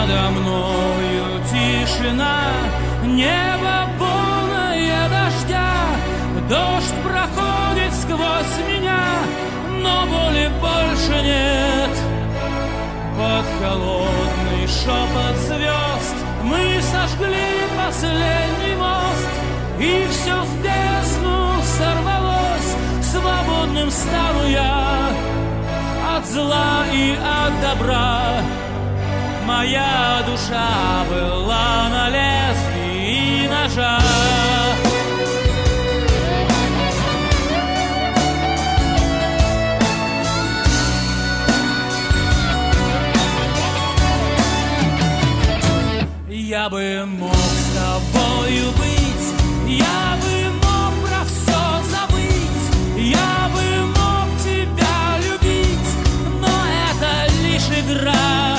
Надо мною тишина, небо полное дождя. Дождь проходит сквозь меня, но боли больше нет. Под холодный шепот звезд мы сожгли последний мост, и все в бездну сорвалось. Свободным стану я от зла и от добра. Моя душа была на лезвии ножа. Я бы мог с тобою быть, я бы мог про все забыть, я бы мог тебя любить, но это лишь игра.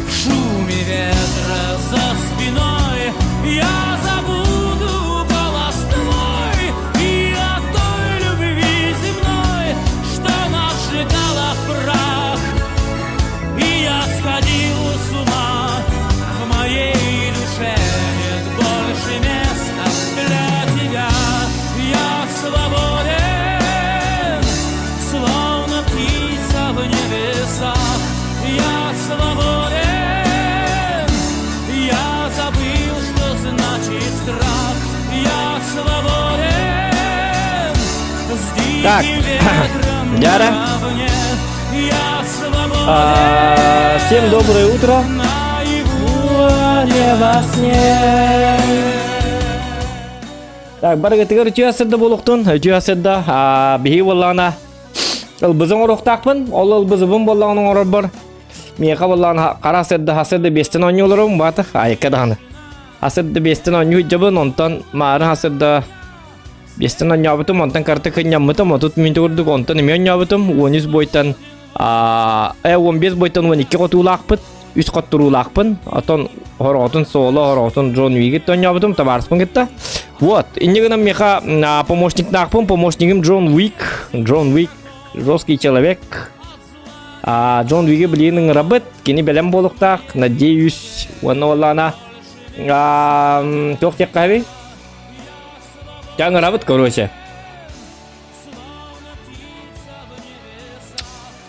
В шуме ветра за спиной я забуду голос твой и о той любви земной, что нас сжигала в прах. И я сходил с ума, в моей душе нет больше места для тебя. Я свободен, словно птица в небесах. Я свободен, я забыл, что значит страх. Я свободен, с диким ветром наравне. Я свободен. Всем доброе утро. Не во сне. Так, барыгытыгар үтүясырда болуктун, үтүясырда бихи боллана. Ылбызың ороктакпын, ол ылбызыбын боллагының орор бар. Мияка боллаган карасырда хасырда бестен оню олорум баты, айкаданы. Хасырда бестен оню жабын, онтан марын хасырда бестен оню абытым, онтан карты кыняммытым, отут минті көрдік, онтан эми оню абытым, 13 бойтан, 15 бойтан 12 котулакпыт. Үс коттурулакпын, отон хоротун соло, хоротун Джон Уик тонябытым, табарспын кетті. Вот, иннегінім меха помощник нақпын, помощникім Джон Уик, жесткий человек. Джон Уигі білейінің рабыт, кені білем болуқтақ, надеюсь, оны олана тоқтек қаби. Жаңы рабыт, короче.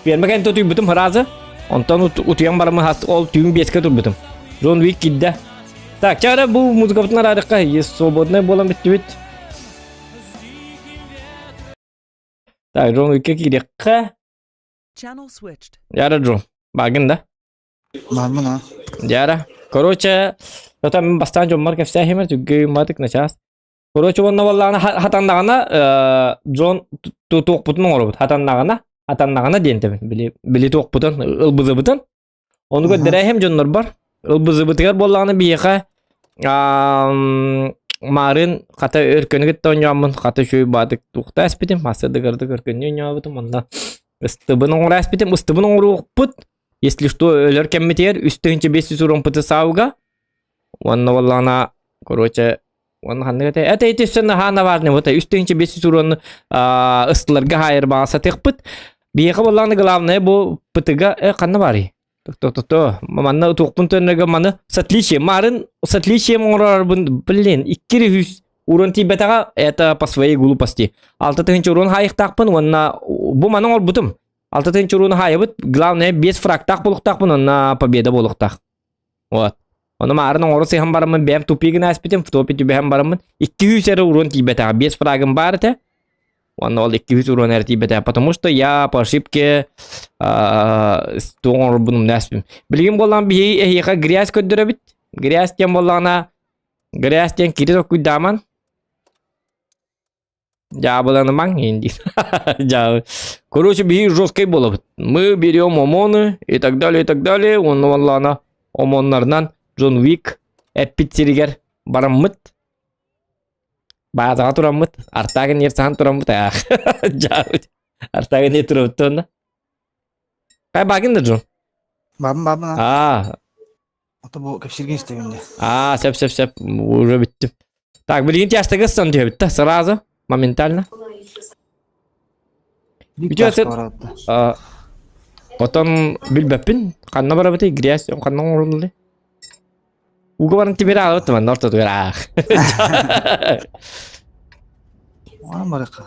Бермеген тұты бүтім разы. Онтан утуян барымы ол түйін беске тұрбытым. Джон Уик кидді. Так, чара бұл музыкаптың арадыққа. Свободный болам бітті біт. Так, Джон Уикке кидекқа. Яра, Джон. Багын да? Мамына. Яра. Короче, это мен бастан Джон Марк все хемер, түгге матык на час. Короче, онна валлағына хатандағына Джон тоқ бұтының оры бұд. Хатандағына дейінті білі тоқ бұтын, ылбызы бұтын. Оны көддері әхем жонлар бар. Ылбызы бұтығар боллағына бейеқа марын қата өркені кетті ойнамын, қата шөй бадық тоқта әспетім, масырды қырды көркені ойнамын. Онда ұстыбының оры әспетім, ұстыбының оры оқпыт. Если что, өлер кәмметер, үстігінші 500 урон пыты сауға. Онна валлағына, короче, это эти все на наварны вот үстіңче 500 урон ыстыларға хайыр бағаса текпіт. Бейеқа болағаны главное бұл пытыға қанны бары. То маманна тоқпын төніргі маны сатличе. Марын сатличе мұңырар білін. 200 урон тибетаға это по своей глупости. 6-тыңче урон хайық тақпын. Бұл маның ол бұтым. 6-тыңче урон хайы бұт. Главное 5 фраг тақ болық тақпын. Онна победа болық тақ. Вот. Оны маарының орысы хан барамын, бәм тупигін әспетім, топи түбі барамын. 200 әрі урон тибетаға, 5 фрагын бар те. Оны ол 200 урон әрі тибетаға, потому что я по ошибке тоғын бұным әспім. Білген болған бейі әйеқа грязь көддірі біт. Грязьтен болғана, грязьтен кері тоқ күддаман. Ja, болғаны маң, енді. Короче, бейі жесткой болы біт. Мы берем ОМОНы и так далее, и так далее. Оны болғана ОМОНларынан Джон Уик әппеттерігер бараммыт. Бағазаға тұраммыт. Артағын ерсаған тұраммыт. Артағын ер тұрамыт тұнда. Қай бағынды, Джон? Бабым. Ото бұл көпшілген істегенде. Сәп. Уже біттім. Так, білген тяштығы сын түйе бітті. Сразу. Моментально. Otton bilbepin. Kanna barabati gres kanna ngurulli. Uga baran timira alot man orta tu era. Var mı baraka?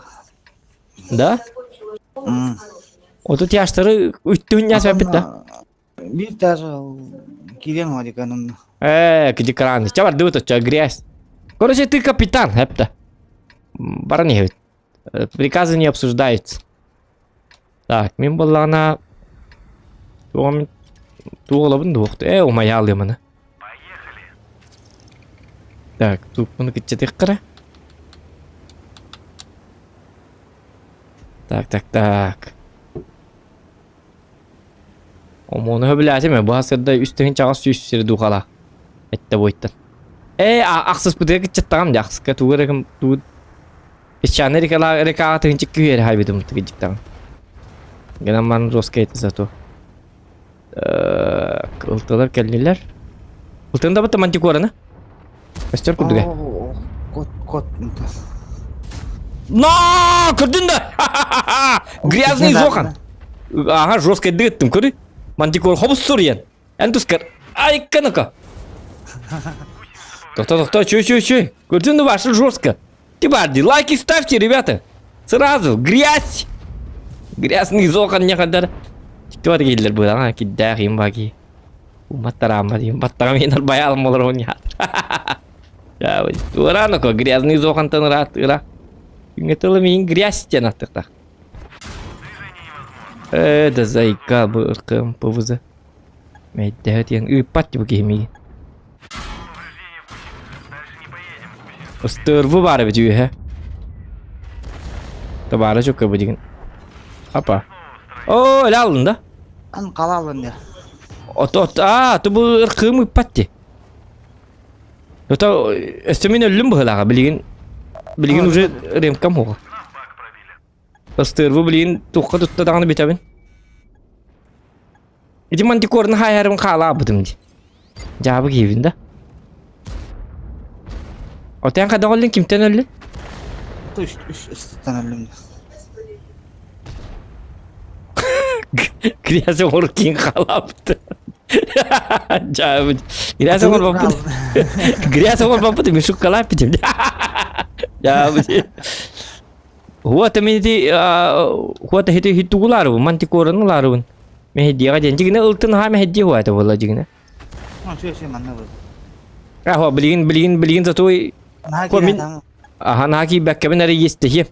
Da? Oto tiyashları üttün ya sebep da. Bir tane kiryan var kanun. Kejekraan. Coba dulu tuh coy gres. Короче, ты капитан, хепта. Барани, приказы не обсуждаются. Так, мен боллана туғылыбын дуқты. Умай алымыны. Так, тут мұны кетчетек қыра. Так. Оны біләсі ме? Бұл асырда үстігін чағас сүйістері дуғала. Әтті бойттан. Ақсыз бұдығы кетчеттағам да ақсызға туғырығым туғыд. Песчаны рекаға тығынчық күйері хайбедім тұғы Генам барын жосқа етті зато. Ылтылар кәлілер. Ылтығында бұтты мантикораны? Көстер күрдіге. Кот. На, көрдің да! Грязный зоқан. Ага, жосқа дығыттым көрі. Мантикор хобыс сұр ен. Ән тұскар. Ай, қанықа. Тоқта, чуй. Көрдің да ваши жестко. Тибарди, лайки ставьте, ребята. Сразу, грязь. Грязный зоқан не қадар. Тіктор келдер бұл, аңа, киддәқ ем баки. Уматтарам енар баялым олар оны яд. Туғыраны ко, грязный зоқан тынырат, ыра. Үңетілі мен грязь тен аттықтақ. Да зайка бұл ұрқым пұвызы. Мәйдәт ен ұйпат бұл кемеге. Ыстырвы бары бі жүйе, хә? Табары жоқ көбі деген. Апа. О, әлі алдың да? Ан қалалын я. Ты бұл ұрқым ұйпат де. Өстімен өлім бұғылаға, білген уже ремкам оға. Ыстырвы білген тұққа тұтта дағаны бетабын. Еди мантикорын хайарым қала бұдым де. Жабы кейбін да. Отаян қада қолын кімтен өлі? Üç üstten öldüm. Gryazę orkin халапты. Жабы. Грязь ол бапты. Грязь ол бапты, мен шук халап битем. Жабы. Вот менди вот хити хитугулару, мантикорынлару. Мен хидига денжигине ылтын ха мен хидди хуата болла жигине. Şey manna bu. Ho bilgin зато Komin. Aha naki bekkemen ere yestehi.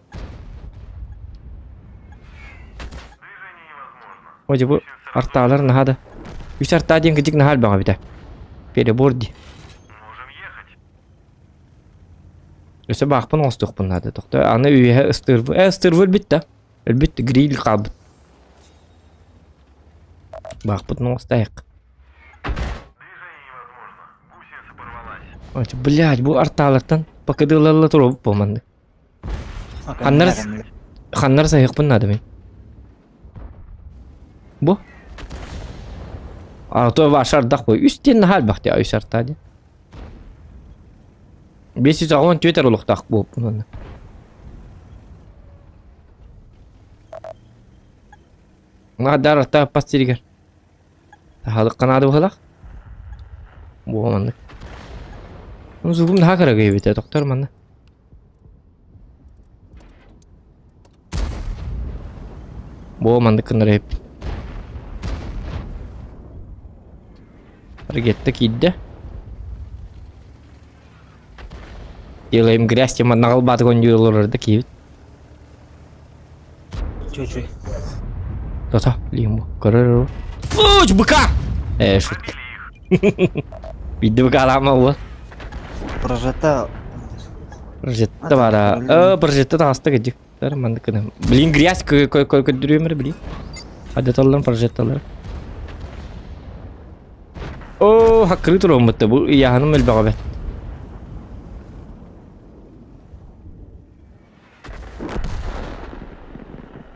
Hoca bu artalar nahada. Üç arta diyen gıcık nahal bana bir de. Переборди. Öse bakpın ostuk bunlarda doktor. Ana üye ıstırvı. Istırvı bitti. Elbette grill kaldı. Bakpın ostayak. Блядь, bu artalardan pakıdılarla turup bulmandı. Xanlar sayıq bunun adı ben. Bu? Arto vaşardaq bu. Üstten hal baktı ya üst artadı. 510 Twitter oluqdaq bu bunun. Nada arta pastiriger. Halık kanadı bu halaq. Bu olmandı. Zubum daha kara gibi de doktor mana. Bu manda kınır hep. Hareket kidde. Yelayım gres ya mana kalbat konjurlar da kibit. Cuy. Toto, lihat bu. Keren. Buka. Şut. Video lama bu. Прожета. Прожетта бара. Прожетта таста гыжык. Тар манда кына. Блин грязь көдүрөмөр били. Адаталлар прожетталар. О, хакры туромутта бу яханым эл бага бет.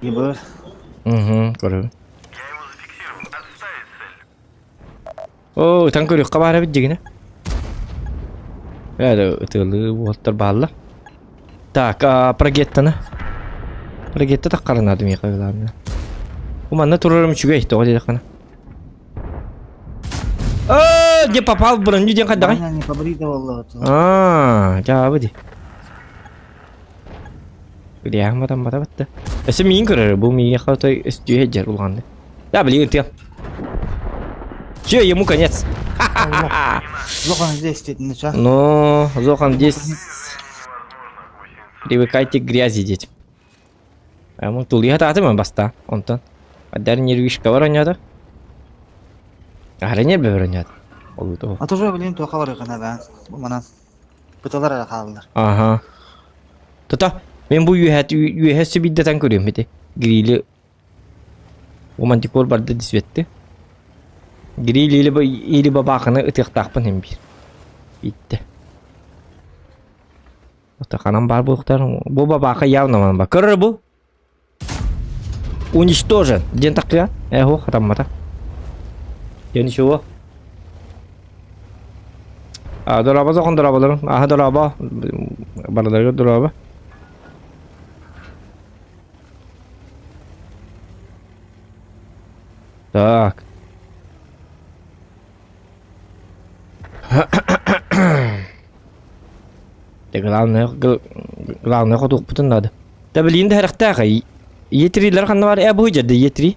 Ебер. Көрөм. О, танкөрү кабара бит жигине. Это Уолтер Балла. Так, прогеттаны. Прогетта таққарын адым еқағыларына. Bu manna turarım çüge işte o dedik kana. De попал birinci den kadar. Aynen не побрита والله. Cevabı di. Gidiyah mata battı. Ese min kırır bu min yakata istiyor heccer ulandı. Ya bili intiyam. Все, ему конец. Жоқ, ана здесь дейтін ша. Но, Зохан, здесь привыкайте к грязи, детям. А мы тут я таты мы баста, он-то. А дар нервишка воронята. А хрене бе воронят. Олу то. А тоже білейін тоқа бар екен бән. Бұл манан. Бұталар әлі қалдылар. Ага. Тота, мен bu üyesi biddeten görüyorum bir de. Grili. Romantikor barda disvetti. Grili ili babakını ıtık takpın hem bir. Bitti. Ota kanam бар бұқтар. Bu babaka явно bak. Kırır bu. Уничтожен. Ден так я? Эхо, хатаммата. Я ничего. Дораба закон дорабалар. Ага, дораба. Бараларга дораба. Так. Главное ходук бутын надо. Да блин, да характаха. Yetriler kanı var. Bu hıcadı yetri.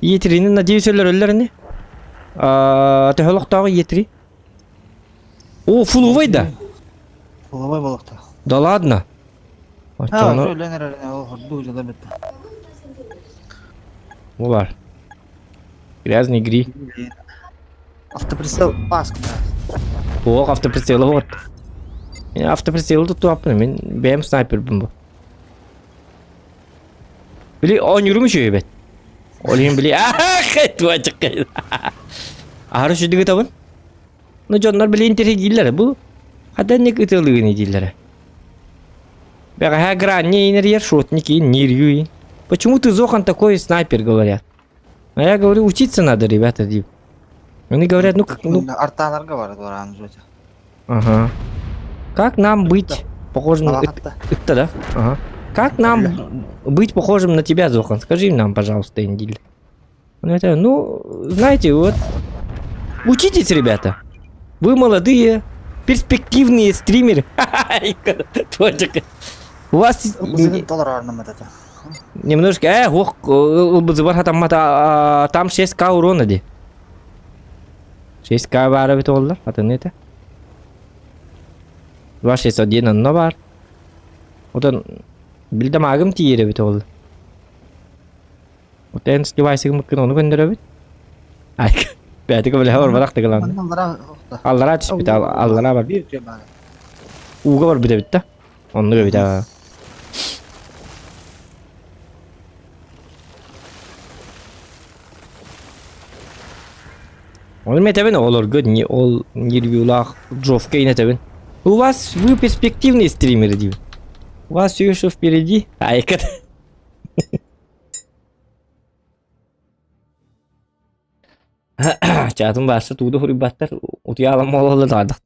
Yetrinin nadiyesler öllerine. Teholuktağı yetri. O full da. Олабай болықта. Да ладно. Өләнер әліне ол құрды жылы бітті. Bu var. Грязный гри. Автоприцел паскы. О, автоприцелы вот. Мен автоприцелы tuttu yaptım. Benim sniper'ım bu. Bili on yürümüş evet. Olayım bili. Tu açık. Harus juga tahu. No jonlar bili interi değiller bu. Hatta ne kıtılığını değiller. Бяга игра не инерьер шотники, не рьюи. Почему ты Зохан такой снайпер, говорят? А я говорю, учиться надо, ребята, Див. Они говорят, ну... Арталарға бар бараны жоте. Ага. Как нам быть похожим на... Это, да? Ага. Как нам быть похожим на тебя, Зохан? Скажи нам, пожалуйста, Индиль. Ну, знаете, вот... Учитесь, ребята. Вы молодые, перспективные стримеры. Точка. У вас $10 арнамады. немножко... там 6К урона, ди. 6К бар бит олар. Атын это. 2601 анна бар. Отан билдем агым тиере бит олар. Отан девайсыгы мыкын оны көндөрө бит. Ай, бәтиге биле бар барак дегелан. Аллара түспүт, аллара бар. Уга бар бит бит та. Онны бит. Он метавен олар год не ол нервюлах джовка инетавен. У вас вы перспективные стримеры, Див. У вас все еще впереди. Айкат. Чатым барса туды хурибаттар утуялам олалы дадат.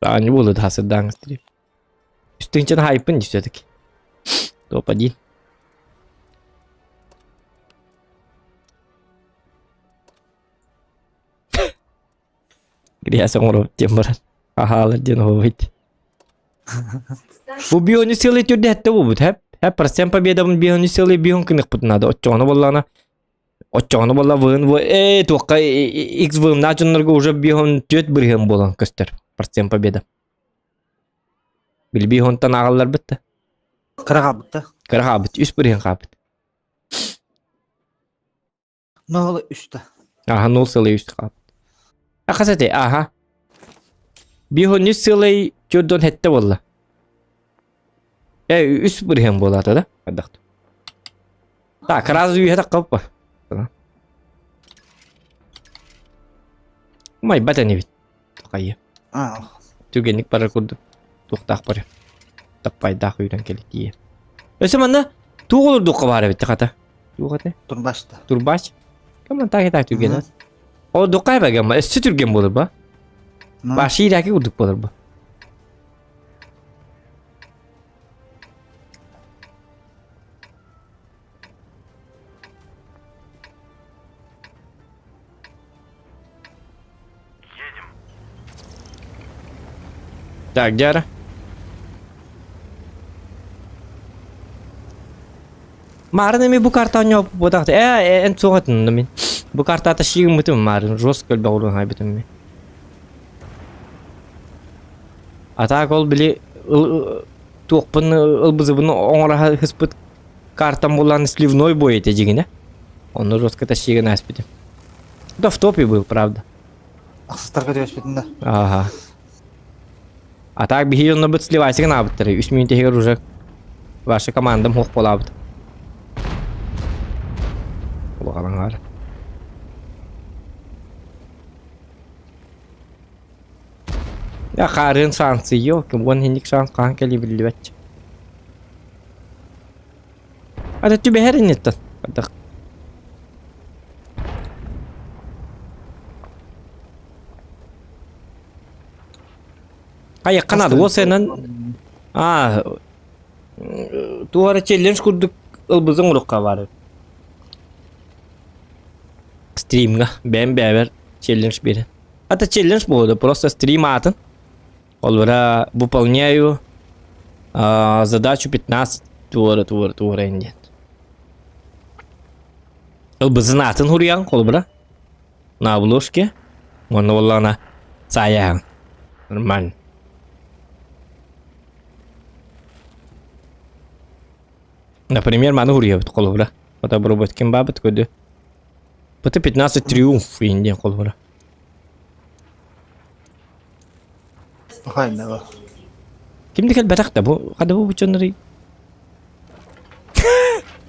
Не будет хасыдан стрим. Üstünçen hype'ın все-таки. Топ-1. Грязь он тембран. Ахалар ден ховит. Bu biyonu sili türde hette bu bud hep. Hep persen победамын biyonu sili biyon kınık bud nada. Otçağını bollana. Otçağını bolla vın bu. Toqqa X vın načınlarga уже biyon töt birhem bolan köster. Persen победа. Bil biyontan ağallar bitti. Қырға Kırığa bit. Üst birhem qabit. Нолы үшті. Aha 0 sili üst qabit. Akasete aha. Biyonu sili tördön hette bolla. Üst birhem bolata da. Adaqt. Так, разве это копа? Май бата не вид. Такая. Түгенlik пара курду. Туктак пара. Таппайдак үйрен келетие. Өсө манда тугулурдукка бары бит ката. Тугате. Турбашты. Турбач. Каман так түген. О дукай багам. Өсө түрген болор ба? Башираки курдук болор ба? Так, Jara. Марын эми bu karta oynup bodaqdı. En çok atındı men. Bu karta taşıyım bütün mарын. Жестко bağırın haybetim men. Ata kol bile toqpun ılbızıbını oңra hıspıt kartam bulan сливной бой eteceğine. Onu жестко taşıyın aspitim. Да в топе был, правда. Ақсыстарға төбеспетін да. Ага. А так беги он будет сливайся на бутыры. 3 минут игр уже ваша команда мог полабыт. Улаганар. Ya karın şansı yok. Bunun hindik şans kanka libirli bence. Hadi tübe her netten. Hadi. Hayır kanadı o senin. Tuğara challenge kurduk. Ilbızın urukka var. Stream'ga ben beraber challenge biri. Hatta challenge bu просто стрим atın. Олвара выполняю задачу 15 туора инде. Ылбызын атын хурян колбара. На обложке. Оны олана саян. Нормально. Например, маны хурьябыт колбара. Ота пробовать кем бабыт көдü. Быты 15 триумф инде колбара. Hayır ne var? Kimdi gel batak da bu kada bu buçonları.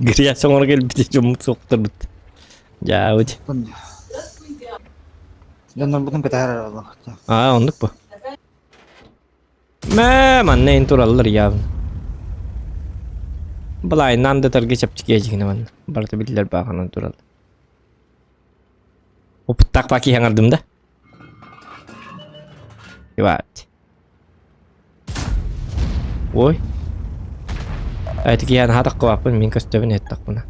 Geriye sonra gel bir cumhur soktur bit. Ya hadi. Canlar bunun kadar her Allah. Onluk bu. Man ne inturallar ya. Balay nanda targe çapçık yiyeceğine man. Barta bildiler bakan intural. O pıttak paki hangardım da. Evet. Ой. Айт киян хатак кылаппын, мен көстөбүн еттак буна.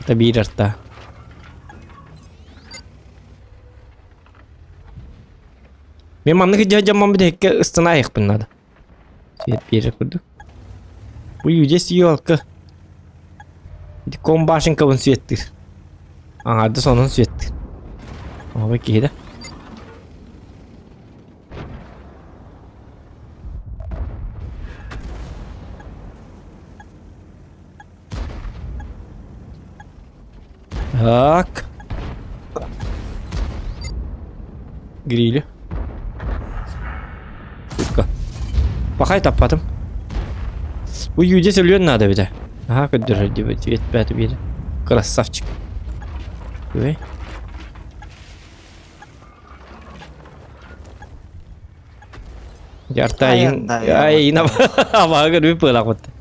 Та бир арта. Мен мамны жаман бит экке ыстынайыкпын нада. Свет бере курдук. Бу үйде сүйөлкө. Дикон башынкабын светтир. Аңарды сонун светтир. Ага кейде. Так. Грили. Шутка. Пахай таппадым. Bu yüce söylüyor надо bir de. Aha kötüdür diye etmedi bir. Красавчик. Ой. Яртайын. Ай, ина. Ава гөр bir pılak battı.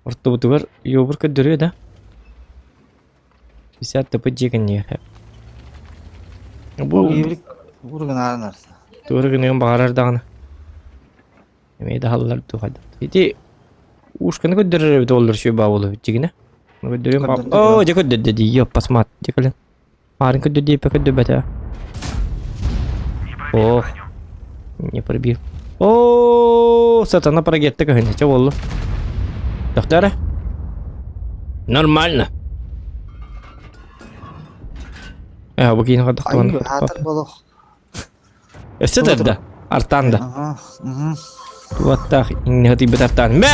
Orta bu duvar yobur kötüdür da. 60 tapı jegen ya. Bu Evlilik vurgun ağrınarsa. doğru günün bağırar dağını. Yemeği de hallar tuhaydı. Dedi ушканы көддөрөр доллар şu bağlı jegine. Көддөрөм бап. О, же көддөр dedi. Yok pasmat. Jekelen. Марын көддөр deyip көддөр бата. О. Не пробил. О, сатана прогетте көһүнө. Че болду? Доктора? Нормально. Bu kiyini kadar Hayır, hatır balık. Ösüdür da. Artanda. Aha. Tuvatta inni hati betartan. Me!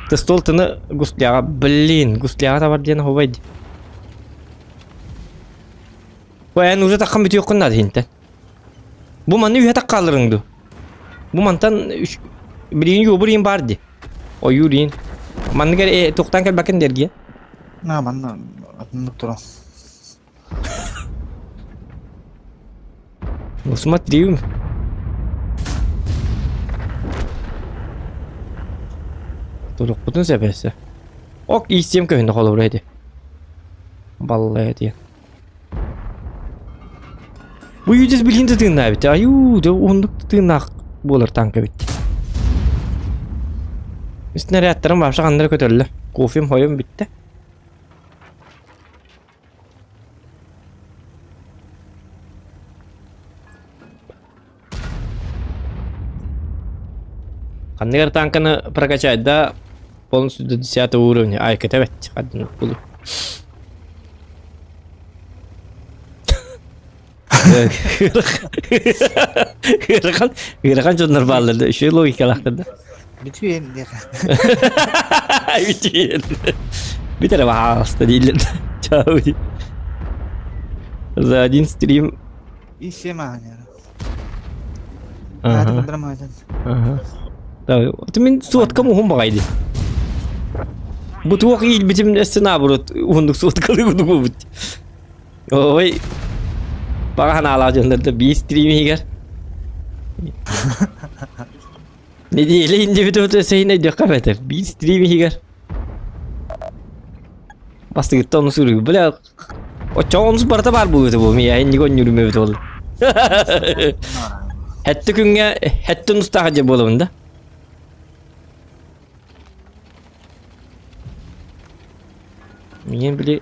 Тестолтыны густляга. Блин, густляга да бар дияны ховайды. Koyan уже takkan bitiyor kunnadı hinten. Bu manı üye takkalırındı. Bu mantan birin yoburin bardı. O yurin. Manı gel toktan kel bakın dergi. Ne bana atındık duran. Смотри. Толук бүтүн себеси. Ок ийсем көйүндө коло бурайды. Баллай диye. Bu yüzüz bilindi tığına bitti. Ayuu da onluk tığına bolur tanka bitti. Üstüne reaktörüm var. Şakanları kötürlü. Kofim hoyum bitti. Каннер танканы прокачать, да, полностью до 10 уровня. Ай, катавать, одну буду. Гырахан çok normalde. Şu logikalarda. Bütün diye. Bir tane hasta değiller. Çao. За один стрим. И все мания. Ага. Надо драматить. Ага. Да, это мен сотка мухум багайды. Bu tuğuk iyi bitim esna burut. Unduk sotkалы гудугу бит. Ой. Bana hala gönderdi. Bir stream higer. Ne diye ince video seyine dikkat et. Bir stream higer. Bastı gitti onu sürüyor. Böyle o çoğunuz barda var bu video bu. Ya hindi kon yürüme video oldu. Hatta günge hatta nustahaca bolumunda. Мен били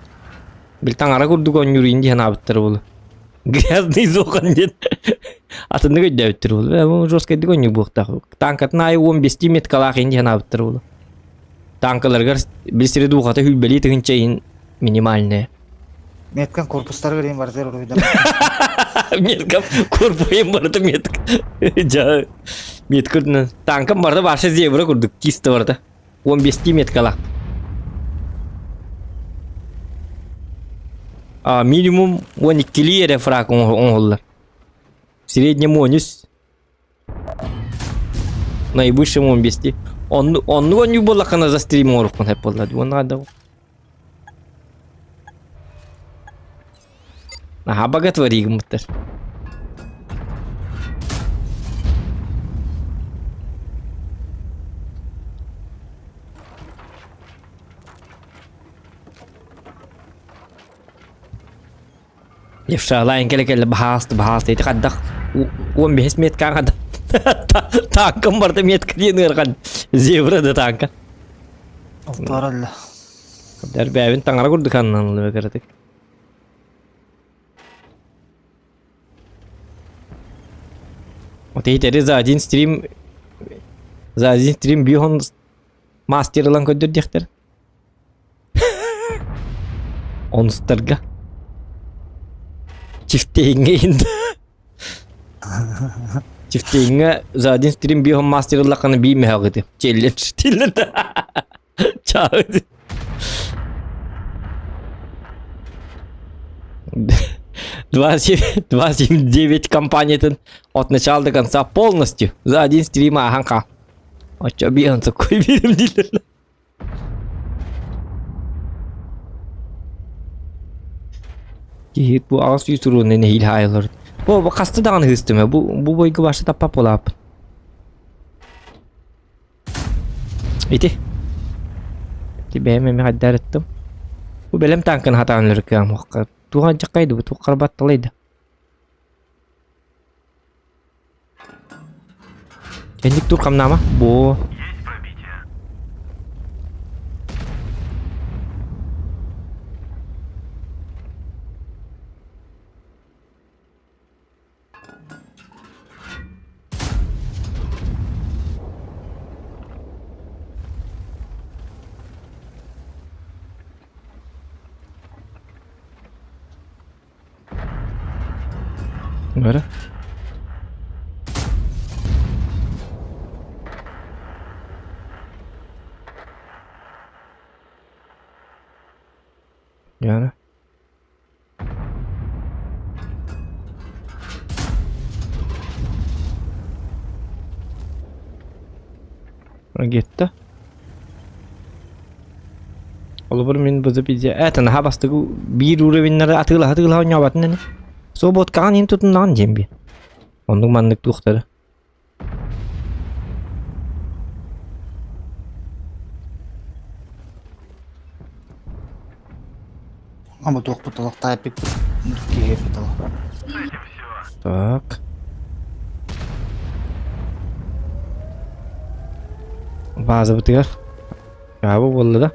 таңара курдук он юрин диэн абыттар болу. Грязный зохан ден. Атында көйдөбүттөр болу. Бу жестко дик он юбуктак. Танкатын ай 15 меткалак диэн абыттар болу. Танкаларга бисири дуухата хүлбели тыгынчайын минимальная. Меткан корпустары көрейін бар зер ойда. Меткам корпуем барды метк. Жа меткырдын. Танкам барды барша зебра курдук. Кисті барды. 15 меткалак. Минимум 12 лире фрак он голлар. В среднем 10. Наибольшим 15. Он не был лакана за стрим орфан хэппалад. Он надо. Ага, богатварик мутер. Yefşalayın kele bahast eti kaddak 15 met kan kaddak tankım vardı met kıyınır kan zevra da tanka Altaralla. der bevin tangara kurduk anlanılı be karadık o teyiteri zadin stream bir hon master lan koydur diyekter on starga Çiftliğine indi. Çiftliğine zaten stream bir master lakanı bir mehagıdı. Challenge stilinde. Çağırdı. 29 компаниятын от начала до конца полностью за один стрим Аханка. А чё он такой берем дилер? Bu ağız yüzürü ne hil hayalır. Bu kastı dağını hıstımı. Bu boygu başı tapap olap. İti. İti beğenmemi haddar ettim. Bu benim tankın hatanları kıyam. Tuhan çakaydı bu. Tuğ karbattalıydı. Kendik dur kamnama. Bu. Böyle. Yani. Gitti. Olur min buzu bize. Evet, nah bastı bir uğravinleri atıla oynabatın ne? Sobot kan in tutunan jembi. Onun manlık tuğları. Ama doğuk bu talak taypik keyif talak. Так. Bazı bitiyor. Ya bu oldu da.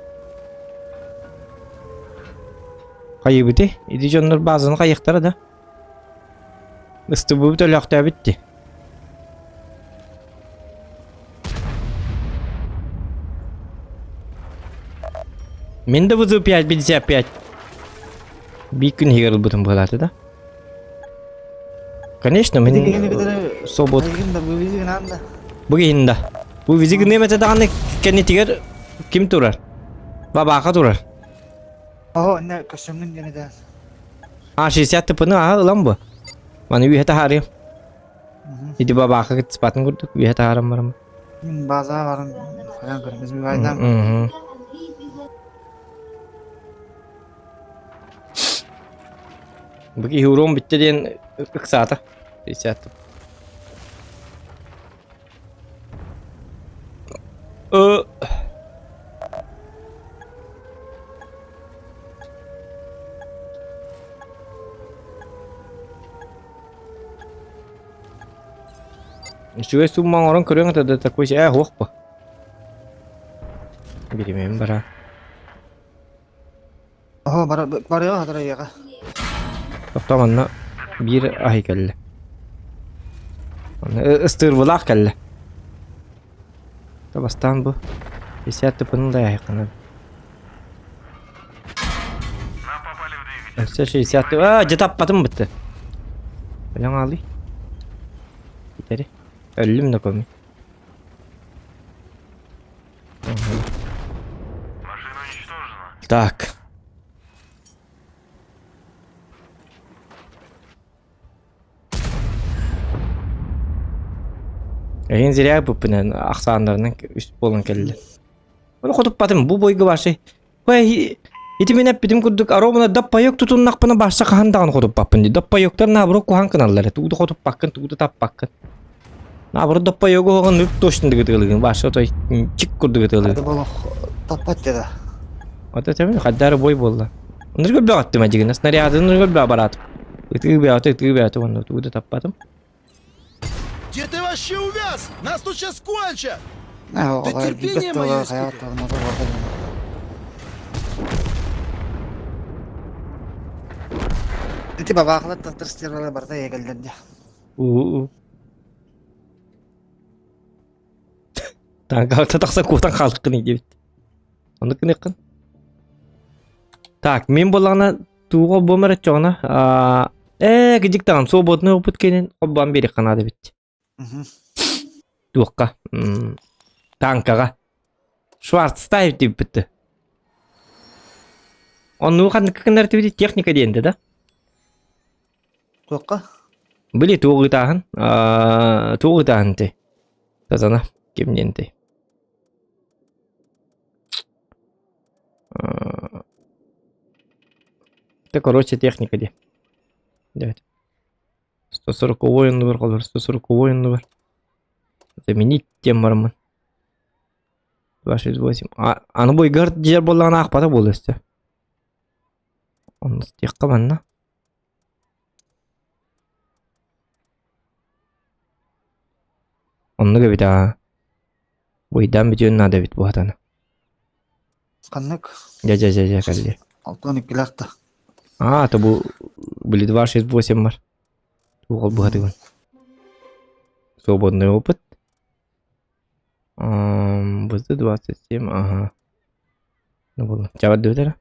Kayıbıdı. İdi jonlar bazını kayıkları da. Istıbı tölöktö bitti. Мен de вызов 555. Bir gün higiril butun болады да. Конечно, мен собот Айгында бүйүгүн анда. bu geyinde. Bu bizi gündemete dağını kendi tiger kim turar? Babaka turar. Ого, не кошумнун жөнүдө. 60 tıpını lan bu. Bana bir hata harayım. İdi babaka git spatın kurduk. Bir hata haram var ama. Мен база барам, falan көрөбүз бу айдан. Bu ki hurum bitti diyen 40 saate. 60 tıp. Juga semua orang keren ada takut sih hoax pa. Jadi member ah. Ого, барıyor хатыр яга. Tamam bir ahi kelle. Istırvılak kelle. Tabastan bu. Hissiyat tıpının da yakını. Işte şey hissiyat tıpı. Cetap batım bitti. Bilen alayım. Giteri. Ölüm de komik. Так. Эген зря буппунан аксаандарынан үст болон келди. Onu kodup batım bu boygu başı. Vay itimin hep bitim kurduk aromuna dappa yok tutunnak bana başsa kahandağını kodup bappın di. Dappa yoklar nabro kuhan kanalları. Tuğdu kodup bakkın tuğdu tap bakkın. Nabro dappa yok oğun üp doştundu gıdıgılığın. Başsa otoy çık kurdu gıdıgılığın. Hadi bolu tappat dedi. Ota tabi kaddarı boy bolla. Onları gölbe attım acıgına. Снарядını gölbe aparatım. Tığı bir atı onu tuğdu tap batım. Где ты вообще увяз? Нас тут сейчас кончат! Ne o Да kadar терпение gidip de мое olarak испытывай. hayatlarımızda vardı. Ити бабакла тактырстыралар барда егелдерди. Tanka taksan kutan kalkın iyi bit. Onu kınıkın. Tak, men bolana tuğu bomara çoğuna. Gıcık tamam, sobotunu oput kenin obban biri kanadı bitti. Tuğka. Tankaga. Schwarzstyle deyip bitti. Onu kanıkınlar tübidi teknika diyendi da. Tuğka? Bili tuğu tahan te. Tazana, kim diyendi. Это, короче, техника де. Давайте. 140 номер қалар, 140 номер. Заменить тем бармын. 268. Аны бой гард жер болған ақпата болды өсті. Оны стек қаманна. Оны көбет аға. Бойдан бітеуін нада бит бұл атаны. Сканнык. Ja, кәлде. 62 лақта. Это были 268 мар. Туғал бұғатығын. Свободный опыт. Бізді 27, ага. Ne болды? Жабады өтері?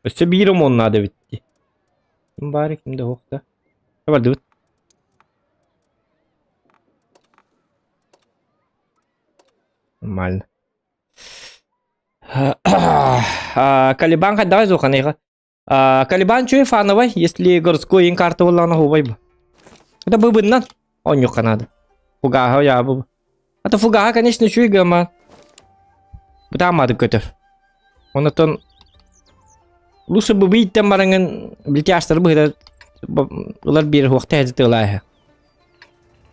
Өсі бірім оның ады бітті. Кім бары, кімді оқты? Жабады өт. Нормально. Калибан давай зуханыга. Калибан чуй фановой, если городской ин карта была на губай бы. Это бы быннан. Он не Канада. Фугаха я бы. Это фугаха, конечно, чуй гама. Там ады көтер. Он это лучше бы быть там баранган блитяштар бы это улар бир вакыт хәзер тылайга.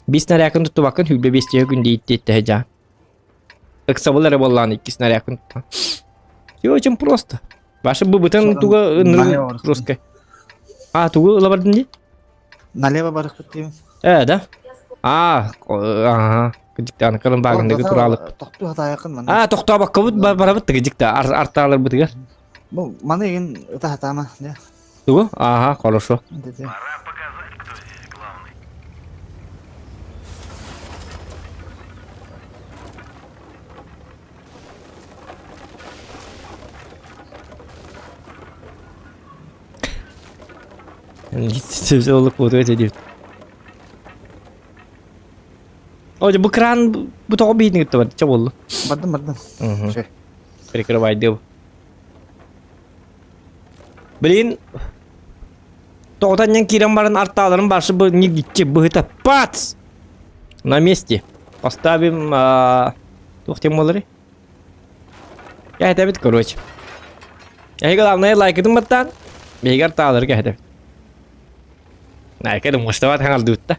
Биснар якын туту бакын хүлбе бестеге күн дейт хәҗа. Эксабылары болланы икисинер якын тутан. Все очень просто. Ваши быбытын туга ныргы русская. Туга лабардын ди? Налево барып кетти. Да? Ага. Гыдыктаны кырын багындагы туралык. Токту хата якын мына. Токто бакка бут барабыт гыдыкта арталар бытыгар. Bu mana egin ıta hatama de. Tugu? Aha, хорошо. Dedi. Söz olup bu ediyor. Oje bu kran bu toqo bihin gitu bat coba lu. Bardım. Mhm. Şey. Kira-kira wide bu. Блин. Тоқтан yang kirim barın arttağların başı bu не гитче быта пац. На месте. Поставим тухтем олары. Я это бит, короче. Я главное лайк этим баттан. Бегар тағлары кәді. Лайк этим Mustafa таңал дұтта.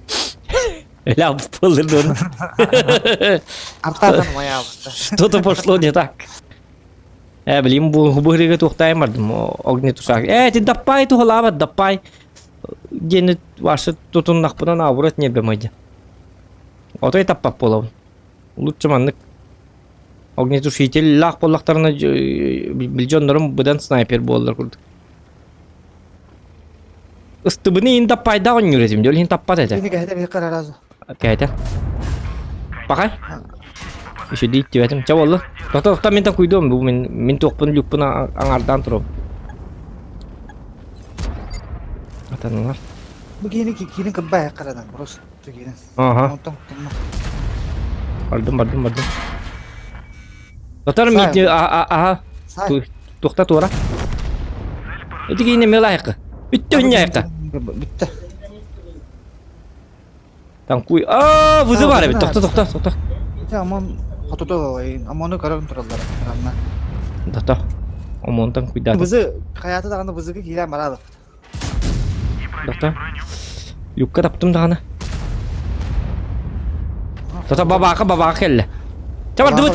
Öyle abut olurdu onu. Artadan maya bastı. Что-то пошло не так. Блин, bu hırıga toktayım vardım. Огни тушак. Ти дапай tu halava дапай. Gene varsa tutun nakpına naburat ne bemeydi. Otoy tappap bolavun. Лучше manlık. Огни тушитель лах поллахтарына biljonlarım budan sniper bollar kurdu. Istıbını in dappayda on yüretim. Öyle in tappat eder. Beni gehde bir karar razı. Kayda. Bakay. İşte değil diyetim. Çaballı. Doktor minta kuydum bu min tokpun lükpun angardan turum. Atanlar. Bu kini kebaya karadan. Burası. Gini. Aha. Untung. Bardım. Doktor min aha. Say. Doktor tora. Itu gini melayakı. Bütün yayakı. Bitti. Tankuy. Vızı var evet. Doktor. Ya aman hatoto babayın. Amanı kararım turallar. Karanlar. Doktor. Amontan cuidado. Vızı hayatı dağında vızı ki giren maralı. Doktor. Yukka taptım dağına. Doktor babaka kelle. Çabuk dur.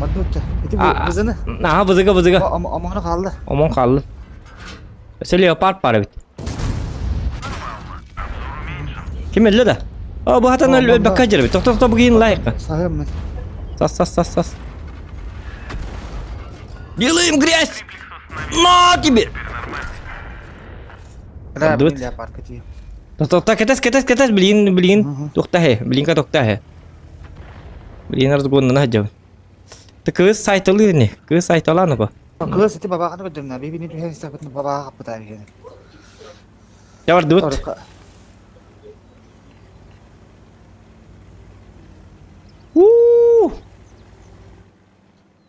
Madut. Itu vızını. Nah vızıga. Amanı kaldı. Omong kaldı. Mesela leopard para bit. Kim elli de? Bu hatan öl bakacak bit. Doktor bugün layık. Sahip mi? Sas. Делаем грязь! На тебе! Kenapa Madut. ini dia park kecil? Doktor ketes beliin. Doktor he. Beliin harus guna aja. Tekes saytolu ini. Ke saytolan apa? Kalau setiap bapak kan udah nabi ini tuh saya takut bapak apa tadi? Jawab dut.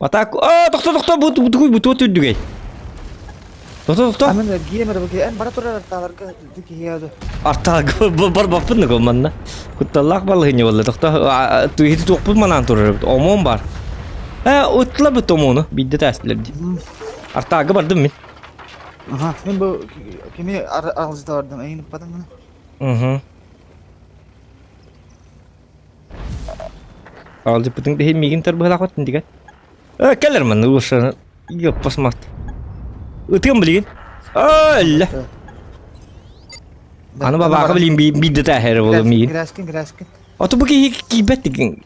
Mataku. Doktor butuh juga. Doktor. Aman gini mereka bagian pada tuh ada talar ke di kia tuh. Arta bapın ne manna. Kutalak balığını vallahi doktor. Tu hiç topun manan turur. Omon var. Utla bu tomonu. Bidde testler. Arta bardım min. Aha, ben bu kimi aralızda vardım. Ayını padam mı? Mhm. Aldı puting deh migin terbelakot nanti kan. Keller man urusan. Iya pas mat. Utim beliin. Allah. Anu baba beliin bidde teh boleh migin. Geraskin. Atau bagi kibet dikin.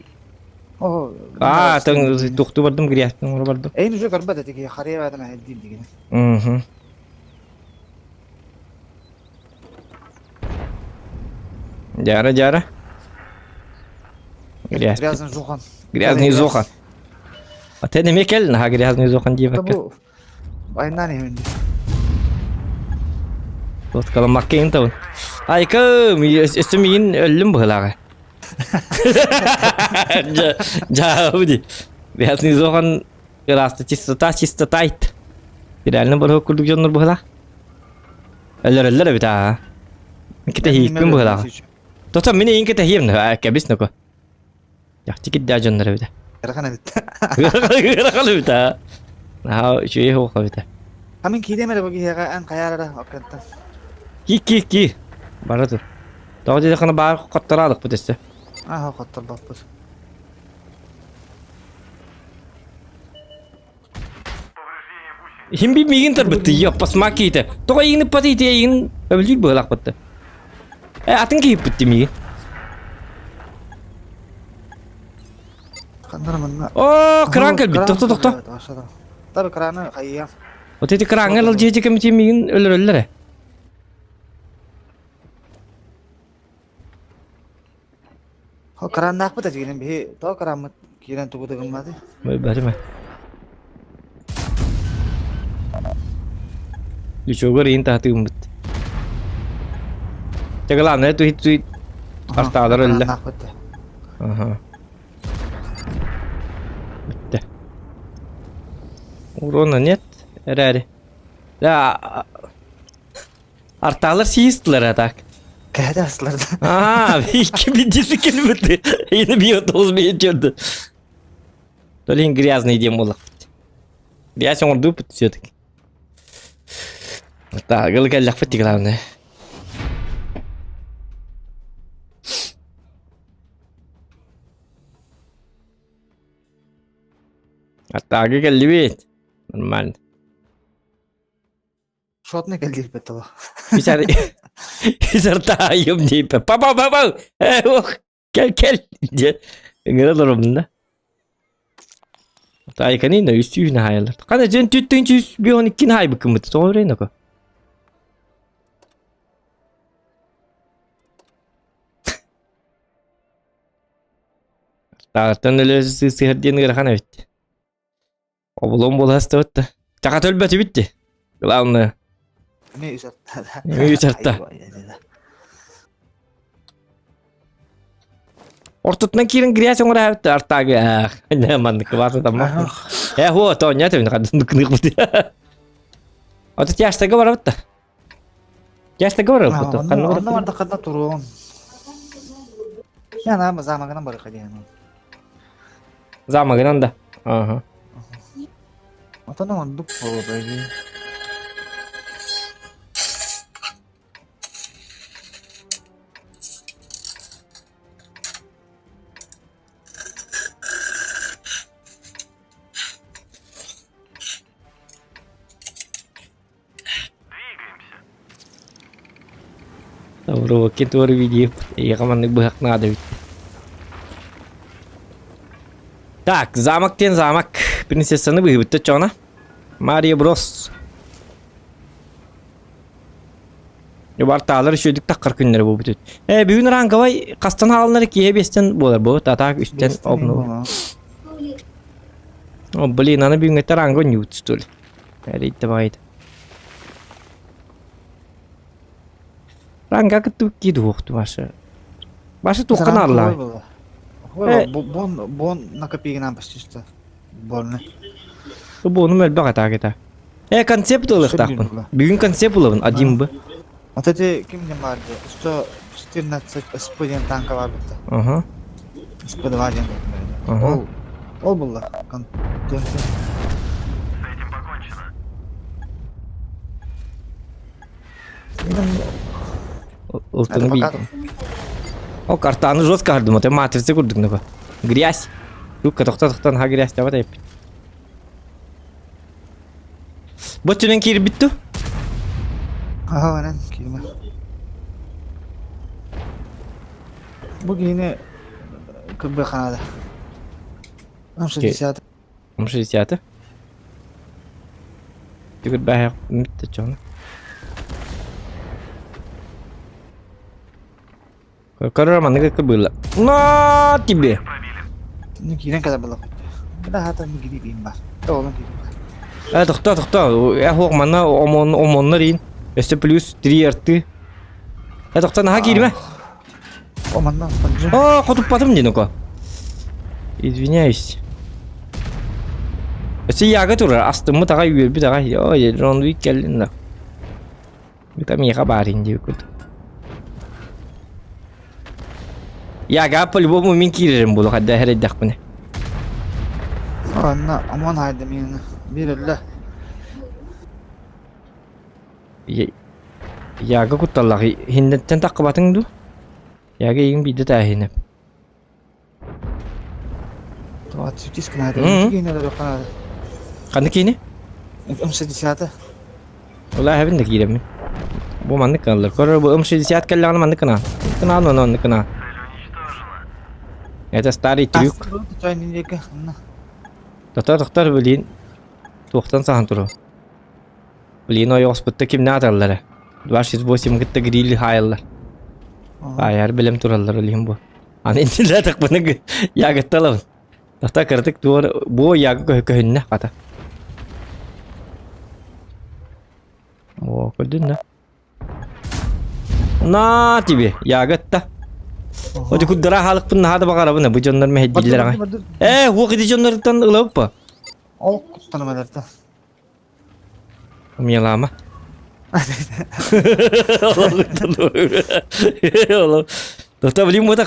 Oh. Tang doktor bardım grias tang bardım. Ayını şu karba dedi ki hariye verdim ben değil digin. Mhm. Jara. Grias. Gryazny Zohan. А ты не мекел на грязный зохан девок. Bu ayından evinde. Вот kalau makin tuh. Ay ke istimin ölüm bılaga. Jauh di. Грязный зохан рasta чисто тайт. Реально бұры күрдік жоныр была. Ölür bir daha. Kita hikmin bılaga. Tota mini in kita hiyem ne kabis nako. Ya tikit da jonnor bir daha. Karakan bitti. Kalau kita. Nah, cuy ho kalau kita. Kamin kide mereka bagi an kayara hakikaten. Ki. Bara tuh. Tahu dia kena bar kottaradık bu testi. Ah kotor bagus. Himbi migin terbetul ya pas maki itu. Toh ingin pati itu ingin beli bolak betul. Ateng ki betul migin. Kanlar mana? Oh, keran kalbi. Toh. Tabii keranı kayıya. O teti kırağın alıl cihece kemitiğimin ölür. Ho karanlık mı da gelin bir to karanlık giren tuğu da gılmadı. Bari mi? Lucu rin tahtı umut. Çakalan ne tuhit artalar öyle. Karanlık bitti. Aha. Bitti. Urona net. Ereri. Ya artalar siistler atak. Kayda aslarda. Aa, iki bincisi kelbeti. Yine bir otoz bir çördü. Dolin грязный дем olak. Gryaz ordu putuyorduk. Hatta gıl gellak fıttık lan ne. Hatta geldi bit. Normal. Şot ne geldi bitti o. Bir tahayyüm deyip. Baba. Oh, gel. Diye. Ngara durumda. Hatta kanina üstü yüzüne hayaller. Kana jen tüttün yüz bir 12'nin hay bıkımıtı. Doğru ne ko. Taraftan öyle sihir diye ngara kana bitti. Oğlum bol hasta bitti. Çakat ölbeti bitti. Gılavını. Ne üzertte. Ne üzertte? Ortatına kirin Gryaz orada yaptı artağı. Ne mandık varsa tamam. Ho tonya tabii kadın dıkınık bu diye. Orta yaşta var bitti. Yaşta var bitti. Onda var da kadar turun. Ya nama zamanına bari kadiyan. Zamanın da. Aha. Ata naman dup po böyle. Bro, waktu itu video. Iya kaman bahak nada. Так, замок замок. Принцессаны выгибет, чё она? Мария Брос. Yubartalar şöyle takkar günleri bu bütün. Bugün rangavay kastan alınır ki besten bolar bu. Tatak üstten obno. O blin ana bugün eter rango newt stul. Hadi itibait. Ranga ketuk ki duhtu başa. Başa tukkan Allah. Bon nakapigin pas işte. Bolne. Bu onu mel baka kita. Konsept olur takpın. Bugün konsept olun adim bu. Ata de kim ne vardı? Usta stilnat spodian tanka var bitti. Aha. Spodi var yani. Aha. Ol bulla. Kan. Ultunu bir. O kartanı roz kardım o matrisi kurduk ne bu. Gryaz. Yok toktan ha Gryaz da hep. Bu tünün kiri bitti. Aha aynen kelime. Bu yine kıbbe kanada. Amşa dişat. Amşa dişat. Juga bahaya bitti çona. Karena mana ke kebela. Nah, tibe. Ini kira kata belok. Udah hata begini bimba. Oğlum gibi. Doktor. Ya hok mana omonlar in. Este plus 3 artı. Doktor nah girme. Omandan panjang. Kutup patım dino ko. Извиняюсь. Este yaga tur astımı taga yürü bir taga. Ya rondu geldin la. Bir kami kabarin diyor kutu. Ya gapal bu min kirerim bulu kadda her eddak bune. Anna aman haydi min. Birallah. Ya ga kutallak hindetten takbatın du. Ya ga yin bidde tahinep. Tuat sucis kenada. Gini ada kanada. Kandı kini? Amşa dişata. Wallahi habin de kirem. Bu mandık kalır. Kor bu amşı disiat kallan mandık kana. Kana kana. Это старый трюк. Çay ninjeka. Doktor bilin. Tuğtan sahan turu. Блин, ой, оспытта kimne atarlar? 208 gitti grili hayallar. Ayar bilem turallar olayım bu. Hani indiler tak bunu yagıt talavın. Tahta kırdık doğru bu yagı köhünne kata. O gördün ne? Na tibi yagıt da. O da kudura halık bunun hadi bakar bu ne bu canlar mehdiler ha. Bu gidi canlardan ılıp bu. Ол құттанымадарды. Miyalama. Tahta bileyim bu da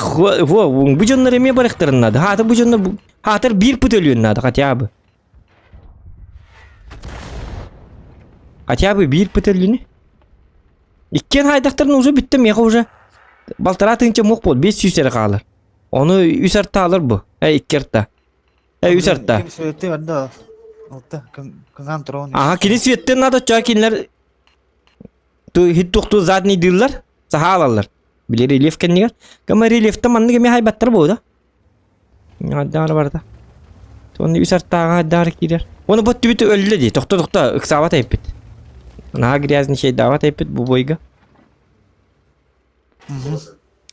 bu canlar emiye barıktırın adı. Hatta bu canlar hatta bir pıt ölüyorsun adı katya abi. Katya abi bir pıt ölüyorsun. İkken haydaktarın ucu bitti mi ya ucu. Baltara atınca muh bol 500 lira kalır. Onu 3 artta alır bu. 2 artta. 3 artta. Söyledi vardı o. Oldu. Kıgan тұрауын. Aha kini siyetten adı çakinler. Hit tuktu zadni diller. Sahalarlar. Bile relief kendiler. Kama reliefte mandı kemi haybattır bu da. Haddar var da. Onu 3 artta haddar gider. Onu bu tübütü öldü di. Tokta ıksavat ayıpıt. Naha грязный şey davat ayıpıt bu boyga.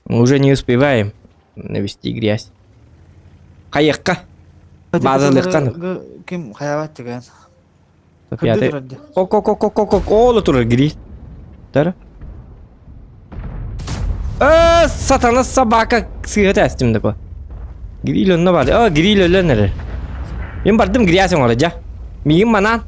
Мы уже не успеваем навести грязь. Каяққа. Базалыққан. Кім қаябат деген. Топияты. Кок. Олы тұрыр гриль. Тары. Сатана собака сыгыт әстім деп. Гриль онна барды. Гриль өлөнер. Мен бардым грязь оңары жа. Миім манан.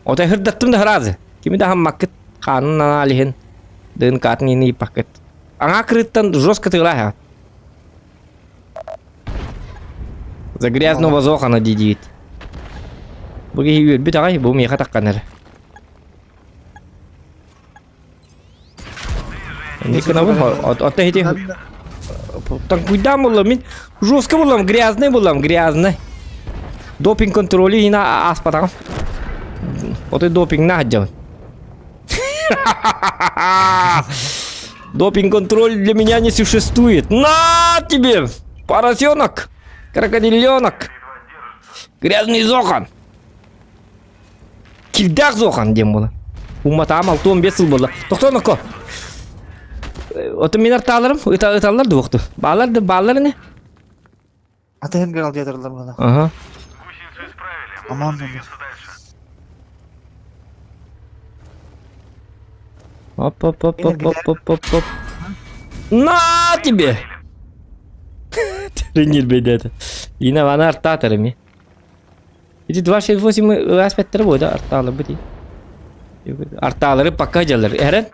Ota hırdattım da hırazı. Kimi daha makket kanun alihin. Dön katın ini paket. Anga kırıttan жестко тыгла. За грязного зохана дидит. Буги юр бит агай бу меха такканер. Не канавы ота хити. Так куйдам булам мин. Жестко булам, грязный. Допинг контролі yine аспатан. Вот и допинг наджал. Допинг-контроль для меня не существует. На тебе, поросенок, крокодиленок, грязный зохан. Килдак зохан дем было. Уматам алтон бесил было. Тоқтоноко. Оты мен арталарым, ыталар да оқты. Балар не? Атайын кал дедірлер бала. Ага. Аман номер. Оп. На тебе! Тренер бедет. Yine bana arttı atarım ya. Bir de 268 aspetleri bu da arttalı bu değil. Arttaları pakkacalar. Eren.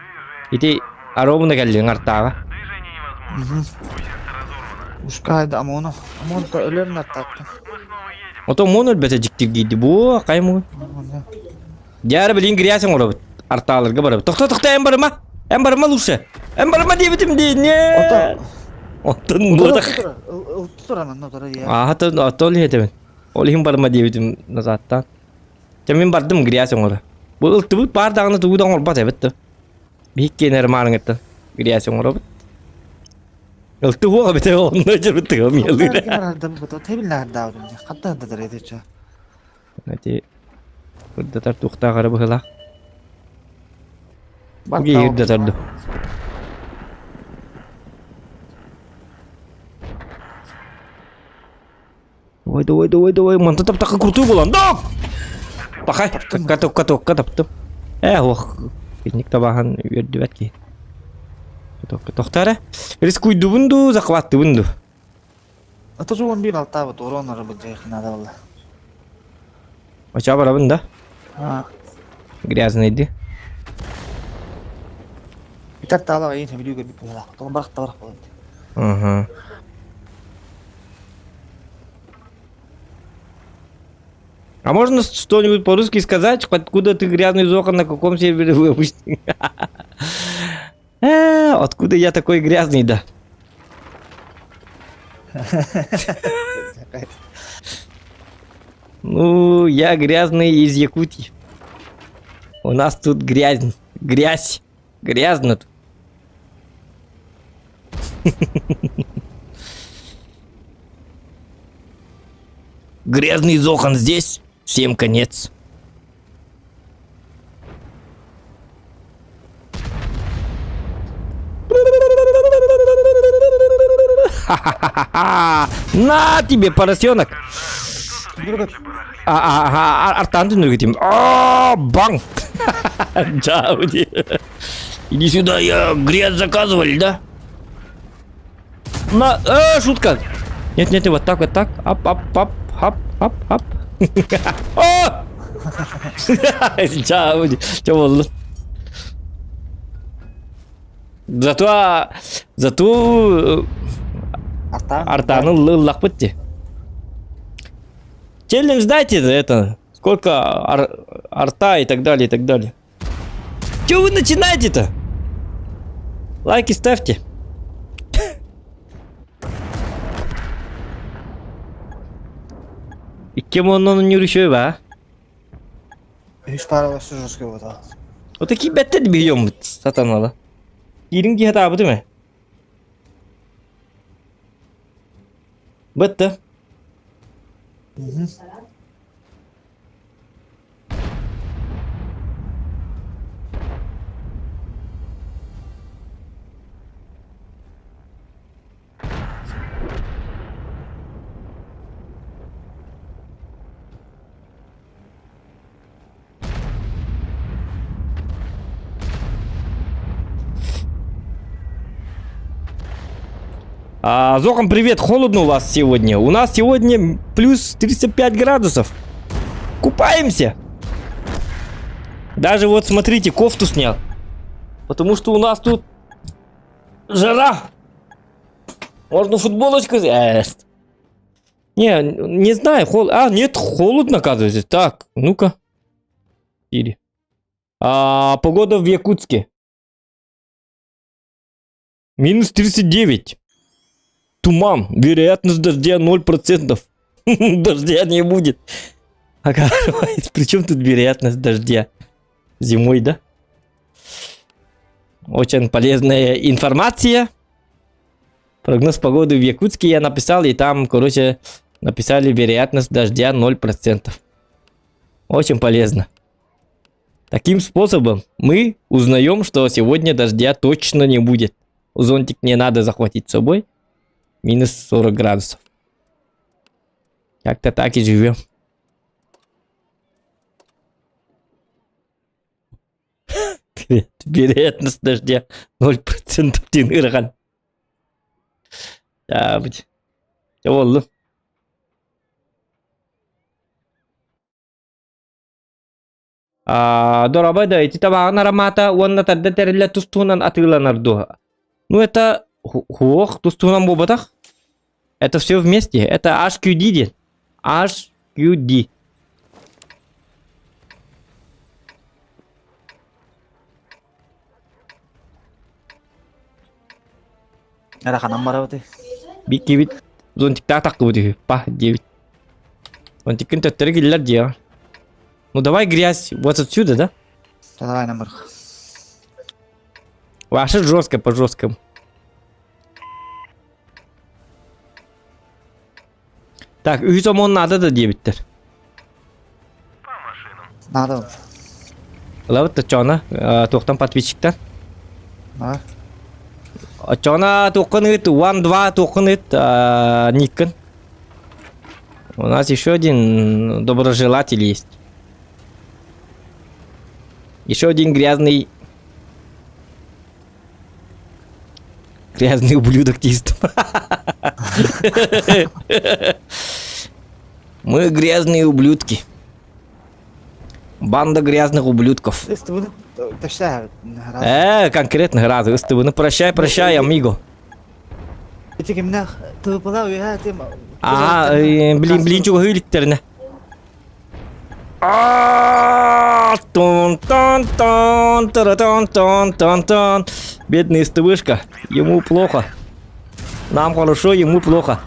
Bir de arabamda geldiğin arttağı. Ушкайды амону. Амон да өлерін аттапты. O da mon elbette ciktik giydi bu. Kayım. Diğer bilin giriyorsun orada. Arttalarga barab. Toxta en barama luşa. En barama diye bitim diye. Ne? Otun bu da. Tuturanın otura ya. Hatta atoli hetemen. Olihim barama diye bitim nazattan. Temin bardım giriyorsun orada. Bu ıltıbı bardağını tuğdan olbat evet. Bir kenar marın etti. Giriyorsun orada. Iltı bu abi de onunla çırpıttığım yalıyla. Kenarda bu tebiller davrum ya. Hatta da edece. Hadi. Burada tar tuğta garabı hıla. Bu yerde tardı. Давай, mantap takı kurtuğu bulan. Dok! Bakay, katıp. Kenik tabahan verdivet ki. Toktara. Riskuy dubundu, zakvat dubundu. Ata juan bir alta bu doğru onları bulacak xinada valla. Açaba bunda. Ha. Грязнıydı. Bir tak tala ayın video görüp böyle. Tamam bırak falan. Ага. А можно что-нибудь по-русски сказать, откуда ты грязный зохан, на каком сервере выпустил? Откуда я такой грязный, да? Ну, я грязный из Якутии. У нас тут грязь. Грязно тут. Грязный Зохан здесь. Всем конец. Ха-ха-ха-ха. На тебе, поросенок. Артан түніргетем. Бang. Джауди. Иди сюда, я грязь заказывали, да? На, шутка. Нет, вот так, ап, ап. Джауди. Что было? Зато Артану лыллах бітті. Челлендж дайте это. Сколько арта и так далее, и так далее. Чего вы начинаете-то? Лайки ставьте. И кем он не решил, а? Hiç para var sürüyoruz ki burada. Вот такие бетте de biliyorum satanalı. Yerin ki hata bu değil mi? Bitti. Зохан, привет, холодно у вас сегодня. У нас сегодня плюс 35 градусов. Купаемся. Даже вот смотрите, кофту снял. Потому что у нас тут жара. Можно футболочку взять. Не знаю, нет, холодно, оказывается. Так, ну-ка. Погода в Якутске. Минус 39. Туман. Вероятность дождя 0%. Дождя не будет. Оказывается, при чем тут вероятность дождя? Зимой, да? Очень полезная информация. Прогноз погоды в Якутске я написал, и там, короче, написали вероятность дождя 0%. Очень полезно. Таким способом мы узнаем, что сегодня дождя точно не будет. Зонтик не надо захватить с собой. Минус 40 градусов. Как-то так и живем. Вероятность дождя 0% тенырган. Да, будь. Что было? Дорабайда, эти табаган аромата, он на таддетерля тустунан атыланардо. Ну это хуох, тустунан бобатах. Это все вместе. Это HQD. HQD. Ada kanan marah tuh. Бикивит. Зонтик так будет. Па, 9. Зонтик это 3 гильдия. Ну давай грязь вот отсюда, да? Давай номер. Ваша жестко по жесткому. Так, Юзомон надо да 9-тер. Надо. Лават чона, тоқтан подписчиктар. Да. Чона тоқынет, 1-2 тоқынет, Никон. У нас еще один доброжелатель есть. Еще один грязный ублюдок тист. Мы грязные ублюдки. Банда грязных ублюдков. Если вы точно. Конкретно грязно. Если вы прощай, амиго. Эти кемнах, ты подал я тем. Блин, чего гыликтерне. Тон. Бедный СТВшка. Ему плохо. Нам хорошо, ему плохо.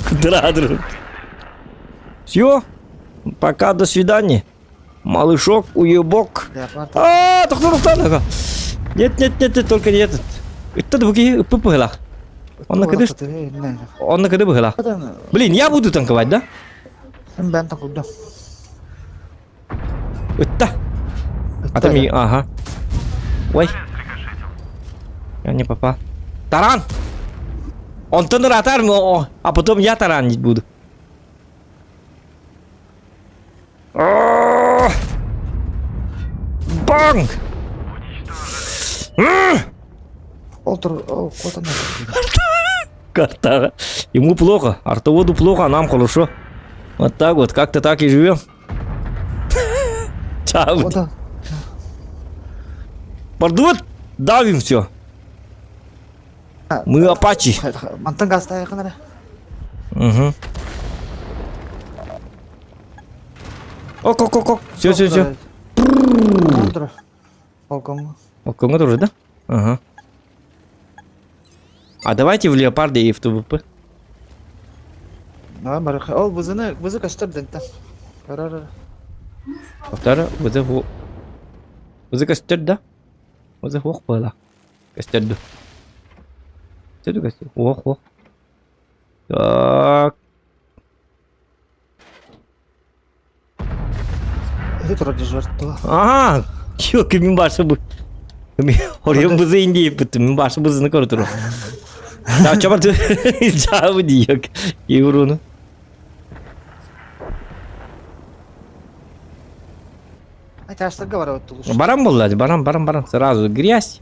Куда, друг? Все. Пока, до свидания. Малышок, уебок. Нет, только не этот. Это другие пыпылах. Он на кыдыш? Он на кыды была. Блин, я буду танковать, да? Бен так куда? Это. А там и... Ага. Ой. Я не попал. Таран! Он то наратар, а потом я таранить буду. Банг! Олтер, о, кот она. Карта. Ему плохо, артоводу плохо, а нам хорошо. Вот так вот, как-то так и живем. Чао. Ода. Пардон, давим все. Мы апачи. Мантан гаста якын ара. Угу. Ок. Все. Олтер. Полком. Оконга тоже, да? Ага. А давайте в леопарде и в ТВП. Да, барах. Ол бузы кастыр дента. Ара. Повтора, вызы костер, да? Вызы хох была. Костер, да. Костер, костер. Хох. Так. Это тоже жертва. Ага. Чё, кем баша бы. Орем бузы Индии, потом баша бузы на коротуру. Да, чё ты? Чао, диёк. Еврону. А я что говорю вот лучше. Баран был, баран. Сразу грязь.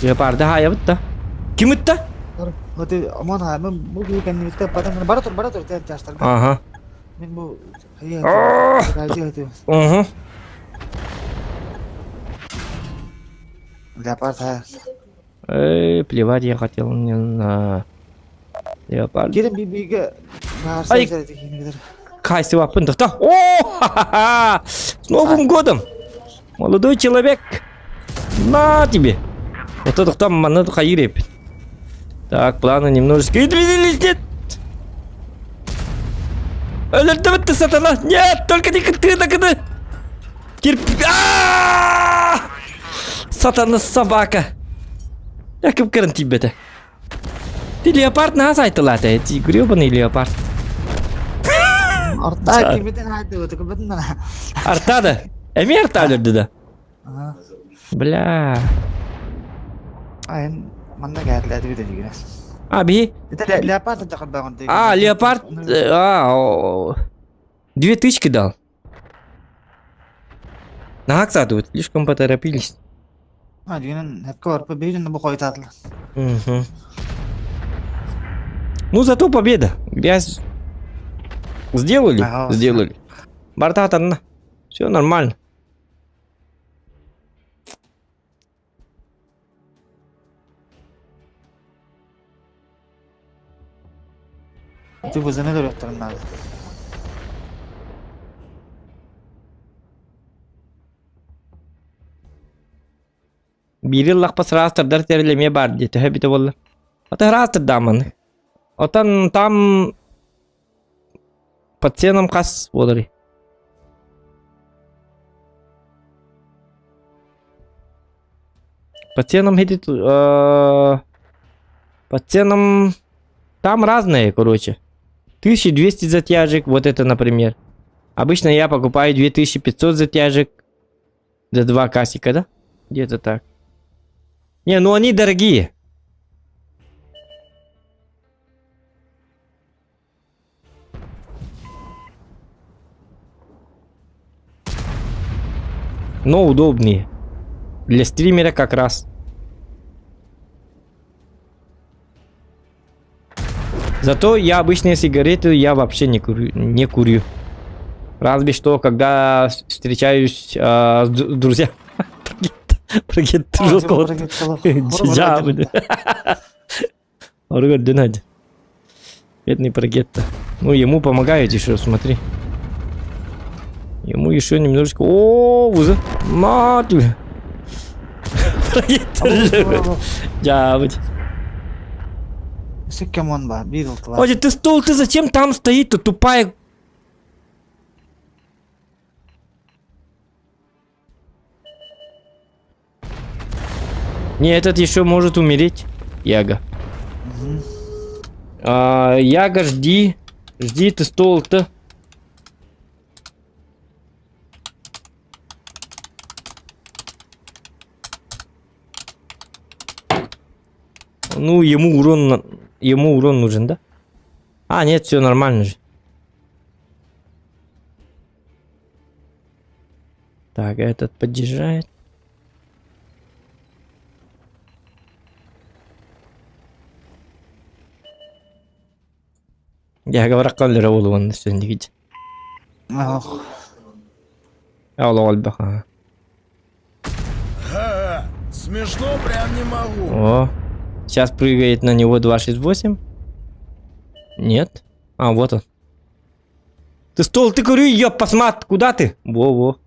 Леопарда хая бутта. Ким это? Вот и аман хай, мы буги кенни битте падан баратур те частар. Ага. Мен бу хая. Гайди. Угу. Леопард хай. Плевать я хотел не на леопард. Гидем бибиге. Ай. Кайсы вапын да. О! Ха-ха-ха! С Новым годом! Молодой человек! На тебе! Вот это там манату хайреп. Так, планы немножечко изменились. Нет! Ты сатана! Нет! Только не ты накидай! Терпи! Сатана собака! Я как карантин бета. Ты леопард на сайт лата, эти гребаный леопард. Арта кибетен хайды вот кибетен. Артада? Эми артада да? Ага. Бля. Айн манна гайдлады бит дигне. Аби? Это леопард такой багон. Леопард. 2000 дал. На кстати, вот слишком поторопились. Дигнен хаккор по бейден бу койтатлы. Угу. Ну зато победа. Грязь сделали? Ага. Сделали. Бартатан. Все нормально. Ты бузаны дөрөттөрүн надо. Бири лахпас растырдар терелеме бар дейді. Хэбиті болы. Ота растырдамын. Отан там по ценам қас болыры. По ценам хедит... По ценам... Там разные, короче. 1200 затяжек, вот это, например. Обычно я покупаю 2500 затяжек за 2 касика, да? Где-то так. Не, ну они дорогие. Но удобнее. Для стримера как раз. Зато я обычные сигареты я вообще не курю. Разве что, когда встречаюсь с друзьями. Прогет жестко. Бедный прогетто. Ну, ему помогают еще, смотри. Ему еще немножечко... О, вуза. Мать тебе. Прогетто. Джабыть. Сиккамон ба, бидл класс. Оди, ты стол, ты зачем там стоит, ты тупая? Не, этот еще может умереть. Яга. Яга, жди. Жди ты стол-то. Ну, ему урон нужен, да? А, нет, все нормально же. Так, этот подъезжает. Я говорю, колер он сегодня видит. Ох, Ага. Ага, смешно прям не могу. О, сейчас прыгает на него 268. Нет. А, вот он. Ты стол, ты говорю, ёб, посмотри, куда ты? Во-во.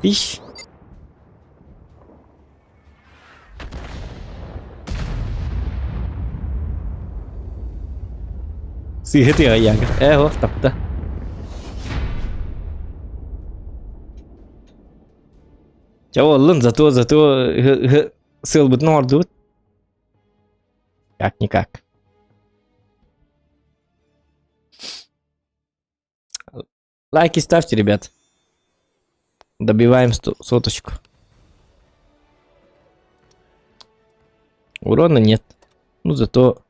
Ищ. Сыгыты аяга. Ого, тапта. Чего, лун, зато сыл бут нордут. Как-никак. Лайки ставьте, ребят. Добиваем соточку. Урона нет. Ну, зато...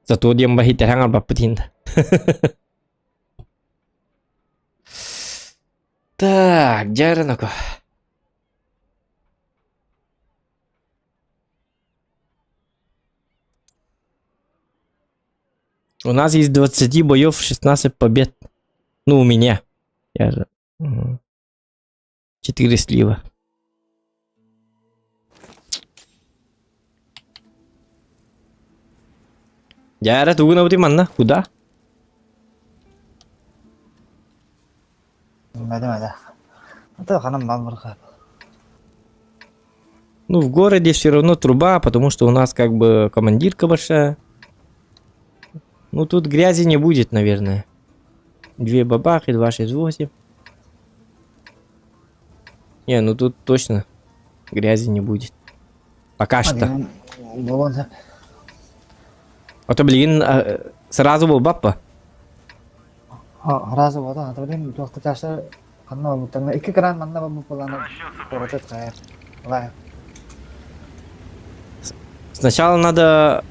Зато демба хитер хангар баппатин. Так, джайранако. У нас из 20 боев 16 побед. Ну, у меня. Я же... 4 слива. Яра, ты угнал манна? Куда? 맞아. 또 가는 마음으로 가. Ну, в городе все равно труба, потому что у нас как бы командирка большая. Ну, тут грязи не будет, наверное. 2 бабахи, 268. Не, ну тут точно грязи не будет. Пока что. 뭐건 А то, блин, сразу был баппа. 알아서 와도 아들이 저 자식 건너 못 때문에 이렇게 그런 만나보면 보다는 그렇게 돼. 와. Сначала надо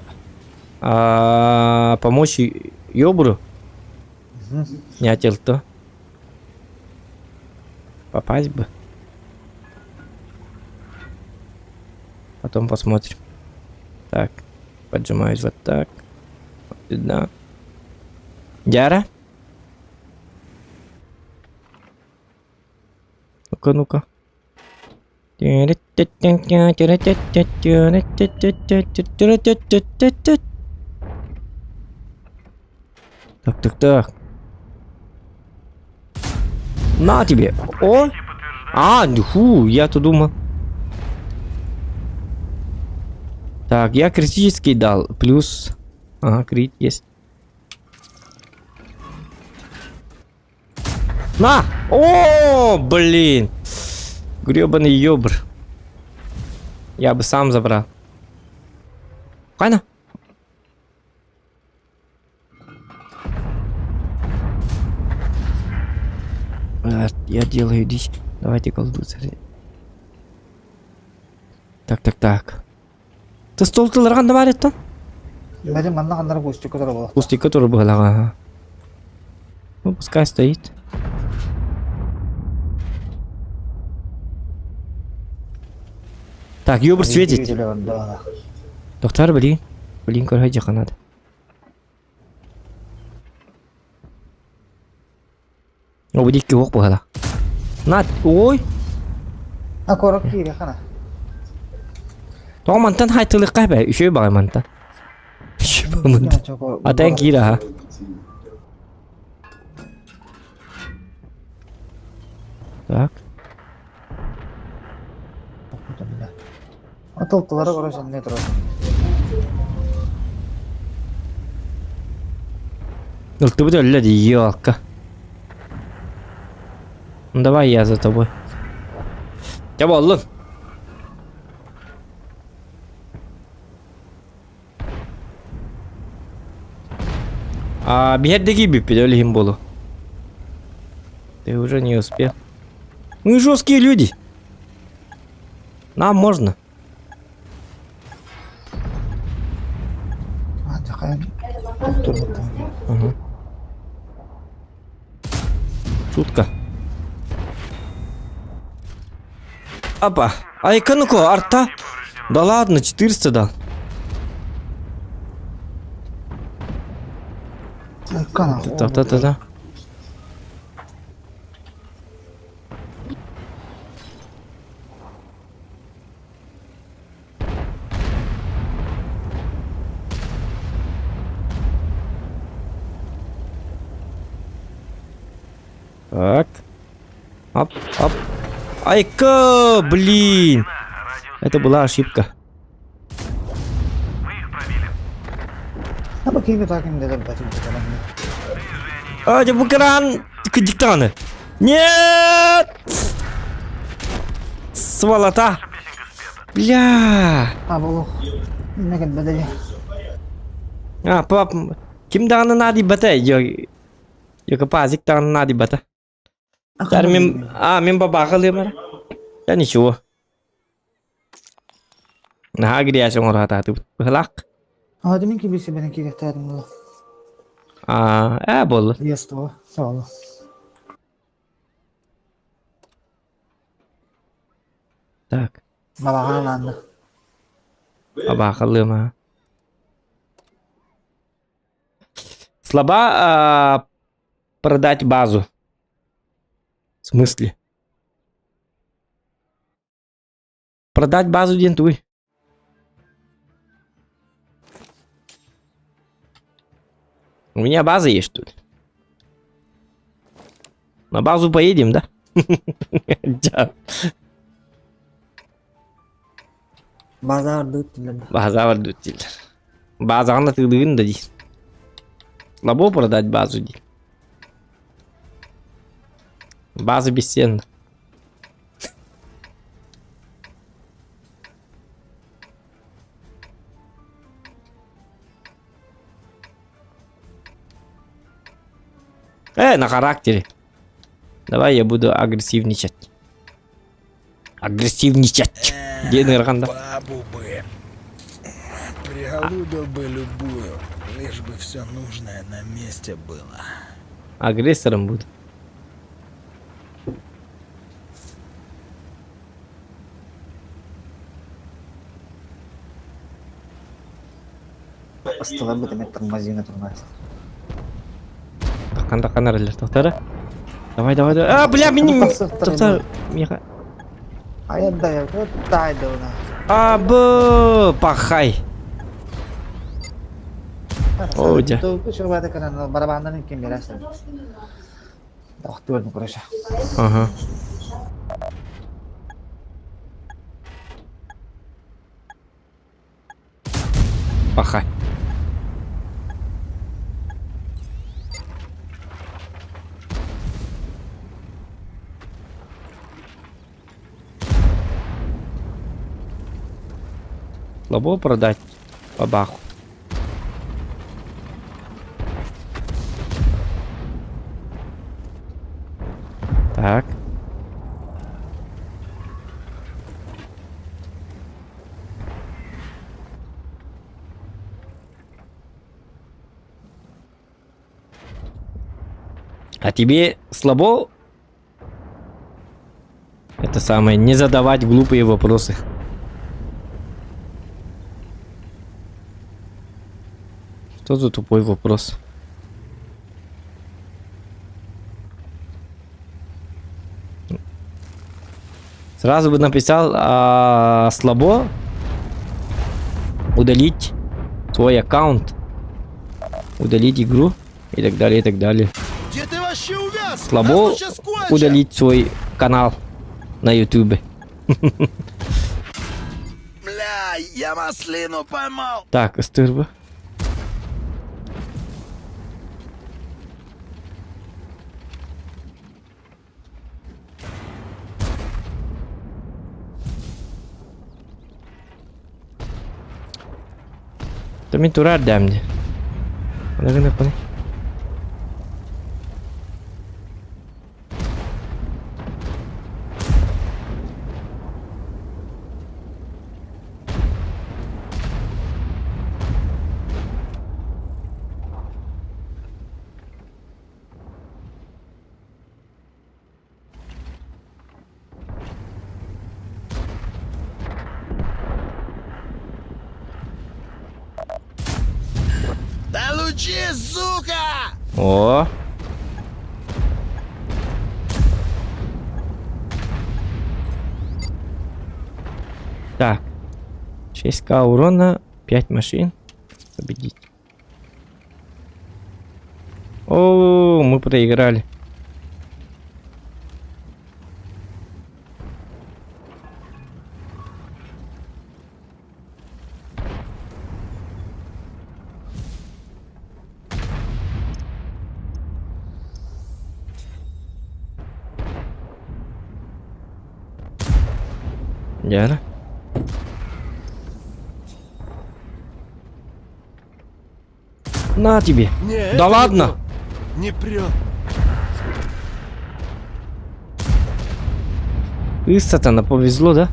помочь Ёбру. Снять ЛТ. Попасть бы. Потом посмотрим. Так. Поджимаюсь вот так. Вот сюда. Яра? Ну-ка, ну-ка. Так. На тебе. О! Фу, я-то думал. Так, я критический дал. Плюс... Ага, крит есть. На! О, блин! Гребаный ёбр. Я бы сам забрал. Правильно? Я делаю дичь. Давайте колду. Так. Ты стол тылырган да бар еттен? 매진 만나간다고 보시죠 그대로. Пусти, который был, ага. Ну, пускай стоит. Так, ёбр светит. Доктор, блин, короче, жака надо. О, буди кивок бухала. На, ой. 아 그렇게 이래 하나. То мантан хай тылыкка бе, үшөй багай мантан. 저거. Атан кира ха. Так. Атылтылары короче не турат. Ты бы ляди, елка. Ну давай я за тобой. Я болдым. А бедняги бипели им было. Ты уже не успел. Мы жесткие люди. Нам можно. А, такая. Угу. Шутка. Опа. А экономику арта? Да ладно, 400 дал. Да. Так. Оп. Айка, блин. Это была ошибка. А поки так им дадут батин. А, это букран. Диктаны. Нет! Сволота. Бля. А, болу. Мегат бадали. А, пап. Ким даны нади бата? Yo капазик тан нади бата. Мен бабахал мара. Я ничего. Nah, gede asal orang tu pelak. А, ты минки биси бенеки дехтар муло. Boleh. Yes to. Solo. Так, Бабахан ланда. бабахал мара. Слабо продать базу. В смысле? Продать базу дентуй. У меня база есть тут. На базу поедем, да? Базар дут. База вардутил. База на ты дын дади. Слабо продать базу ди. База бесценна. На характере. Давай я буду агрессивничать. Где нырганда? Бабу бы. Приголубил бы любую, лишь бы все нужное на месте было. Агрессором буду. Астыла бы ты тормозина турмас. Такан аралар. Тоқтар. Давай. А, бля, меня. Тоқтар. Аят да, вот тай да она. Пахай. Оудя. То что это kana барабандан кем берасың. Вакыт көрдүм короче. Ага. Пахай. Слабо продать бабаху. Так. А тебе слабо это самое, не задавать глупые вопросы. Что за тупой вопрос? Сразу бы написал слабо удалить твой аккаунт, удалить игру и так далее, и так далее. Где ты вообще увяз? Слабо Нас тут сейчас кончат! удалить свой канал на ютубе. Бля, я маслину поймал! Так, ыстырбы. Tapi turun adam je. Mana kenapa ni? Да лучи, сука! О. Так. 6к урона, 5 машин. Победить. О, мы проиграли. Яра. На тебе. Не, Да ладно. Не прет. И сатана повезло, да?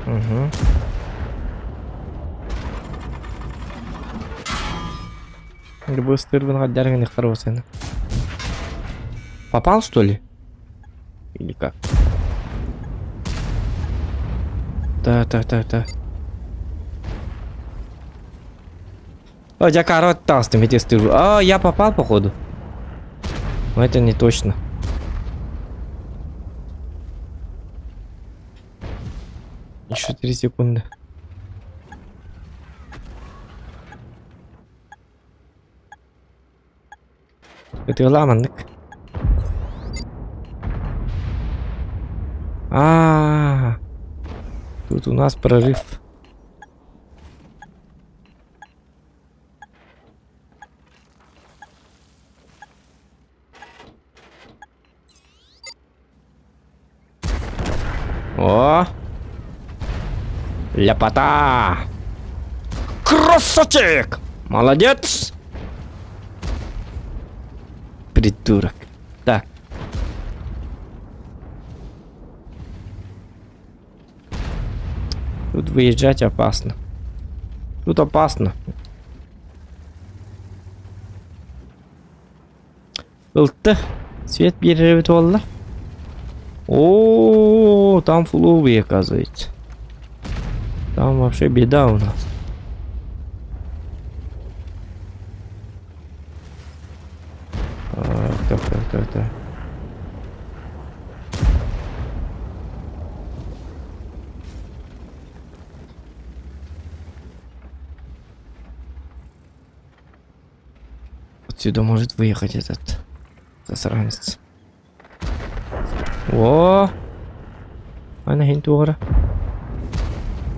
Угу. Любой стырван гадярга не хороший. Попал, что ли? Или как? Так. О, я корот толстым эти стырву. А, я попал, походу. Но это не точно. Еще 3 секунды. Это ламанник. Тут у нас прорыв. О! Ляпота! Красавчик! Молодец! Придурок. Так. Тут выезжать опасно. Тут опасно. ЛТ. Свет перерывает волна. О, там фуловые, оказывается. Там вообще беда у нас. Так. Отсюда может выехать этот засранец. О! Она гентура.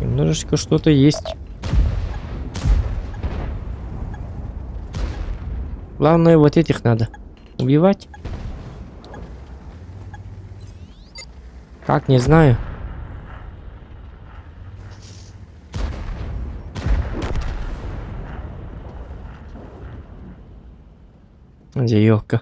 Немножечко что-то есть. Главное, вот этих надо убивать. Как, не знаю. Где елка?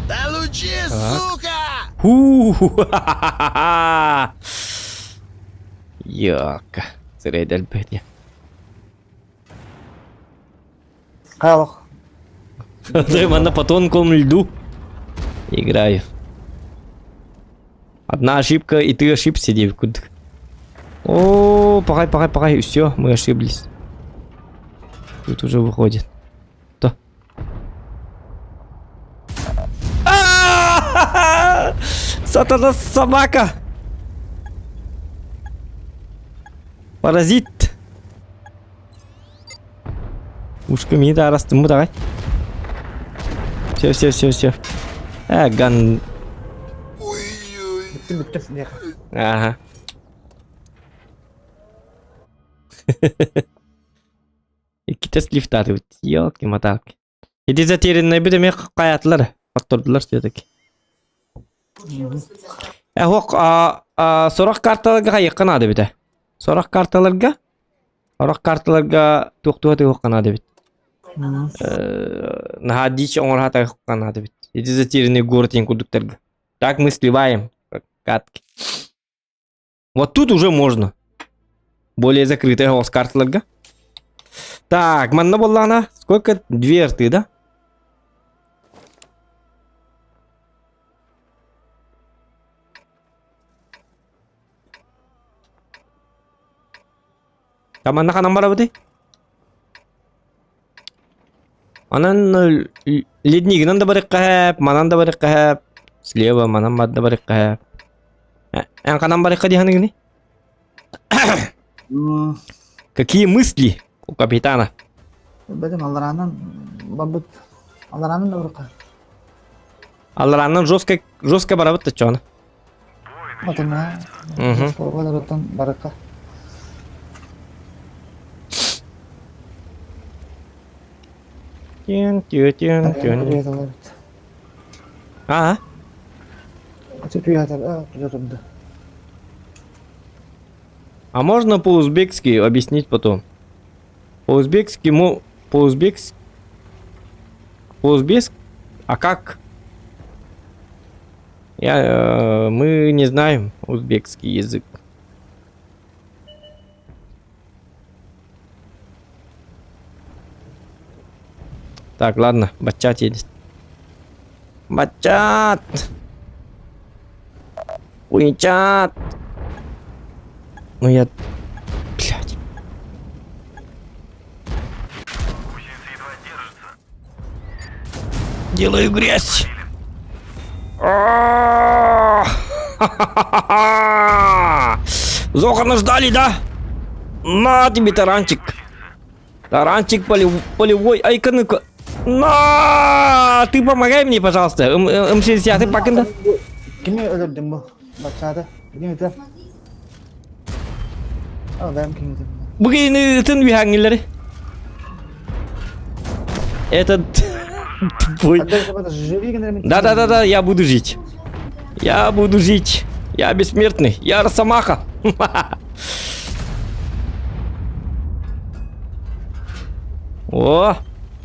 Да лучи, сука! Елка. Зря дальбеть. Кайлох. На по тонкому льду играю. Одна ошибка, и ты ошибся, девка. О, погай. Все, мы ошиблись. Тут уже выходит. Сатана собака! Паразит! Ушко мені да растымы давай. Все. Ган. Bitti. Yakın. Ага. Ikkita лифтады бит. Ёлки-маталки. Иди затерянный бит эме каятлар. Фактордулар все-таки. Хок сорак карталарга якын ады бит. Сорак карталарга туктуаты якын ады бит. Находить он хата якын ады бит. Иди затерянный город инкудуктерга. Так мы сливаем катки. Вот тут уже можно. Более закрытая голос карталарга. Так, манна была она. Сколько? 2 рты, да? Там она канам бара бути? Анан леднигинан да барик кахеп, манан да барик кахеп. Слева манан да барик кахеп. Эн канам барик кадиханы гини? Какие мысли у капитана? Benim Allah'ın babıt. Allah'ın da bırakır. Алларанын жестко барабыт да чоны. Atına. O kadar otan baraka. Тюн. Ага. Açıp yatar. Yoruldu. А можно по-узбекски объяснить потом? По-узбекски, по-узбекски. А как? Мы не знаем узбекский язык. Так, ладно, бачат едет. Бачат! Уйчат! Ну я... Блядь. Делаю грязь. Зохана ждали, да? На тебе таранчик. Таранчик полевой. Ай-ка-ну-ка. На! Ты помогай мне, пожалуйста. М60, bakın. Kimi öldürdün bu? Bak sağda. Kimi öldürdün? Ben kimi öldürdüm? Bugün ытын вихангилери. Этот... Да, я буду жить. Я буду жить. Я бессмертный. Я Росомаха. О,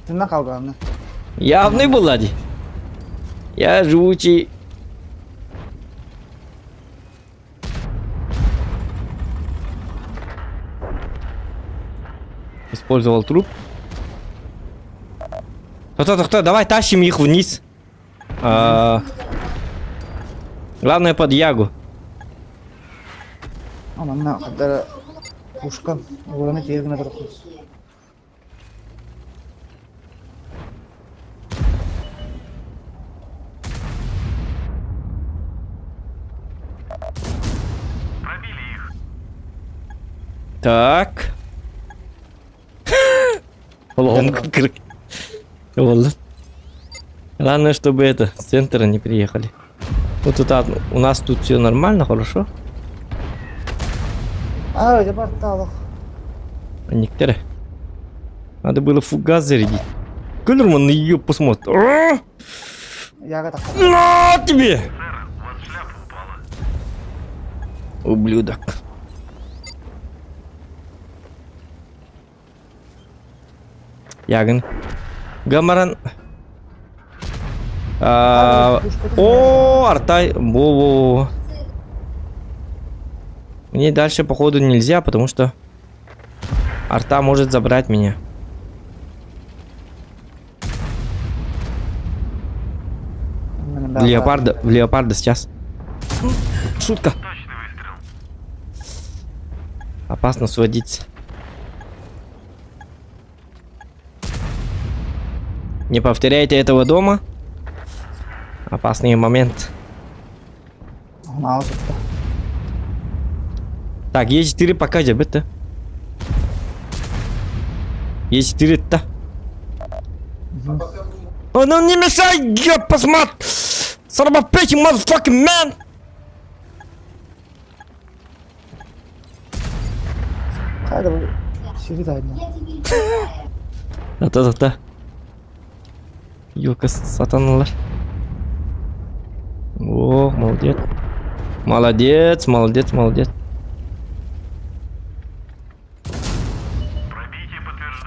Tırnak kavgamını. явный был, Лади. Я живучий. Использовал труп. Кто, давай тащим их вниз. Главное под ягу. Aman ne kadar kuşkan. Oğlanı yerine bırakıyor. Так. Ломка крык. Ладно. Главное, чтобы это с центра не приехали. Вот тут у нас тут все нормально, хорошо. Aa öyle battı А некоторые. Надо было фугас зарядить. Киллерман на ее посмотрит. Yaga taktı. На тебе! Ублюдок. Яган. Гамаран. О, артай. Во. Мне дальше, походу, нельзя, потому что арта может забрать меня. В леопарда сейчас. Шутка. Опасно сводиться. Не повторяйте этого дома. Опасный момент. Маус это. Так, Е4 пока же бітті. Е4-то. О, ну не мешай, я посмотр! Son of a bitch, you motherfucking man! Қайда бұл? Сирит айдына. Та. Ёлка сатаналар. О, молодец. Молодец.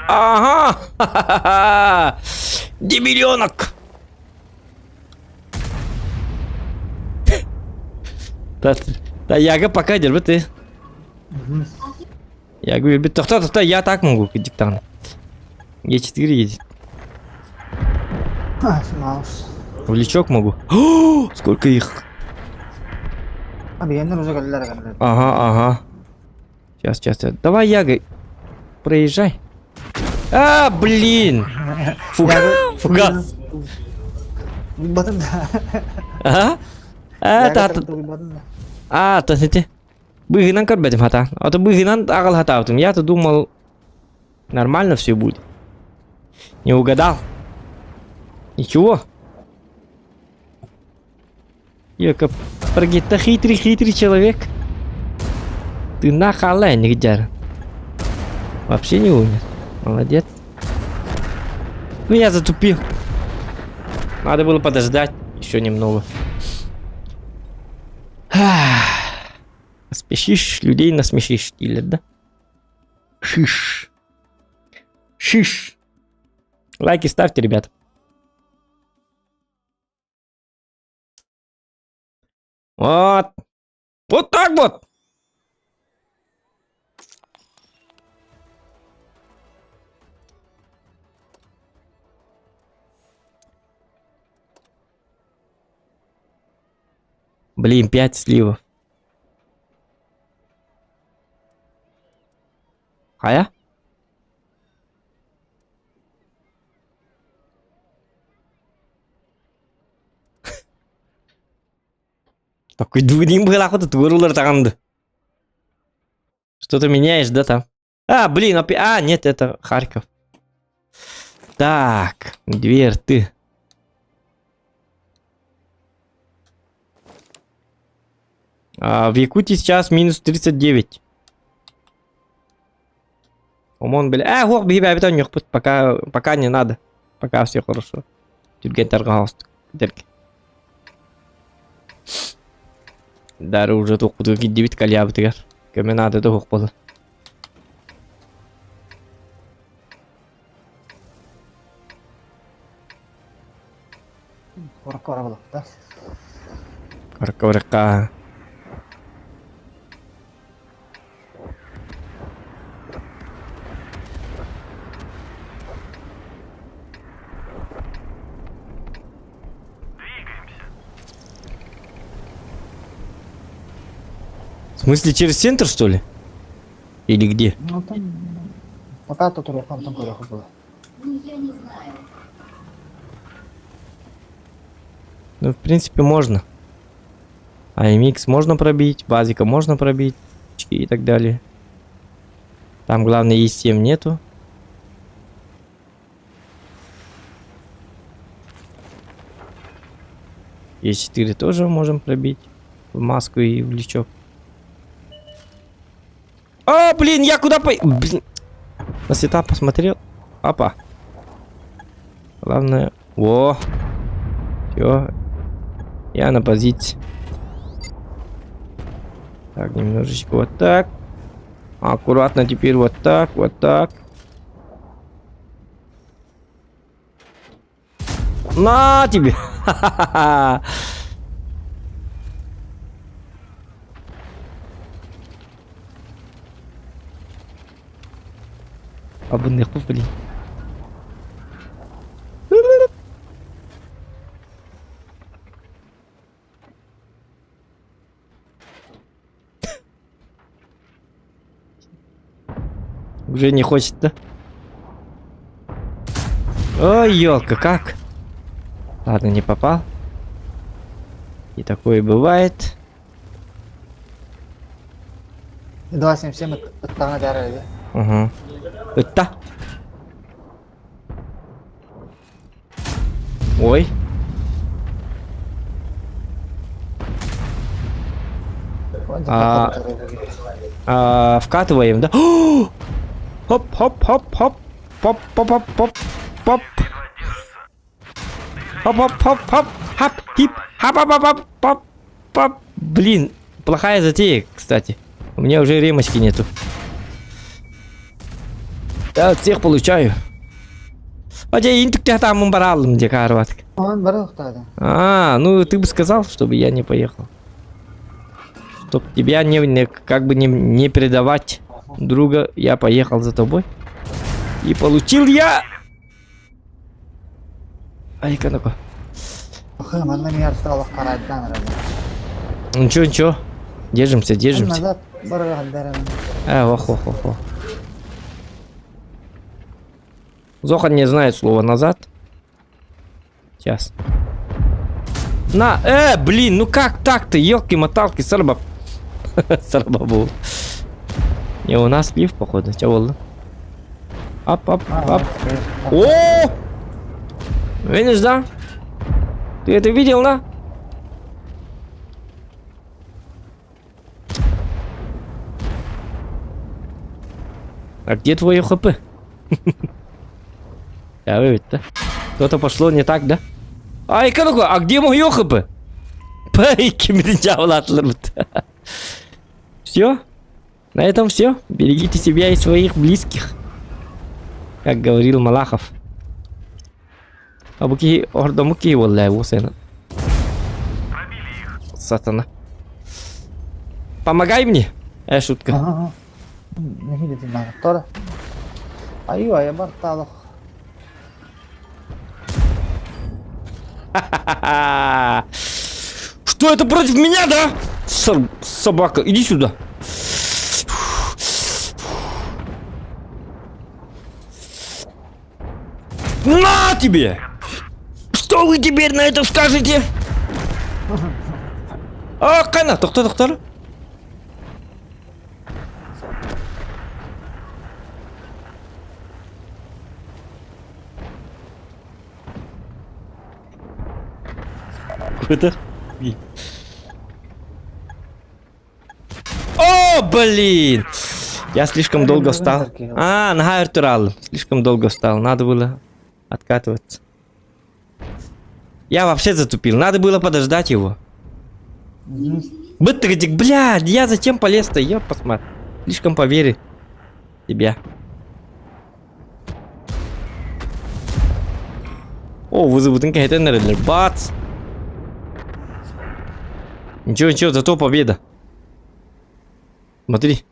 Ага! Ха-ха-ха! Дебиленок! Та яга пока держи ты. Я говорю, тоқта, я так могу диктант. Е4 едет. Маус. В лючок могу. О, сколько их? Енді уже кәлілер кәлілер. Ага. Сейчас. Давай, Яга, проезжай. А, блин! Фуга. Батын да. Ага. То сети. Быгынан көрбедім хата. А то быгынан ағыл хата автым. Я-то думал, нормально все будет. Не угадал. Ничего. Ёка, Прогит-то хитрый человек. Ты нахалай, нигдяр. Вообще не умер. Молодец. Ну я затупил. Надо было подождать еще немного. Спешишь, людей насмешишь, или да? Шиш. Лайки ставьте, ребят. Вот так вот. Блин, 5 сливов. Хая? Такой двуним был охота, рулер таганды. Что-то меняешь, да, там? А, блин, опять... А, нет, это Харьков. Так, дверь ты. В Якутии сейчас минус 39. Умон, бля. Гох, бегай, не пока не надо. Пока все хорошо. Тюрген торговался. Дары уже тоқпуды киддебит калябытыгар. Көме надо да хоқ болы. Қораққа болып, да? Қораққа. В смысле, через центр, что ли? Или где? Ну, там... Пока тут там коряха было. Ну, в принципе, можно. AMX можно пробить, базика можно пробить. И так далее. Там, главное, E7 нету. E4 тоже можем пробить. В маску и в лючок. О, блин, я куда по... Блин. На сетап посмотрел. Опа. Главное... Во. Все. Я на позиции. Так, немножечко вот так. Аккуратно теперь вот так, вот так. На тебе. Ха-ха-ха. Абонных, блин. Уже не хочет, да? Ой, ёлка, как? Ладно, не попал. И такое бывает. 277 ыттана жарайды. Ага. Ытта. Ой. Вкатываем, да? Хоп, хоп, хоп, хоп. Поп, поп, поп, поп, поп. Хоп, хоп, хоп, хоп. Хап, хип. Хап, хап, хап, хап, поп, поп. Блин, плохая затея, кстати. У меня уже ремочки нету. Я от всех получаю. Хотя интуктя там умбарал, где карват. Он бары уктады. Ну ты бы сказал, чтобы я не поехал. Чтоб тебя как бы не предавать друга, я поехал за тобой. И получил я... Ай-ка, ну-ка. Охы, манна мияр сталых карайдан рады. Ничего, ничего. Держимся, держимся. Назад бары гаддары. Ох. Зохан не знает слова назад. Сейчас. На, блин, ну как так-то, елки-моталки, сарбаб. Сарбабу. Не, у нас лифт, походу, чё было? Ап. О! Видишь, да? Ты это видел, да? А где твое ХП? А вы это? Что-то пошло не так, да? Ай-ка, ну-ка, а где мое ХП? Пайки меня. Все? На этом все. Берегите себя и своих близких. Как говорил Малахов. Абуки ордамуки валлай вусена. Сатана. Помогай мне. Шутка. Ага. Не видите, надо. Тора. Айва, я барталых. Что это против меня, да? Собака, иди сюда. На тебе! Что вы теперь на это скажете? Кана, тоқтар. Какой-то. О, блин! Я слишком долго встал. На Артурал. Слишком долго встал. Надо было откатываться. Я вообще затупил. Надо было подождать его. Быттыгдик, блядь, я зачем полез-то? Я посмотрю. Слишком поверил в тебя. О, вызовут инкайтенеры. Бац! Ничего, зато победа. Смотри.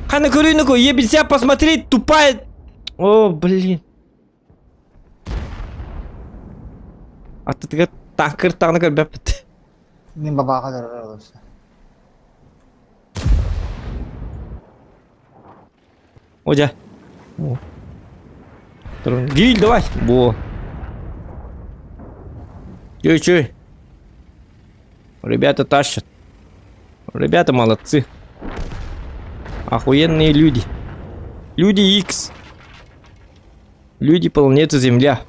Хана курю, ебать себя посмотреть, тупая. О, блин. А ты так кыртаны көрбеппит. Мен бабаға да рады. Одя. Гиль, давай. Во. Чуй. Ребята тащат. Ребята молодцы. Охуенные люди. Люди X. Люди планеты Земля.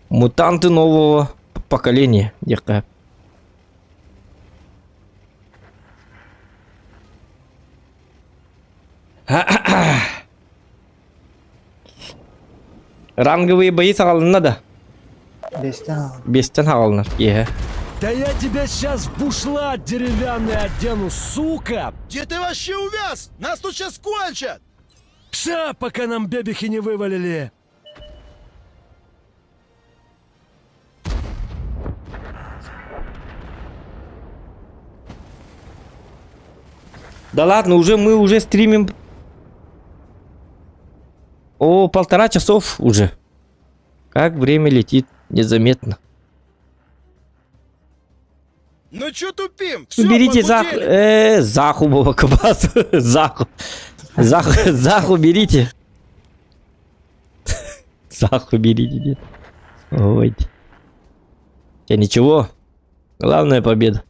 Мутанты нового поколения. Дерка. Ранговые бои надо. Бестен алыныр. Да я тебя сейчас в бушлат деревянный одену, сука! Где ты вообще увяз? Нас тут сейчас кончат! Ша, пока нам бебихи не вывалили! Да ладно, мы уже стримим. О, 1,5 часов уже. Как время летит незаметно. Ну чё тупим? Всё, Берите похудели. Заху, баба Кабасу. Заху берите. Заху берите, дед. Ой. Я ничего. Главная победа.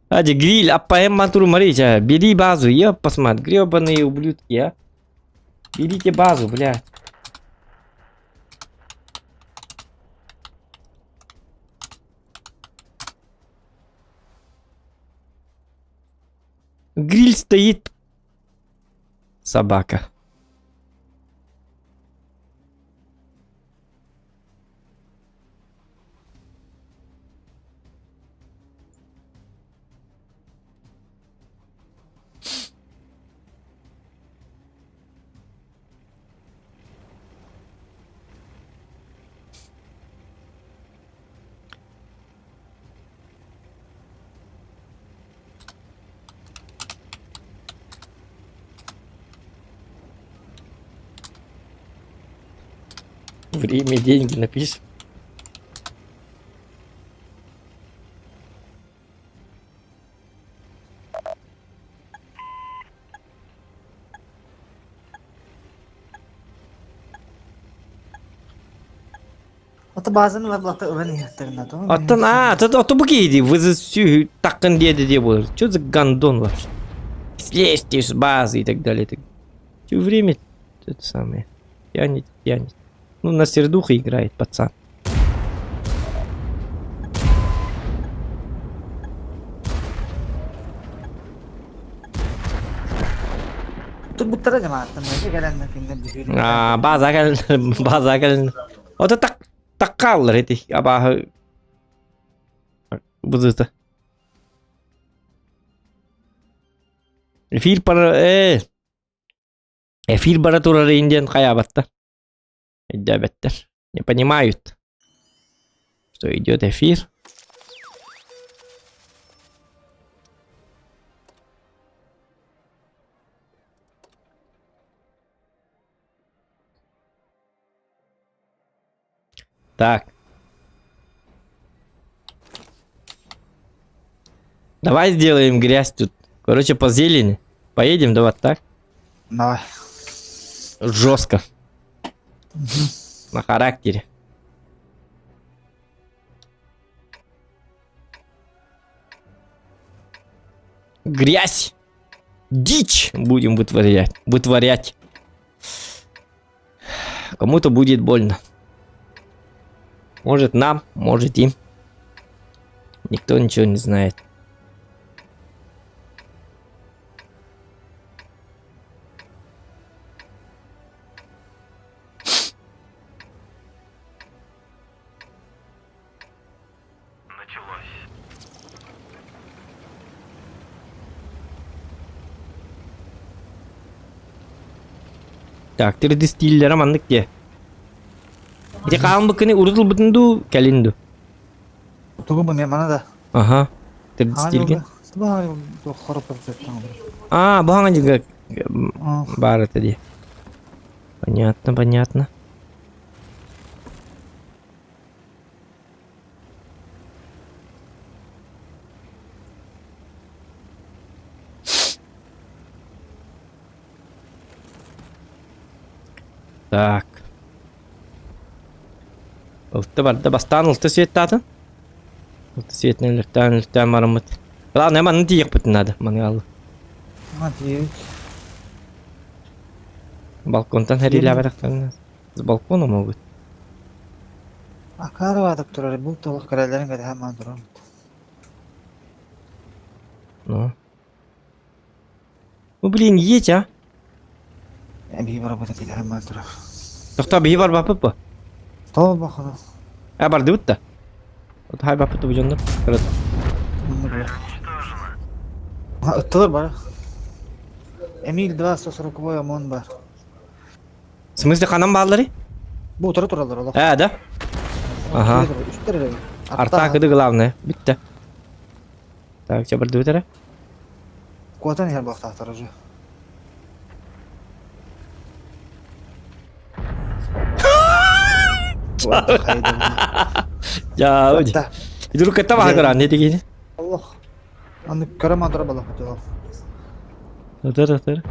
Ади, гриль, аппаем матуру марича. Бери базу, я посмотри. Гребаные ублюдки, а. Берите базу, блядь. Гриль стоит. Собака. Время, деньги напишем. Ota bazen vablata öven yatırına to. Ото букиди, вы за всю такан деде будет. Что за гандон вообще? Слезьте с базы и так далее. Все время это самое. Тянет. Ну, на сердуха играет пацан. Tur buttara cemaatten önce gelenler filmde bir film. База кел. Ото так калыр эти. Аба. Бузыта. Эфир бара турары индиан каябатта. Ребята не понимают, что идет эфир. Так. Давай сделаем грязь тут. Короче, по зелени. Поедем, давай так. Давай. Жестко. На характере. Грязь. Дичь будем вытворять. Кому-то будет больно. Может нам, может им. Никто ничего не знает. Так, тирди стиллер амандык де. Ити каан быкыны урутул бутунду калинду. Tugu bu men mana da. Ага. Тирди стилген. Tugu bu хорап yapacağım. Буханга juga бар это де. Понятно. Так. Улты барды бастан улты светтатын. Улты светнен лүфтен марамыт. Главное, маны тиек бітін надо. Маны алды. Hadi. Балконтан хәрилі абарақтан. С балкона могут. Akar vadık durur. Bu toluk kararların kadar hemen durur. Ну. Ну, блин, едь, а. Bir arabada değil hemen durur. Тоқта бейі бар бапы бұл. Tol bakalım. Барды бұтта. Хай бапы тұбы жондыр. Öttülür var. Emil 240 amon var. В смысле, қанан балдары? Bu otura duralır oğlum. Да. Ага. Üstleri. Арта кыды главное. Бітті. Так, че барды бұтары? Kuatan yer bak tahtarıcı. Ya, öyle. Dur kata var kıran ne diyeyim? Allah. Anlık kara mandıra balık atıyor. Atır.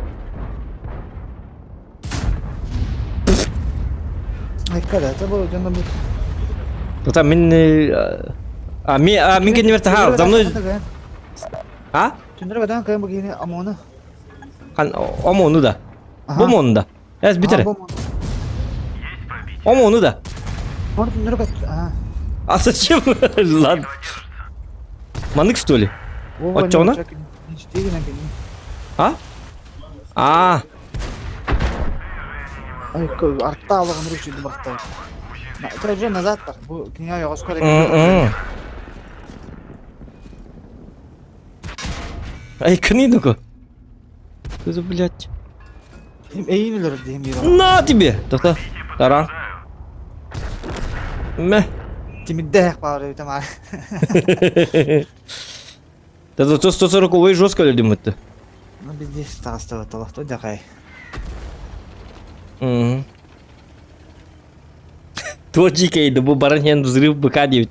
Dikkat et. Bu canım bu. Tuta min min kan verta ha. За мной А? Түндірі бәден қайын бұгені амоны. Омону да. Бомону да. Әз бітірі. Омону да. Оны түндірі бәд. А зачем? Ладно. Манык, что ли? Вот чё она? А? А, Артта алығын рүш еді бақта. Это уже назад бар. Бұл книга яғыз көрек. ай, книду-ка. Что за, блядь? Әйін өлір дейім ері. На тебе! Тоқта, таран. Мә. Тимидде әқ бары өтем ары. Да зато 140-й жестко ледим это. Ну, бізде тағысты өтіліқті өдеқай. Точикей, да был бараньян взрыв БК-9.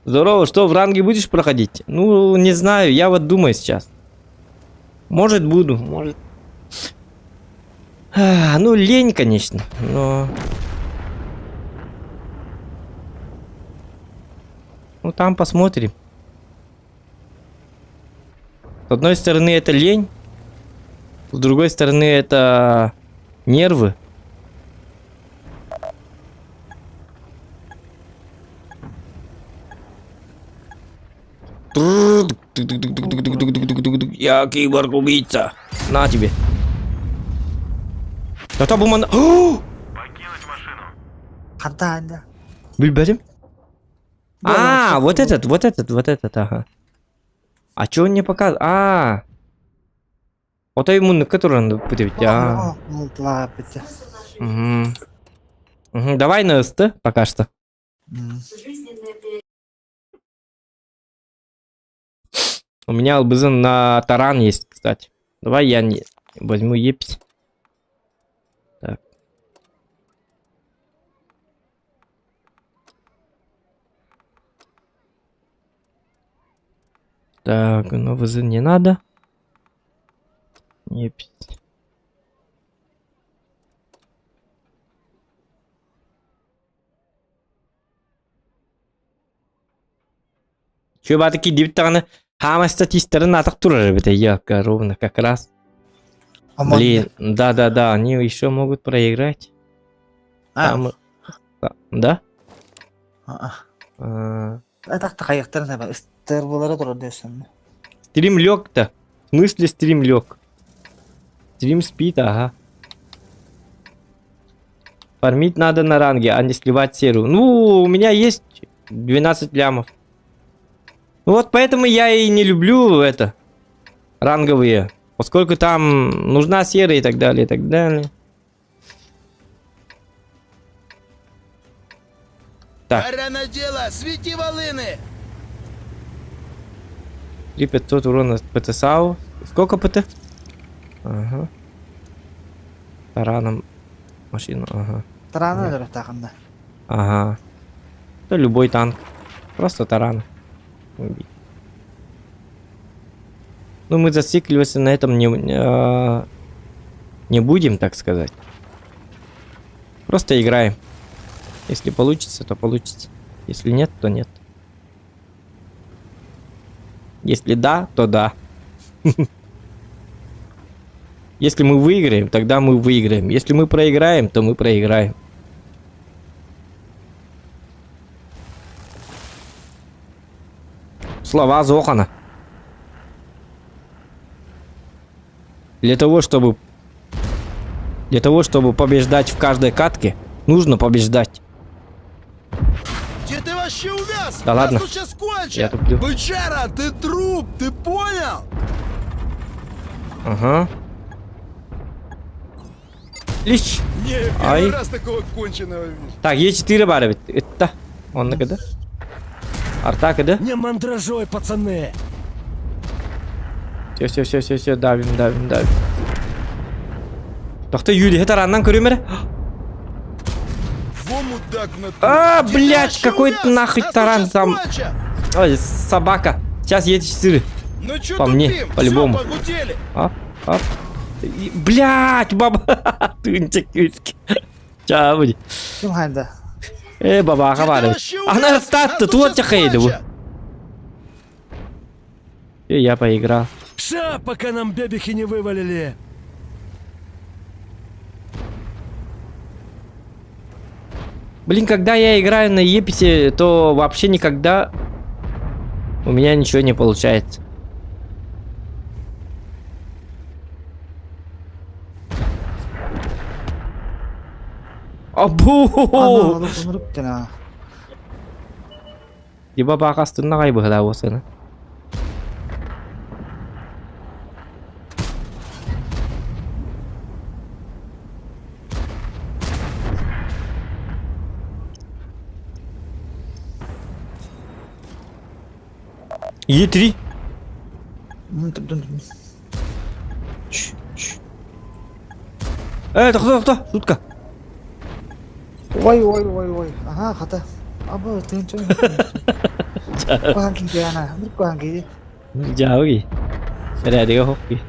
Здорово, что в ранге будешь проходить? Ну, не знаю, я вот думаю сейчас. Может буду, может. Ну, лень, конечно, но... Ну, там посмотрим. С одной стороны, это лень. С другой стороны, это нервы. Я киборг-убийца. На тебе. Это был мана... Қарта әнді. Бильберим? А, вот этот, ага. А чё он не показывает? Вот ему, который он пытает. Олтыла бітті. Давай на СТ пока что. У меня албызын на таран есть, кстати. Давай я не возьму епись. Так. Так, ну вызын не надо. Епись. Чё, батыки, 9 тағаны хама статистерін атық тұрар, бета, яка, ровно, как раз. Блин, да, они еще могут проиграть. Там... Да? Атақты қайықтарын әбі, істер болары тұрар дейсің. Стрим лег-то. В смысле стрим лег? Стрим спит, ага. Фармить надо на ранге, а не сливать серу. Ну, у меня есть 12 лямов. Ну вот поэтому я и не люблю это. Ранговые. Поскольку там нужна сера и так далее, и так далее. Так. Пора на дело, свети волыны! 3500 урона ПТ-САУ. Сколько ПТ? Ага. Тараном машину, ага. Тараны өлір тағында. Ага. Да любой танк. Просто таран. Убить. Ну, мы зацикливаться на этом не будем, так сказать. Просто играем. Если получится, то получится. Если нет, то нет. Если да, то да. Если мы выиграем, тогда мы выиграем. Если мы проиграем, то мы проиграем. Слова Зохана. Для того, чтобы побеждать в каждой катке, нужно побеждать. Где ты вообще увяз? Да ладно. Нас тут сейчас кончат. Я туплю. Бычара, ты труп, ты понял? Ага. Лич. Не, Ай. первый раз такого конченого вижу. Так, Е4 бары бит. Это. Он на когда? Артака, да? Не мандражой, пацаны! Все, давим. Тоқта, Юли, это раннан көрем бері? Во мудак в натуре. А, Где ты блядь, вообще какой-то увяз? нахуй Нас тут таран сейчас там. кончат. Ой, собака. Сейчас Е4. Ну чё По мне, тупим? по-любому. Всё, погудели. Блять, баба. Тунчик кюски. Ча, будь. Кім қайында? Баба, Где ты хабары. вообще Ана увяз? Нас татты, тут туот сейчас чахайды бұл. кончат. Я поиграл. Ша, пока нам бебихи не вывалили. Блин, когда я играю на Еписе, то вообще никогда у меня ничего не получается. Абу! Ана, лук тена. Диба бакастына кайбыгыла болсона. Е3. Кто? Шутка. Ой. Ага, хата. Абы, тын чой. Куан ки ана, бір куан ки. Жауги. Рядыга хокки.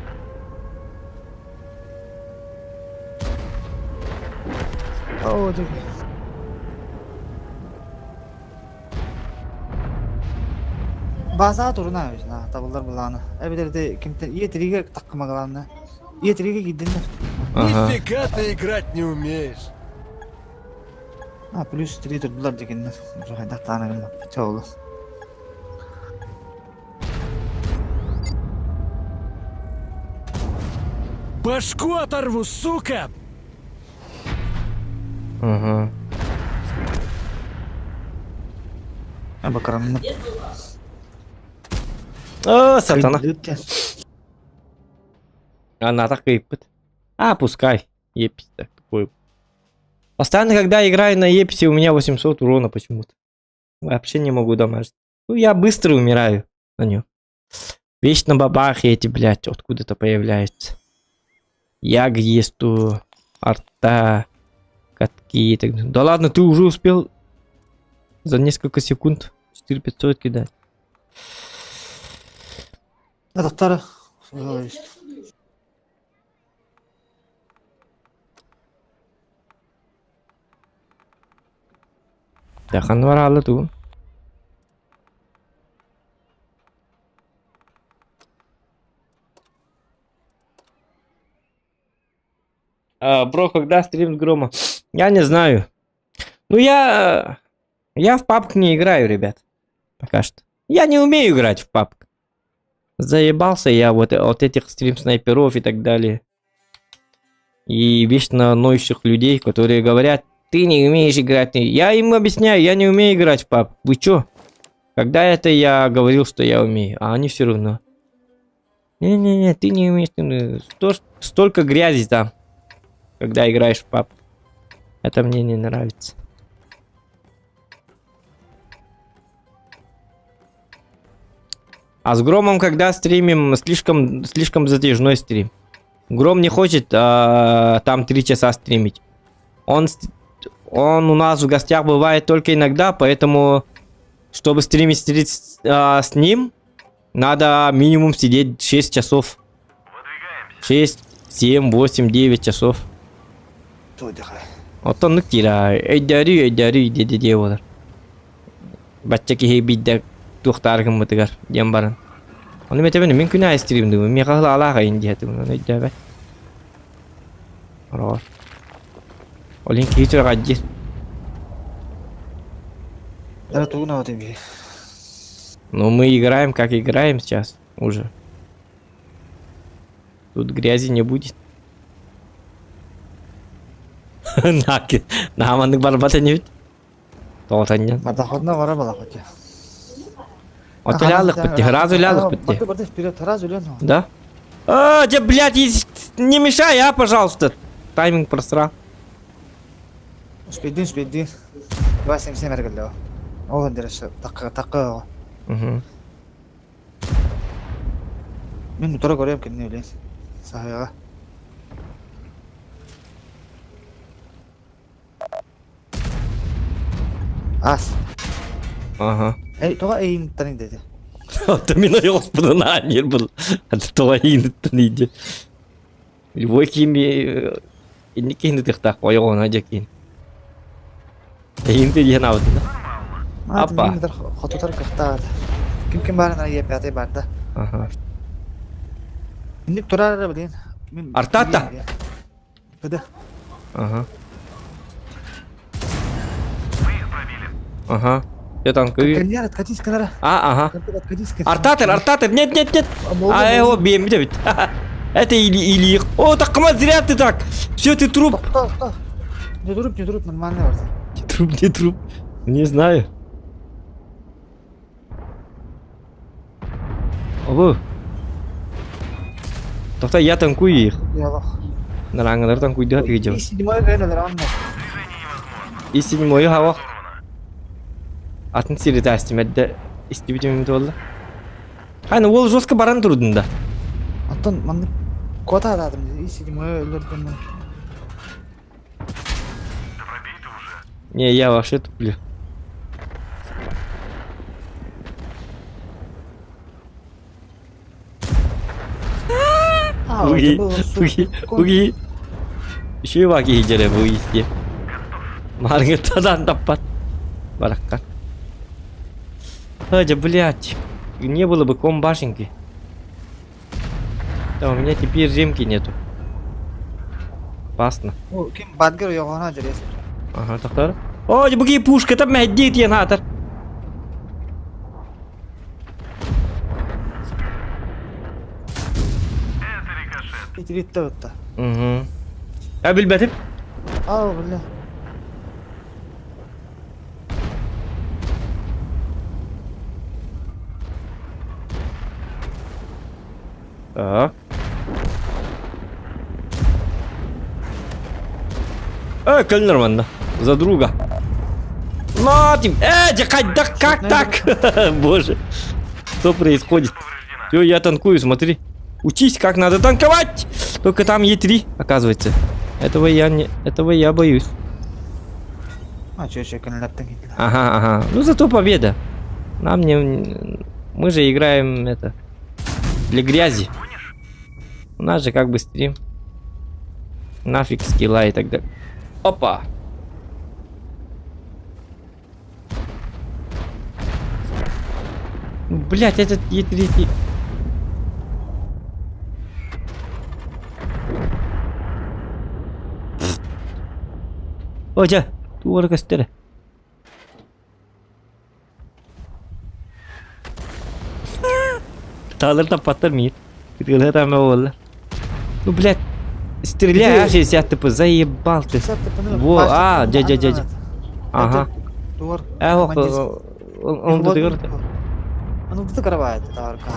Оо, дэг. Баса турна южна, табылдар буланы. Эбидерде кимтен Е3-ге таккымагаланы. Е3-ге киддинер. Ага. Нифига ты играть не умеешь. Плюс 3 турдулар дегеннер. Жайдак таанагын чоолу. Башку оторву, сука! Ага. Бакаранны. О, сатана. Она так и пыт. Пускай. Епись так такой. Постоянно, когда играю на Еписе, у меня 800 урона почему-то. Вообще не могу дамажить. Ну, я быстро умираю на нем. Вечно бабахи эти, блядь, откуда-то появляются. Яг есть tu, арта, катки и так далее. Да ладно, ты уже успел за несколько секунд 4500 кидать. Это вторая. Яхан варалы ту. Бро, когда стрим с Грома? Я не знаю. Ну, я в PUBG не играю, ребят. Пока что. Я не умею играть в PUBG. Заебался я вот от этих стрим-снайперов и так далее. И вечно ноющих людей, которые говорят, ты не умеешь играть. Я им объясняю, я не умею играть в PUBG. Вы чё? Когда это я говорил, что я умею? А они все равно. Не-не-не, ты не умеешь. Столько грязи там, когда играешь в PUBG. Это мне не нравится. А с Громом, когда стримим, слишком затяжной стрим. Гром не хочет там 3 часа стримить. Он у нас в гостях бывает только иногда, поэтому, чтобы стримить с ним, надо минимум сидеть 6 часов. 6, 7, 8, 9 часов. Вот он ныктира. Эйдари, деде болар. Баччаки хейбидде тухтаргым мытыгар дем барын. Оны метебен мен күнә стримдим. Мен кахла алага инде хатым. Оны дәбә. Рор. Олин китер гадди. Это тугна вот иби. Ну мы играем, как играем сейчас уже. Тут грязи не будет. Наки. Наманнык барбата не бит. Тоотаньян. Мадахотна вара балахотя. Отелялык битти. Разулялык битти. Барды вперед, раз улен. Да? Те, блядь, не мешай, пожалуйста. Тайминг просрал. Успейдин. 277 эргэлөө. Оон дээрээс такка. Угу. Мен утра горем кэнэ үлээ. Саяга. Ас. Ага. Тога эйм таныг дэ. Это меня господа не был. Это твои ниде. Любой кими и не кинет их так, ой, он адякин. Инты я навод. Апа. Хототар кахтаад. Ким баарна я пятый барда. Ага. Инник турар билин. Артата. Кыды. Ага. Ага. Я танкую. Кандиат катис канара. Ага. Катис. Артатор, нет. Его бьем, Давид. Это или... О, так кому зря ты так? Все, ты труп. Не труп, нормально варса. Не труп. Не знаю. Ого. Тоқта, я танкую их. Ялах. Нараңылар танкуйды видео. И седьмой гайнадыр анна. И седьмой хава. Атын сири тәстимәдді истебитем болды. Хайны ол жестко баран тұрдында. Антон, манны кота ададым. И седьмой өлөрдөн. Не, я вообще туплю. Уги. Еще и ваги хиджере bu иске. Маргетадан таппат. Баракка. Хотя, блядь, не было бы комбашенки. Да, у меня теперь ремки нету. Опасно. О, ким бадгер йогона жүресің. Ага, тоқтар. О, бұги пушка там мәддейт ен хатыр. Итиритті өтті. Білбәтім. Ау, бля. Так. Коль нормально. За друга. Матим. Да как так? Боже. Что происходит? Все, я танкую, смотри. Учись, как надо танковать. Только там Е3, оказывается. Этого я боюсь. А, че, каналаптың кетті. Ага. Ну зато победа. Нам не... Мы же играем это... Для грязи. У нас же как бы стрим. Нафиг скилла и так далее. Опа. Блять, этот Е3. Оja, туора кастера. Талар паттар мир. Кыдгылы там олла. Ну, блядь, стреляй, 60 ТП, заебал ты. Во, дядя. Ага. Туор. Он тут играет. Он тут каравает, товар кар.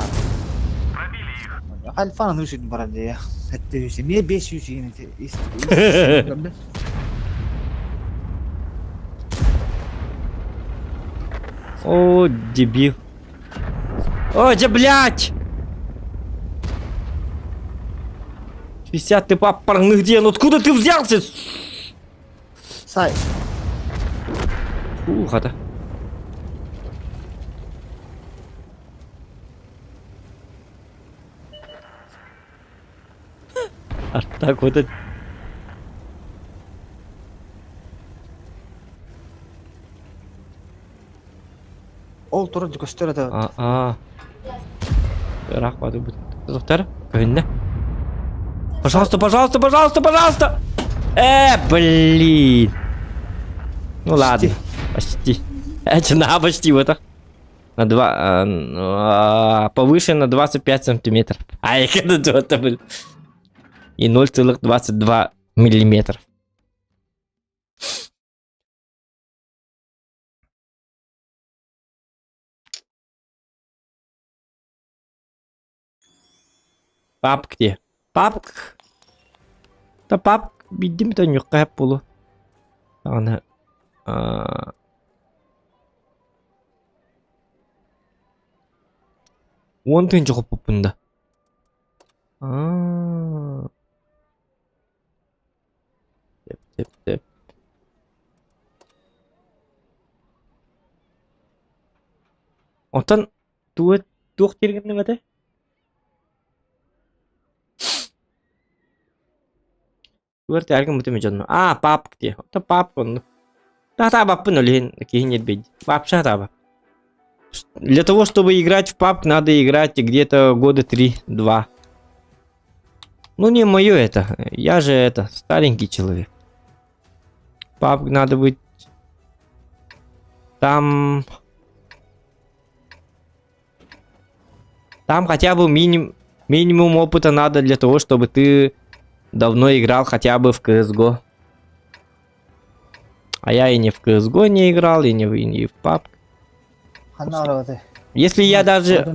Альфа ну шит барады. Это юси, мне 5 юси. О, дебил. О, да блядь! 60 ты папорных где? Ну откуда ты взялся? Сай. Хата. А так вот это... Ол туры көстөр да. Рахматы будет. Доктор, көнне. Пожалуйста. Блин. Ну ладно, почти. Это почти вот так. На 2... повыше на 25 сантиметров. Это был. И 0,22 миллиметров. Папк где? Папк. Да папк. Видим, то не кайп было. Она. Вон ты ничего попунда. Теп. Отан тух тергенде бата? Туар терген мутеме жонно. Папк де. Ота папк он. Та баппын өлен кейін елбейді. Бапша таба. Для того, чтобы играть в PUBG, надо играть где-то года 3-2. Ну, не мое это. Я же это, старенький человек. PUBG надо быть... Там хотя бы минимум опыта надо для того, чтобы ты давно играл хотя бы в CSGO. А я и не в CSGO не играл, и не в PUBG. Хана арабаты. Если я даже...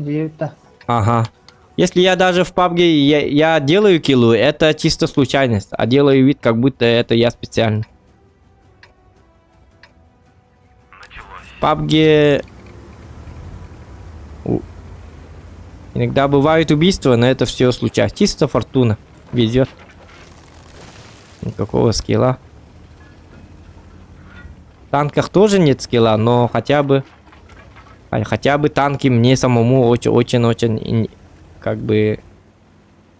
Ага. Если я даже в PUBG я делаю киллы, это чисто случайность. А делаю вид, как будто это я специально. В PUBG... Иногда бывают убийства, но это все случайно. Чисто фортуна. Везет. Никакого скилла. В танках тоже нет скилла, но хотя бы танки мне самому очень как бы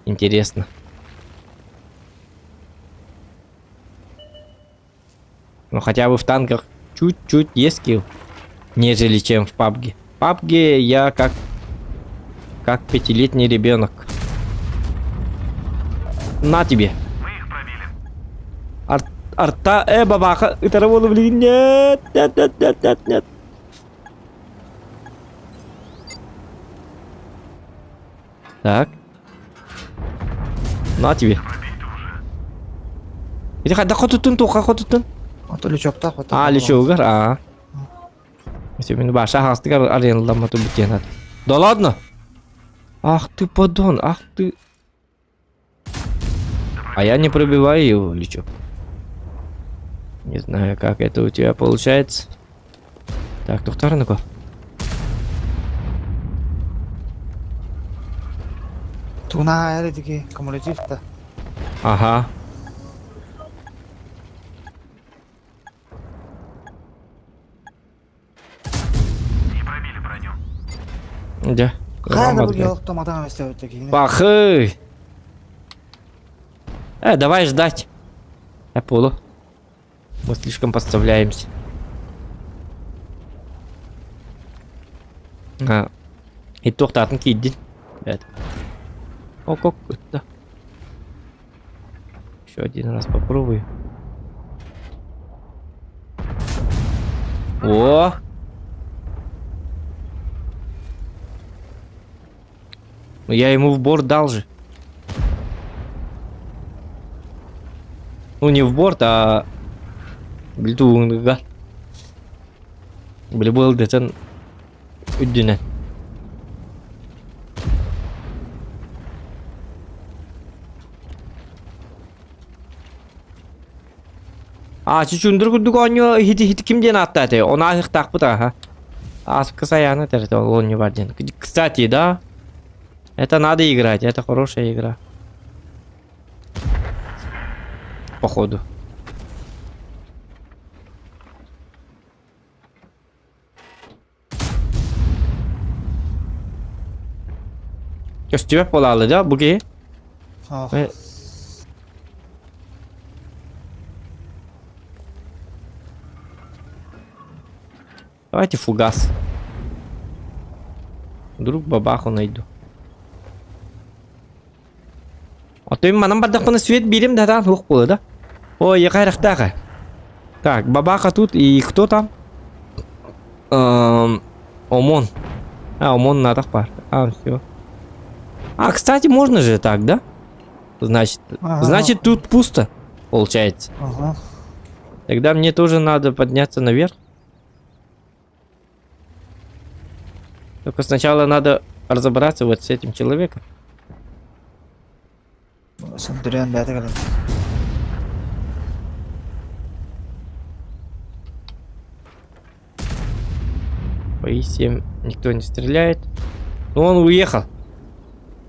интересно. Но хотя бы в танках чуть-чуть есть скилл, нежели чем в PUBG. В PUBG я как 5-летний ребенок. На тебе. Арта, бабаха, это работа, блин, нет. Так. На тебе. Иди, да хотутун, туха, хотутун. Ото лючокта хватает. А, лечугар, а. Все, мне баша, хастыгар, арен, ламату бутенат. Да ладно? Ах ты, подон, ах ты. А я не пробиваю его, лечу. Не знаю, как это у тебя получается. Так, тухтар, ну-ка. Туна эти кумулятив-то. Ага. Да. Қайда бұл еліқті матан өсте өтті кейін. Пахы. Давай ждать. Я полу. Мы слишком подставляемся. И тоқтатын кейден. О, как это. Еще один раз попробую. О! Ну я ему в борт дал же. Ну не в борт, а... Блин, был децен... Үддінен. Чүчүндүр күрдүк оньо хити кимден аттаты? Она их так пыта, касаяны терте он не варден. Кстати, да? Это надо играть, это хорошая игра. Походу. С тебя полалы, да, буги? Давайте фугас. Вдруг бабаху найду. А то им манам бардак на свет берем, да, лук было, да? Ой, я хайрахтаха. Так, бабаха тут и кто там? Омон. Омон надо пар. Все. Кстати, можно же так, да? Значит, тут пусто, получается. Ага. Тогда мне тоже надо подняться наверх. Только сначала надо разобраться вот с этим человеком. Сандуриан бәті қалады. По И7 никто не стреляет. Ну, он уехал.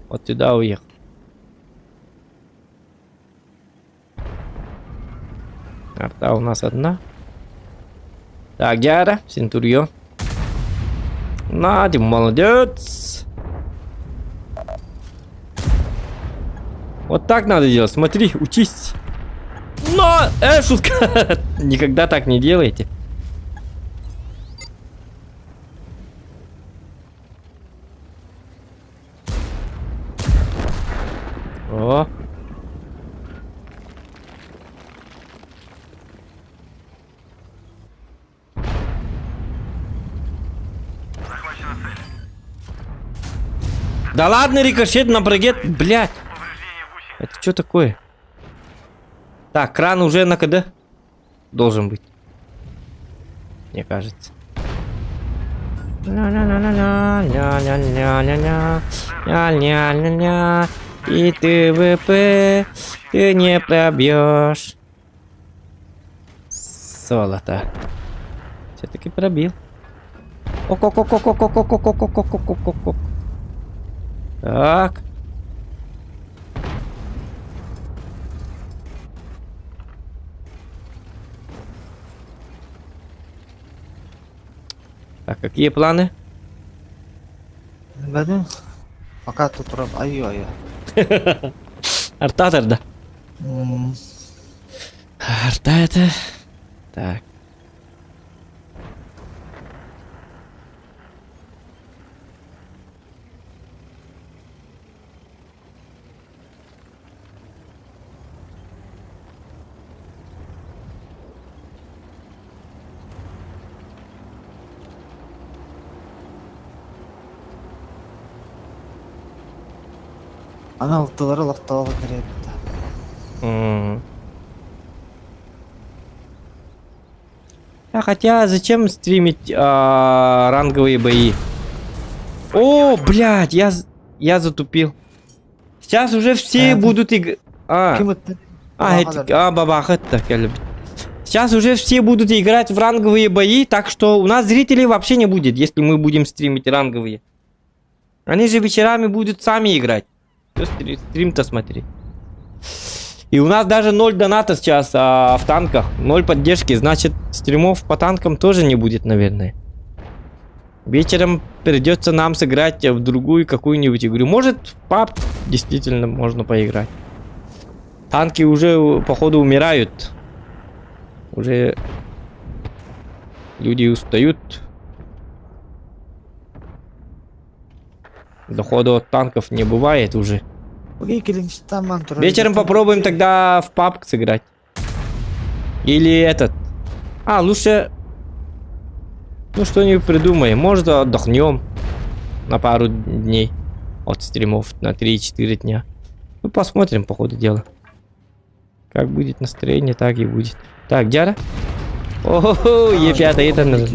Вот сюда уехал. Арта у нас одна. Так, Гера, Центурьон. Надя, молодец. Вот так надо делать. Смотри, учись. Но, шутка. Никогда так не делайте. О. Да ладно, рикошет на бригет, блядь. Это что такое? Так, кран уже на КД должен быть. Мне кажется. Ня-ня-ня-ня-ня-ня-ня-ня. И ты ВП ты не пробьешь. Золото. Все-таки пробил. Ок-ок-ок-ок-ок-ок-ок-ок-ок-ок-ок-ок-ок-ок. Так. Так, какие планы? Білмедім. Пока тут тұрып, аю. Артатор, да? Арта это... Так. Ана ұлттылары лақтауға керекті. Хотя зачем стримить ранговые бои? О, блядь, я затупил. Сейчас уже все будут играть. Кім өтті? Бабахат-то, сейчас уже все будут играть в ранговые бои, так что у нас зрителей вообще не будет, если мы будем стримить ранговые. Они же вечерами будут сами играть. Стрим-то смотри. И у нас даже 0 доната сейчас в танках, 0 поддержки, значит стримов по танкам тоже не будет, наверное. Вечером придется нам сыграть в другую какую-нибудь игру. Может, в PUBG действительно можно поиграть. Танки уже, походу, умирают. Уже люди устают. Дохода от танков не бывает уже. Вечером попробуем тогда в PUBG сыграть. Или этот. Лучше... Ну, что-нибудь придумаем. Может, отдохнем на пару дней от стримов, на 3-4 дня. Ну, посмотрим по ходу дела. Как будет настроение, так и будет. Так, Дяра? О-хо-хо, Е5, это надо.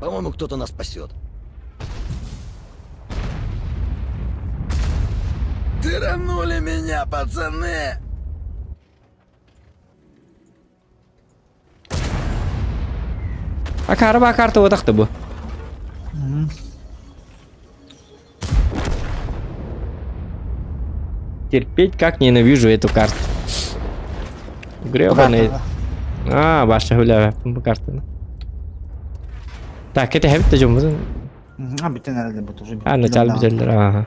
По-моему, кто-то нас спасет. Тыранули меня, пацаны! Карта вот так-то бы. Терпеть как ненавижу эту карту. Гребаный. Ваша гуляя карта. Так, это хэбит тажом. Биттен әрелде бұд уже. Начало бителер. Ага.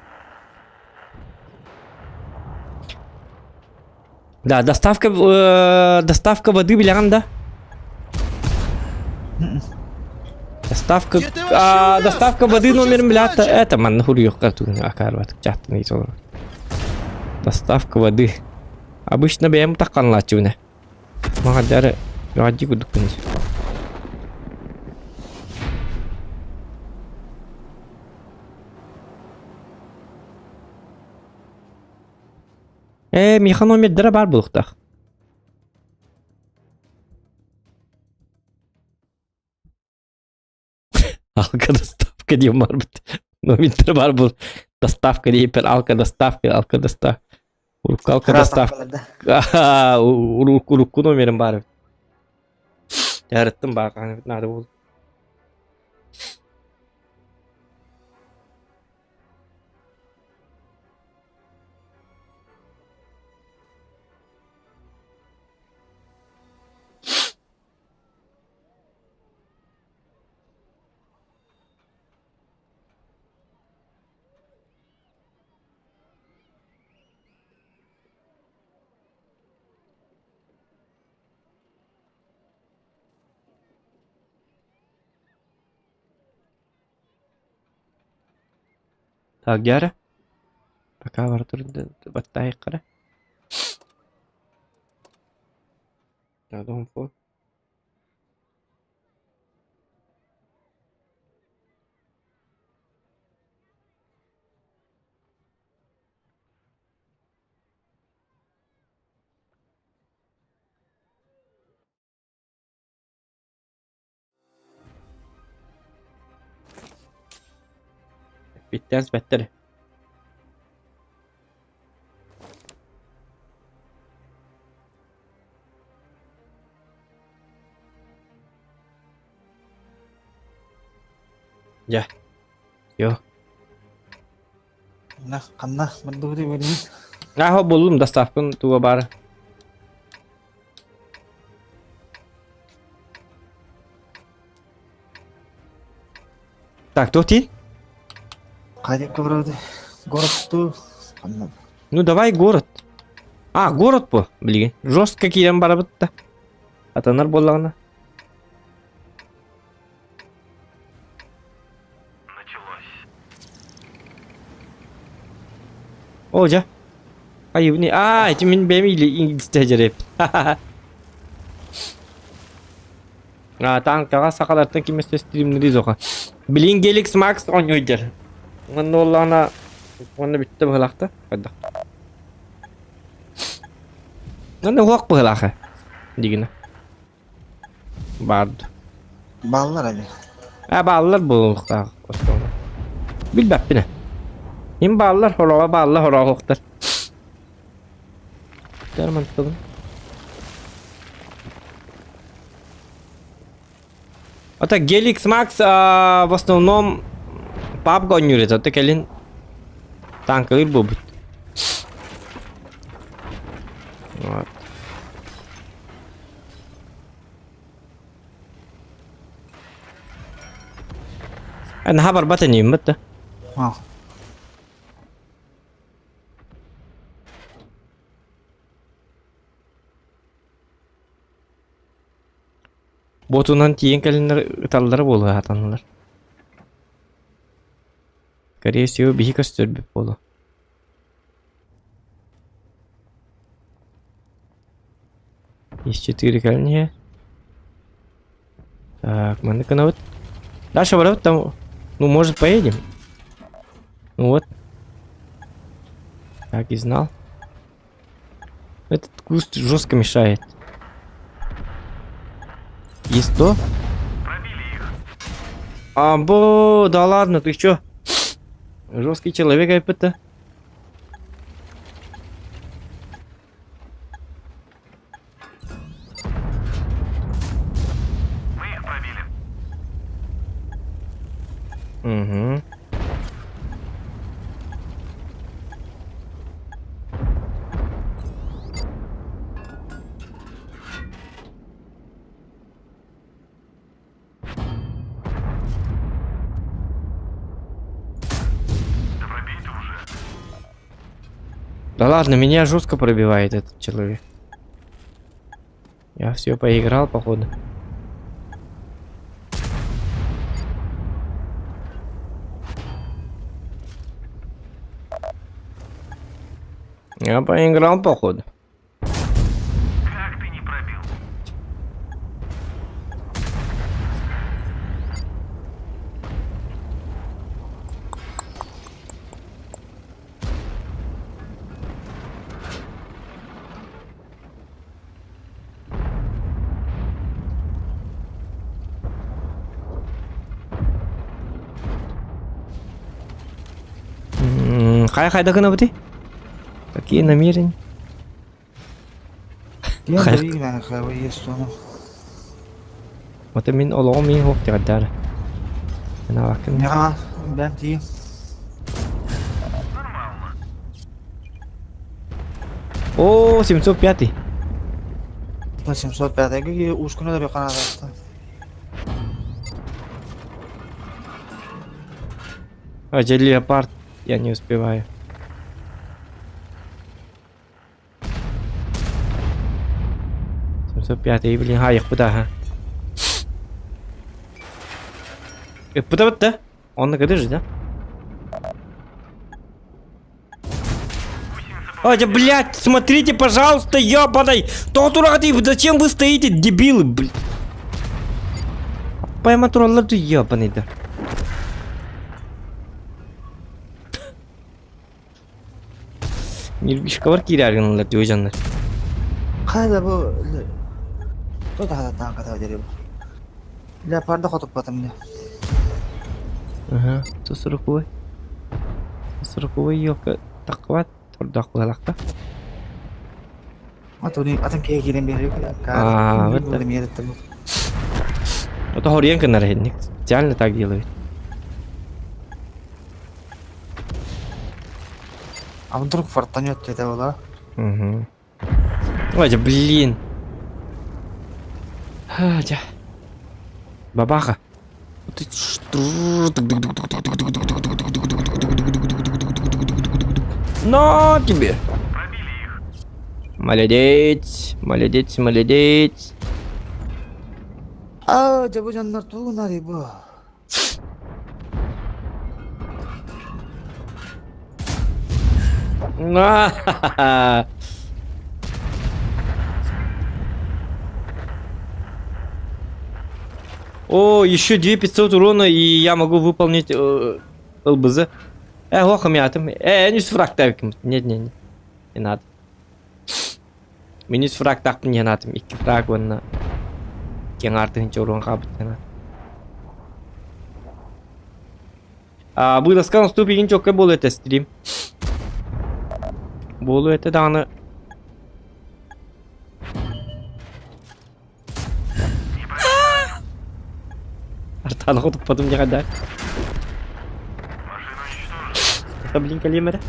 Да, доставка воды биляган, да? Доставка доставка воды номер млята. Это ман хурьёк карту акарват чатны исо. Доставка воды. Обычно бем таканлачуна. Магадары ради гудукнис. Миха номердері бар бұлықтақ. Алка доставка дем бар бұд. Номердері бар бұл. Доставка дейпер, алка доставка. Урукалка доставка. Урукку номерім бар. Ярыттым бақаны нады болды. Так, Гера. Пока вартыр баттай қара. Adam for. Bittens better. Ya. Yo. Nah, kanna bentuk di beri. Ah, buldum da staffın tuva bara. Так, кто ты? Kayak keberapa? Город tuh. Kanna. Ну давай город. А, город по, блин. Жестко кием барабытта. Атанар боллагына. О, жа. Ай, не. А, эти мен бемили ингилизче жереп. А, танкага сакалардан кимесе стримнери зока. Блин, Galaxy Max ойнойдер. Мында оллана оны битте быхлакта. Кайда. Мында хуак быхлакы. Дигине. Барды. Ballar abi. А, баллар булукта. Билбеппине. Им баллар хорога баллар хорогоктар. Термантын. Это Galaxy Max в основном PUBG ойнуйт. Это келин танкылар бубут. Вот. أنا هبر بطني متى Ah. ботунан тиен келинер ыталлары болу атанылар. Скорее всего, бихи көстөрбүп болу. Есть 4 келине. Так, маны канавыт. Дальше барабыт там. Ну, может, поедем? Ну вот. Так и знал. Этот куст жестко мешает. Есть то? Або, да ладно, ты чё? Жесткий человек, это. Угу. Да ладно, меня жестко пробивает этот человек. Я все поиграл, походу. Я поиграл, походу. Как ты не пробил? Қай-қайда күні бұты? Какие намерения? Dia Kayak- beri lah kalau yes sono. Вот мен олоғым мен хоқ дегадары. Мына вакын. Ya, ben diyeyim. О, 705. 705-ге ушкуна да бекана да. А, леопард. Я не успеваю. Пятый, блин, их куда, Пыта-пыта. Он на годы же, да? Гусеница Ой, блядь, смотрите, пожалуйста, ёбаный! Зачем вы стоите, дебилы, блядь? Пойма туралар ты ёбаный, да. Нирбишкавар киряргынлар дөө жандар. Қайда бұл... Той тағдаттан қатау дере бұл. Леопарды қотып батым не. Ага, 140. 140 yok takvat turdak balakta. Atau атын кей келен бері. Вот так. Это Хоренко нарядник. Специально так делает. А вдруг фартанет это было? Угу. Ой, да блин. Дя. Бабаха. Ты что? На тебе. Пробили их. Молодец, молодец, молодец. А, жабы жандар туғынар ебі. А-ха-ха. О, еще 2500 урона, и я могу выполнить ЛБЗ. Лохом ятым. Не фраг таким. Нет, не надо. Минус фраг так не надо. Ики фраг вон на. Кен артын урон кабыт не надо. Буйласкан ступигин чокка болу это стрим. Болу это даны. Артаны хотуп потом не гадать. Машина уничтожена. Это, блин, калимера.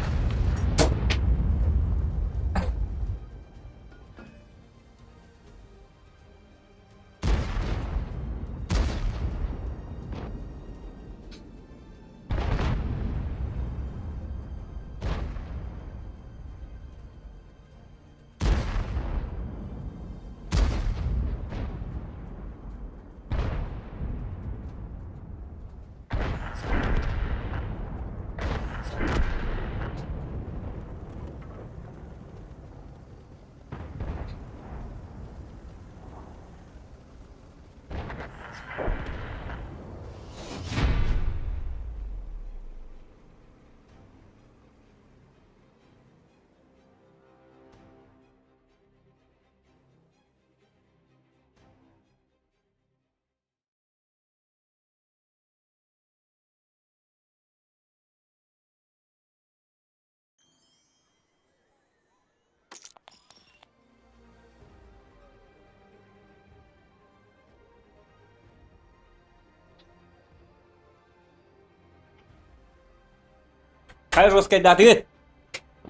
Хай жесткой даты.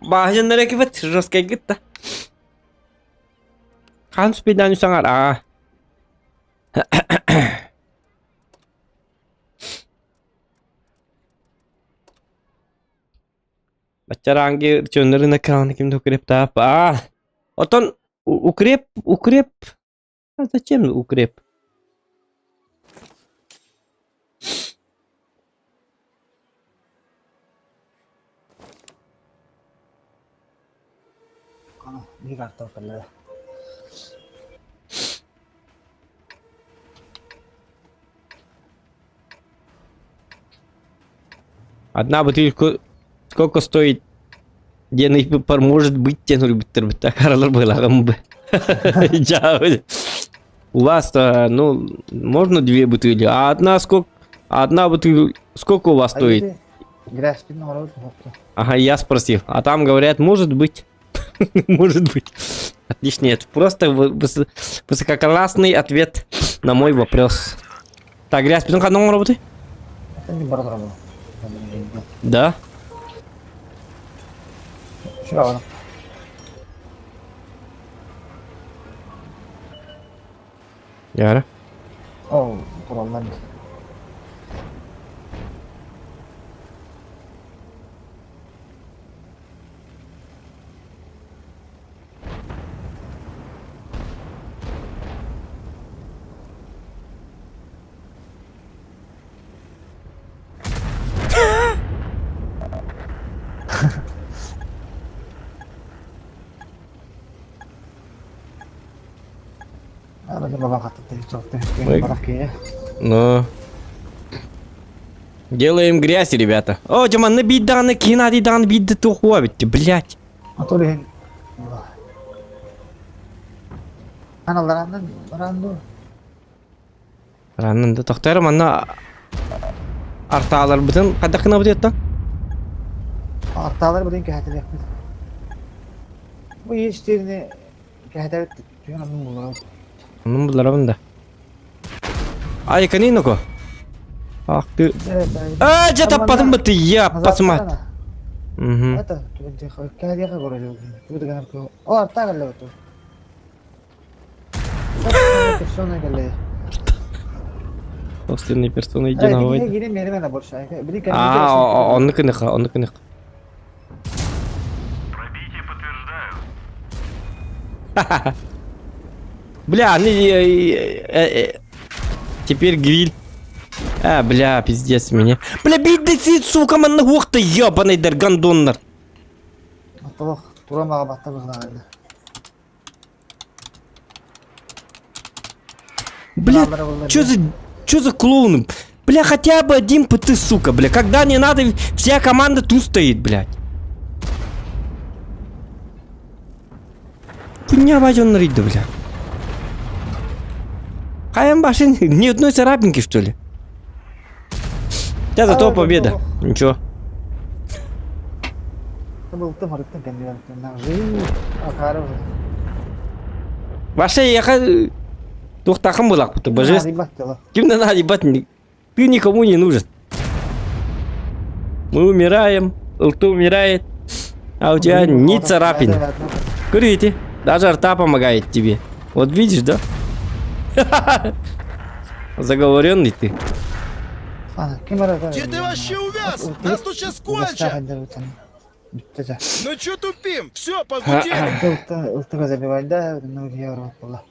Бажандар экипет жесткой гитта. Хан спидан саңар. Бачаранги чөнөрүн экраны кимди укреп таап. Отон укреп. Зачем укреп? Не карта палла. Одна бутылка сколько стоит? Денег может быть, тянули бы так хорошо было. У вас-то, ну, можно 2 бутыли, а одна бутыль, сколько у вас стоит? Грязь народ. Ага, я спросил. А там говорят, может быть. Может быть. Отлично, это просто высококлассный ответ на мой вопрос. Так, грязь, потом одну работы? Это не бардраба. Да. Что? Яра. О, туралдан. Abi baba kattı çok da. Ой. Barak ya. Ну. Делаем грязь, ребята. О, Джаман, на биданы, кинади дан бидды тухуабитти, блядь. Atölye. Kanallarından randu. Ранында тоқтар, мана арталар бүтін қадақына бұд еттен? Artalar buradan kehter yapmış. Bu işlerini kehter ettik. Çünkü anlamı bulur. Оның бұлар абында. Ай, канин око? Ах, ты... Evet. А, таппадым бұтты, я, пасмат. Мхм. Это, ты кehter görüyor. Bu da kanal ko. O arta geldi bu. Persona geldi. Собственной персоной Yine единого. yine benim de boş. Bir kere Он кыныха, он кыныха. Пробитие подтверждаю. Бля, теперь гриль. А, бля, пиздец меня. Бля, бидды сид, сука, манна ух ты, ебаный даргандоннар. Atılık duramağa battı kızlardı. Бля, чё за клоун? Бля, хотя бы один ПТ, сука, бля. Когда не надо, вся команда тут стоит, блядь. Хуйня вазён рыда, бля. Хаям башин, ни одной царапинки, что ли? Я зато победа. Ничего. Это был ты, говорит, ты кандидат на жизнь. Акаров. Вообще, я тухтахам была, кто божеств. Кем надо ебать? Ты никому не нужен. Мы умираем, Лты умирает, а у тебя ни царапин. Курите, даже рта помогает тебе. Вот видишь, да? Заговоренный ты. Где ты вообще увяз? Нас тут сейчас кончат! Ну чё тупим? Все, погудели! Ultuga забивать, да, ну я рот была.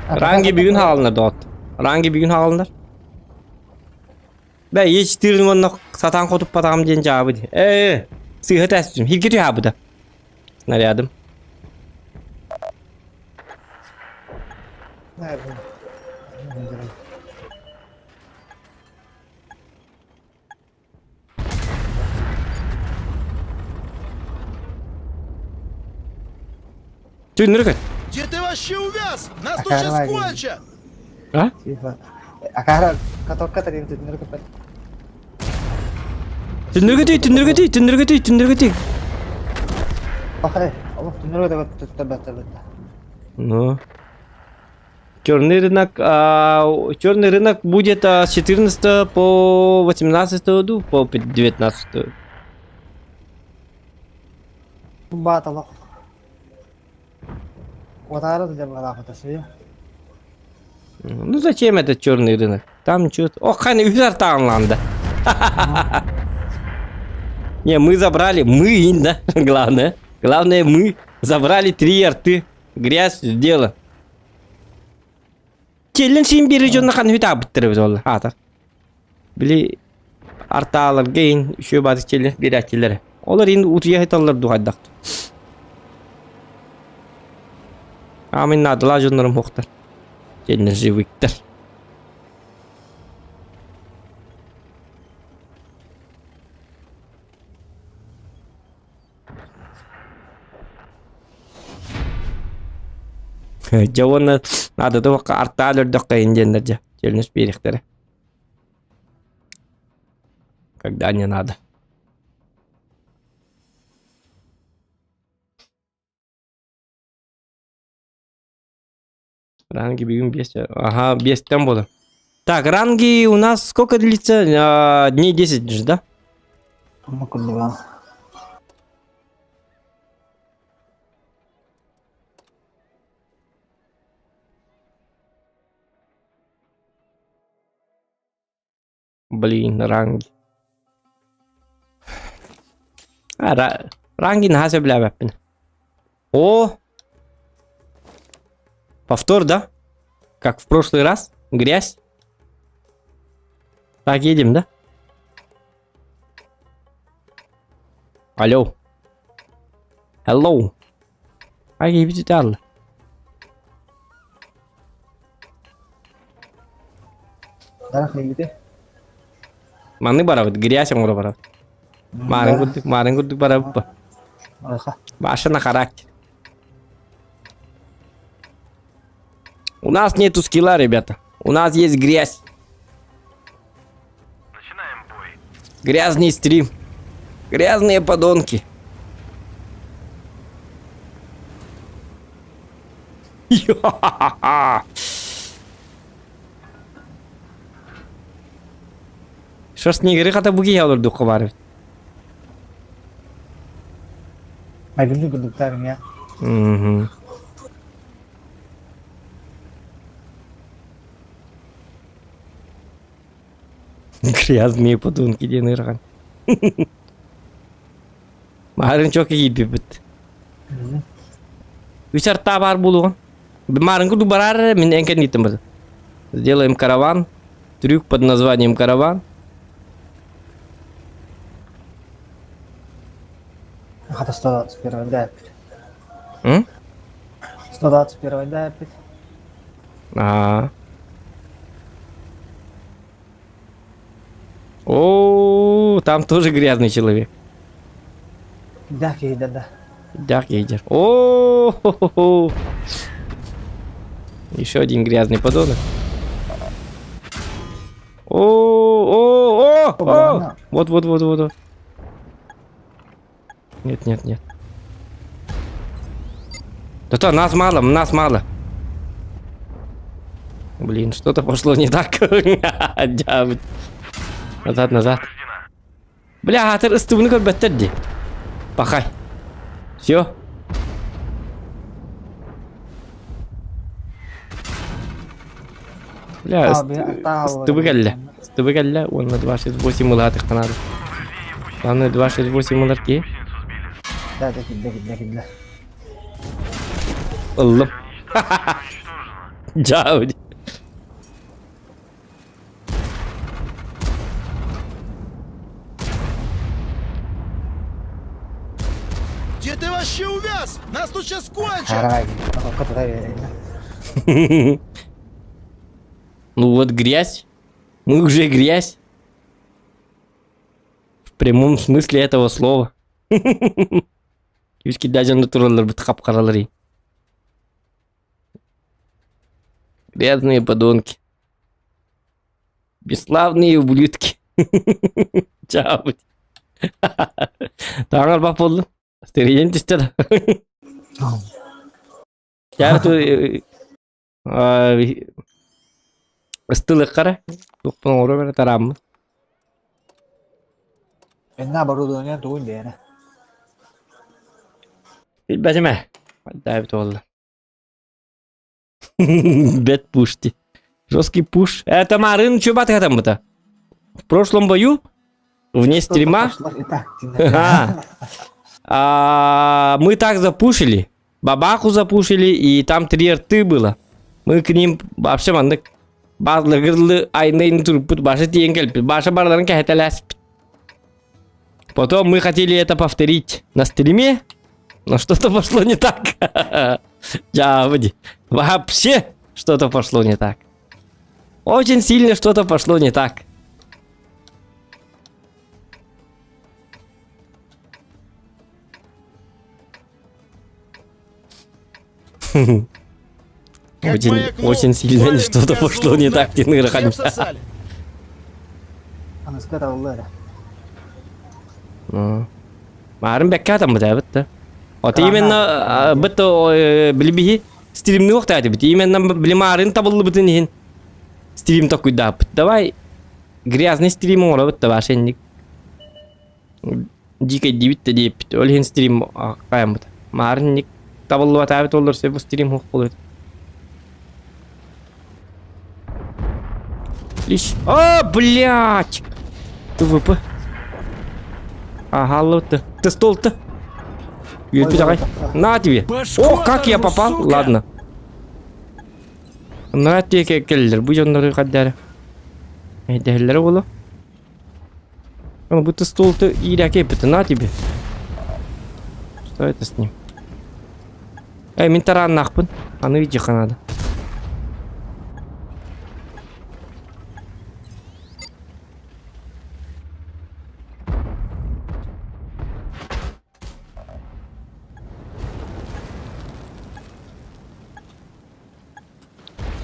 Rangi bir gün halınlar dağıt. Rangi bir gün halınlar. Ben yetiştirin onu satan kotup patağım diyen cevabı diye. Sığır tespitüm. Hilki cevabı da. Снарядом. Nerede? Tündürük et. Где ты вообще увяз? Нас тут сейчас кончат! Ha? Siapa? Akara katoka tadi itu bener ke? Tündürük et. Oke, Allah bener ke tetap. Ну. Черный рынок будет с 14 по 18 году, по 19. Bat Allah. Watara tuh jam berapa tuh sih? Ну зачем этот черный рынок? Там что-то... Ох, хай üzер танланды. Не, мы забрали, да, главное. Главное, мы забрали 3 арты. Грязь сделала. Челленджин бери жонна хан хүта биттиребиз ол. Ата. Били арталар гейн үшө базы челлендж берәтилер. Олар инде утуя хеталар дугайдак. Амин надыла жоннорум хоктар. Челленджи виктер. Жауына надо да вақа арталар да қайын дендер. Челлендж беректері. Когда не надо. Ранги бегем 5. Ага, 5 там было. Так, ранги у нас сколько длится? Дней 10 же, да? Блин, ранги. Ранги на хасе бля веппин. О! Повтор, да? Как в прошлый раз? Грязь? Так, едем, да? Алло. Hello. Ай, видите, алла. Тарах егите. Маны барабыт, грязь оңора барабыт. Марын күрдік барабыт ба. Ойха. Машина характер. У нас нету скилла, ребята. У нас есть грязь. Начинаем бой. Грязный стрим. Грязные подонки. Что ж не игры, хата буги я olur духу бар. Aydınlı güldüklerim ya. Мгм. Грязные подонки ден ырган. Марын çok iyi bir bit. Üç artta бар болуған. Марын күрді барар, мен энкен еттім бір. Сделаем караван. Трюк под названием караван. Хата 121 да yapıyor. М? 121 да yapıyor. А. О, там тоже грязный человек. Да ki да. Дяк едер. О, еще один грязный подонок. О. Вот. Нет. Да-то, нас мало. Блин, что-то пошло не так. Дявит. Назад. Повреждена. Бля, атыр ыстыбыны көрбәттерди. Пахай. Все. Бля, ыстыбы кәллә. Оны 268 мыла тыққанады. Оны 268 мылар ки. Да gitme. Ыллым. Уничтожено. Жауди. Где ты вообще увяз? Нас тут сейчас кончат! Haraya gidiyor. O kadar vereyim. Ну вот грязь. Мы уже грязь. В прямом смысле этого слова. Юски даже натуралар бит капкаралар. Грязные подонки. Бесславные ублюдки. Чао. Таңар бап болды. Стереден түстеді. Жарты ыстылық қара. Тоқпын оңыры бәрі тарамы. Ben оборудование doğun diye ne? Бәжіме. Дәбіт олды. Бет пушти. Жесткий пуш. Это Марын, что баты там это? В прошлом бою, вне стрима, мы так запушили. Бабаху запушили, и там 3 рты было. Мы к ним вообще мандык. Базлы гырлы айнайын турпут, башы тиен келпит. Башы бардарын кәхетеләспит. Потом мы хотели это повторить на стриме, но что-то пошло не так. Джавди. Вообще что-то пошло не так. Очень сильно что-то пошло не так. Как маякнул, Очень сильно Валим что-то козлов пошло не на- так. Теныр Всем сосали. Anıska da oldu öyle. Марын бәкке атам бұда бітті. Вот именно бітті білбейі стримні оқтайды бітті. Именно білі марын табылы бітін еген. Стрим так күйда бітті. Давай грязный стрим оңыра бітті башенник. Дикай дебітті деп бітті. Өлген стрим қайым бітті. Марын ник табылы бата бітті олар сөй бұл стрим оқ болды. Лиш. О, блядь! ТВП. Ага, лоты. Ты стол-то? Юрий, давай. На тебе. Ох, как я попал. Сука! Ладно. На тебе келлер. Будь он на каддаре. Эдерлер было. Он будто стол-то и ракепеты. На тебе. Что это с ним? Мен таран нахпын. Аны видеха надо.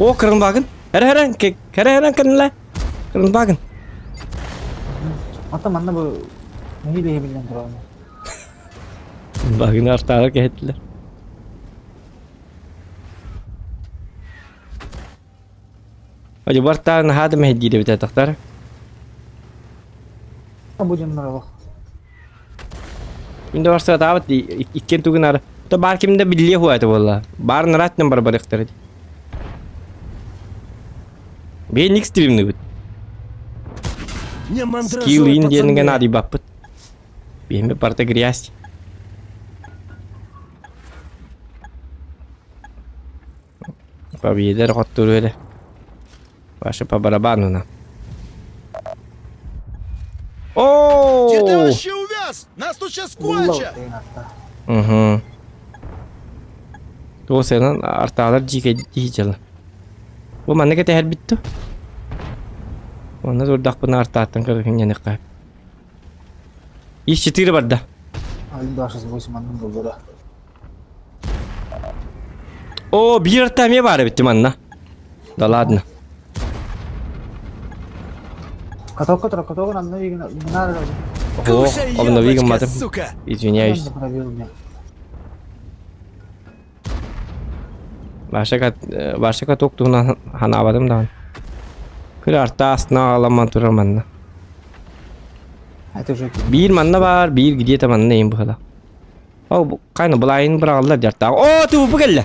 О, kırın bakın. Her kırın la. Kırın bakın. Ата манна бу неге беге билген турабы. Bakın artarak ettiler. Hadi bartan hadi mehdi de biter taktar. Бу жөндөр бак. Şimdi varsa davet ikken tugun ara. Da bar kimde billiye huaydı valla. Bar narat number bar ikhtar. Ben extreme ne bu. Не Skill мандражой, in diyen пацаны. adi bapet. Benim bir parta gryaz. Победа ротtur öyle. Ваша по барабану нам. Где ты О! вообще увяз? Нас тут сейчас кончат! Деген атта. Hı. O senin artalar jike diyeceğim. Bu mana kete her bitti. Ona zor dak bana artaattan kırgın yani kay. İş çıtırı barda. Алин башысы бойсы мандын болдура. O bir artamaya var bitti manna. Da ladna. Каток нам навиген нара. О, Кушай, обновигам яблочко, матом. сука! Извиняюсь. Başka kat oktuğuna han avadım da. Kır arta asna ağlaman turar manna. Это уже Bir manna var, bir gidiyor tamam neyim bu hala. O kayna bulayın bırakırlar jarta. O tu bu gelle.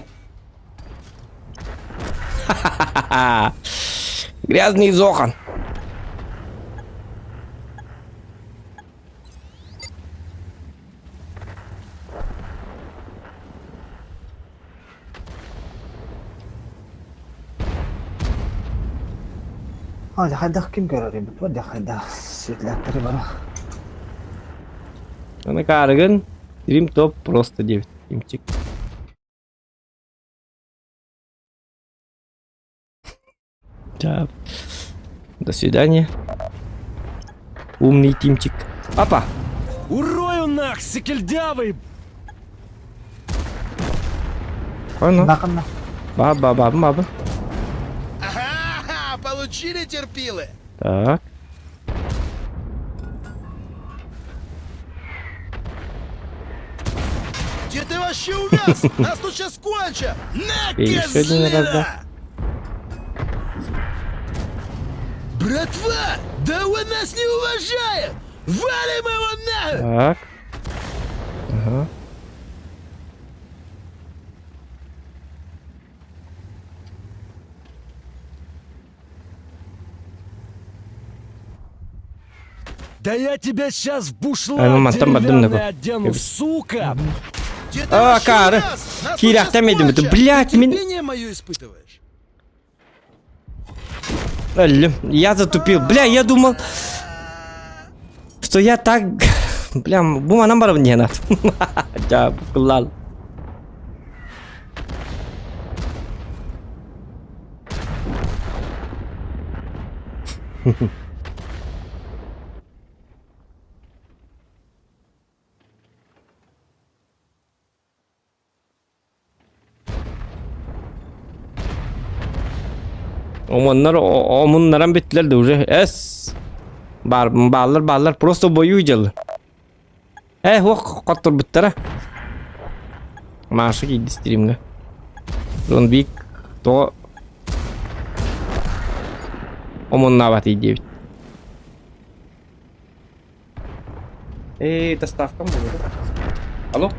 Грязный зохан. هذا حدا كم قراري بتودي حدا سيتلاك تقريبا. Она карган. Dream топ просто 9. Тимчик. Да. До свидания. Умный Тимчик. Опа! Урою нах, сикельдявый! Ана. Наканна. Баба. Ага, получили терпилы! Так. Где ты вообще увяз? Нас тут сейчас кончат! На, И еще один раз, козлина! да. Братва! Да он нас не уважает! Валим его нахуй! Так. Ага. Да я тебя сейчас в бушла Ай, мама, там один деревянный такой. одену, сука! Где ты А, вообще кары. увяз? Нас тут Киря, сейчас там едем, это, кончат! блядь, Ты мен- терпение мое испытываешь? Блин, я затупил. Бля, я думал, что я так... Бля, bu mana barab не надо. Ja, kulal. Omunlar bittiler de уже. Es. Bağlar просто boyu ucalı. O katır bittara. Maaşı giydi stream'e. Ron büyük to omunlar batı diye. Доставка mı burada? Alo?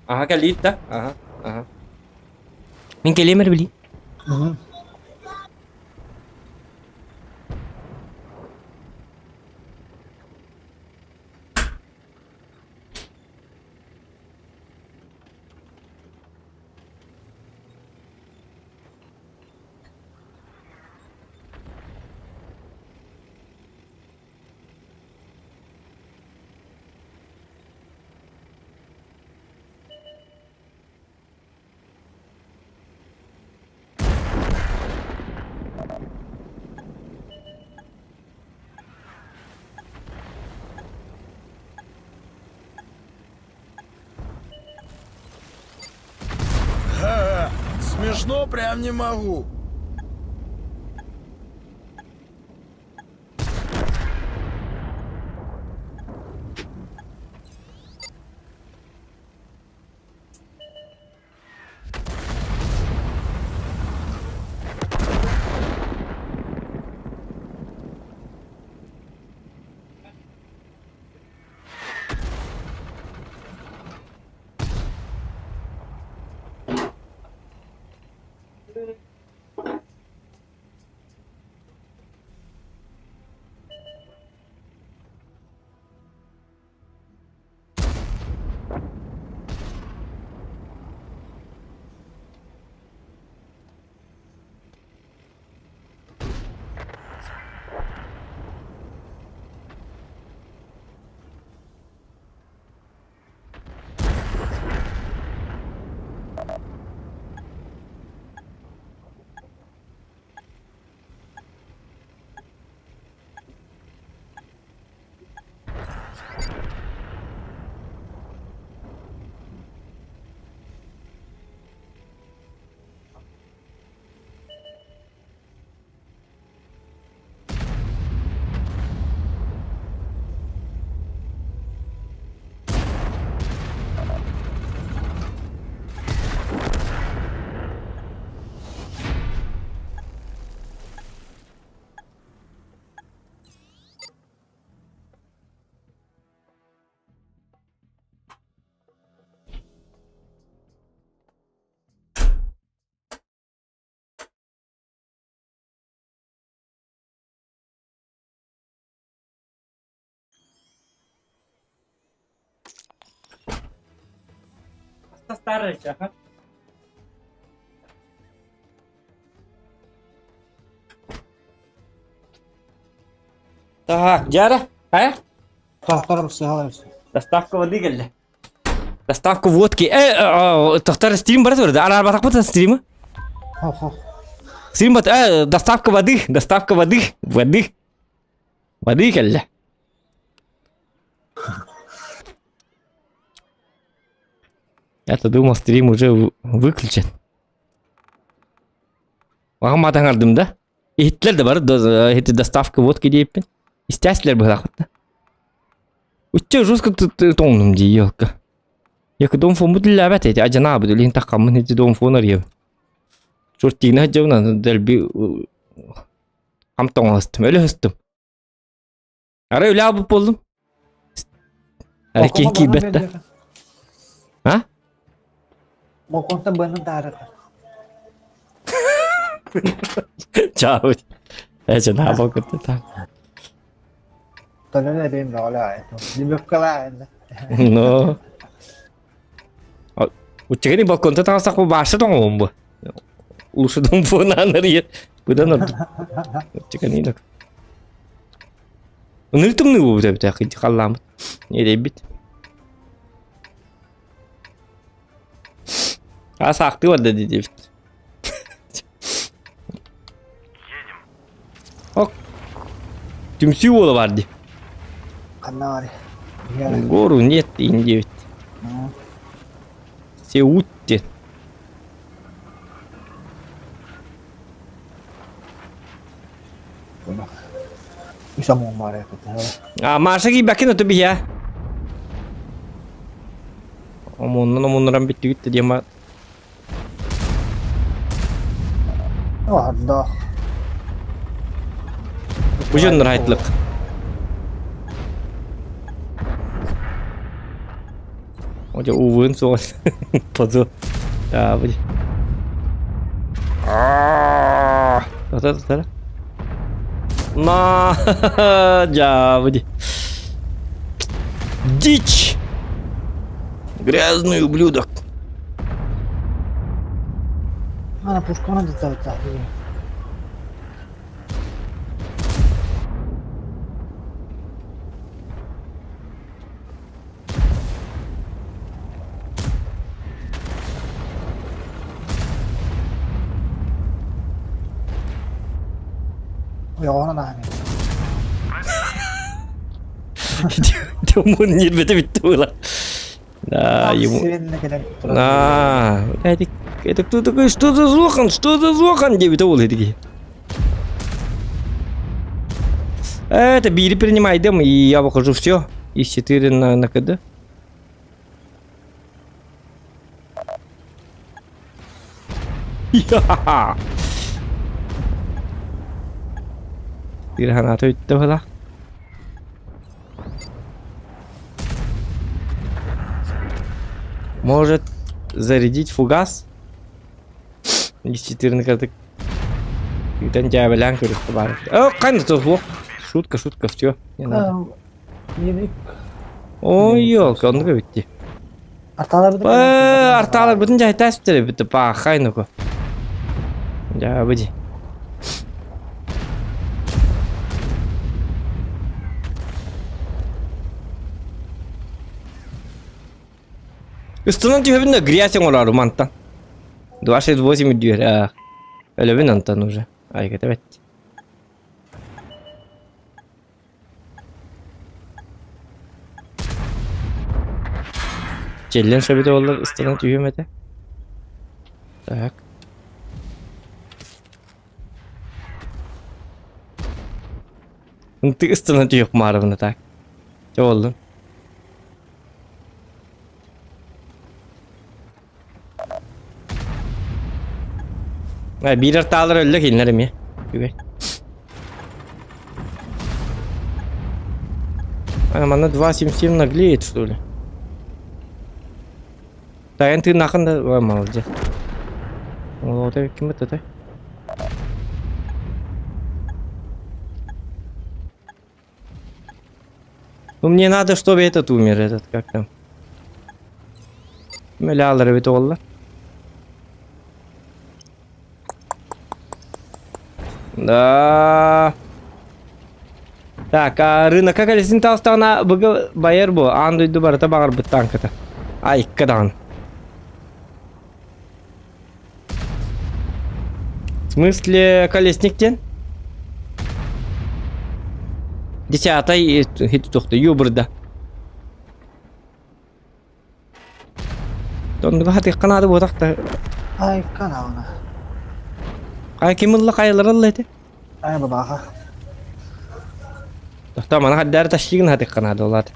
Aha geldi de. Aha. Min kelime bili. Смешно прям не могу. Старый ага. Так, Дяра, а? Тахтар сыгалайсың. Доставка воды geldi. Доставка водки. Тахтар стрим бар турды. Ара батак бата стримы. Хоп. Стрим бат. Доставка воды. Доставка воды. Воды. Воды geldi. Я-то думал, стрим уже выключен. Маған матаң алдым да. Хитлер де бар. Хиты доставка водки дейіппен. Истәсілер бұғылақ бітті. Үтче жестко тоңдым дей, елка. Екі дом фон бұдыл ләбәт әйті. Ажана бұдыл ең таққамын хиті дом фон арьев. Жұрттигіні хаджауынан дәлбі қамтоң астым, өлі хыстым. Ара өлі абып болдым. Ара кейкі бәтті. Ha? Балконта бының тарығы. Чау. Ажана балконта так. Tolong ada yang nolak itu. Di bekalan. No. Ucapkan ini balkon tu tak usah bahasa dong om. Urusan dong phone anari. Bukan nak. Ucapkan ini nak. Ini tu ni buat apa? Kita kalam. Ini debit. Asa aktif ada di debit. Oh. Cuma siapa lah dia? Kanari. Гору нет и нет. Все утте. Bisa mau marah itu. Masa ki bakin atau biya? Omong rambut itu dia mat. Waduh. Ujian rahatlık. Hoca uvun soğuk. Pozu. Ya bu. Tuh. На, дяводи. Дичь. Грязный ублюдок. Ana пушка надо ставить. Ya ona da Dia mun nyir bete bitu lah. Да, ему... Сиреніне келем тұрады. Это кто такой? Что за Зохан? Что за Зохан? Деп ол эдики. Это бири принимаем, и я выхожу все. Из 4 на КД. Ха-ха-ха. Гранату өтті бала. Может зарядить фугас? Из 4 на КД. Үйден жабылан көрікті бар. Қайны тұр. Шутка, все. Не надо. Мені Ой, елка, он өтті. арталар Арталар бүтін жай тәсіптері бітті. Ба, қайны ко. Ja, выйди. Üstünden diyor bir gri asyon olar mantan. 28 diyor. Öyle bir antan уже. Ay kötü evet. Çellen şöyle oldu üstünden diyor mete. Так. Ты üstünden diyor marvını tak. Ne oldu? Bir artalar öldü ki inlerim ya. Güzel. Она 277 наглеет, что ли? Да, ты нахрен да, молодец. Вот это кем это? Ну мне надо, чтобы этот умер, этот как там. Миллиалдер ведь олла. Да. Так, а рынок как лесин талстана бага байер бу, анду дубарта багар бу танката. Ай, кадан. В смысле колесниктен? 10-й хит тухты юбрда. Тонга хати канады бу такта. Ай, каналына. Кай кимилла кайлар алла эти. Ай, бабаха. Такта мана хаддар ташкигин хати канады олат.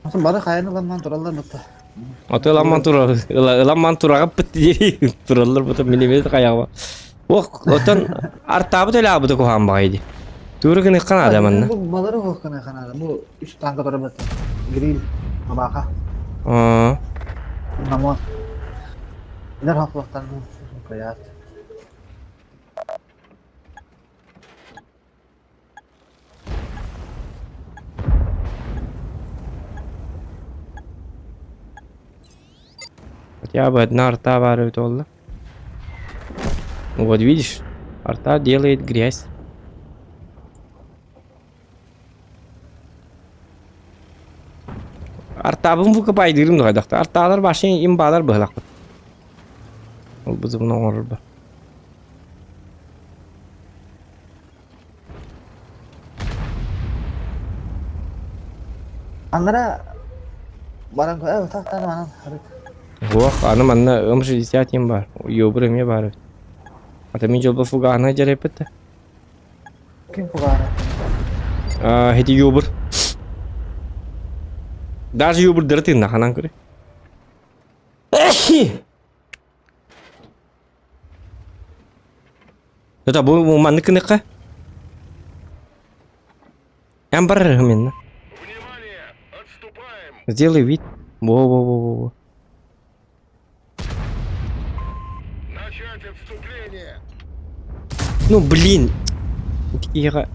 Осун бары кайны ламан туралар бутта. Аты ламан турага битти. Туралар бутта милимет каяга. Ох, отон артабы төлабы да кохан байгы. Тургын канады манна. Бу балары хоккана канада. Бу 3 танка турар бутта. Грил, бабаха. Намон. Илер хаклыктан коят. Хотя бы одна арта ворует, Олла. Вот видишь, арта делает грязь. Артабын выкопай дырым дойдакта. Арталар башын имбалар быхлак. Ол бызымын оңорыр ба. Аннара баран коя тактан манан. Ох, анам анна ым60 ем бар. Ёбыр эме бар. Ата мен жолба фугана жарепетти. Ким фугана? Хети ёбыр. Даже ёбыр дыртын наханан көрө. Это бу манныкыныка. Амбар мен. Внимание! Отступаем! Сделай вид. Во-во-во-во. Начать отступление! Ну блин. Я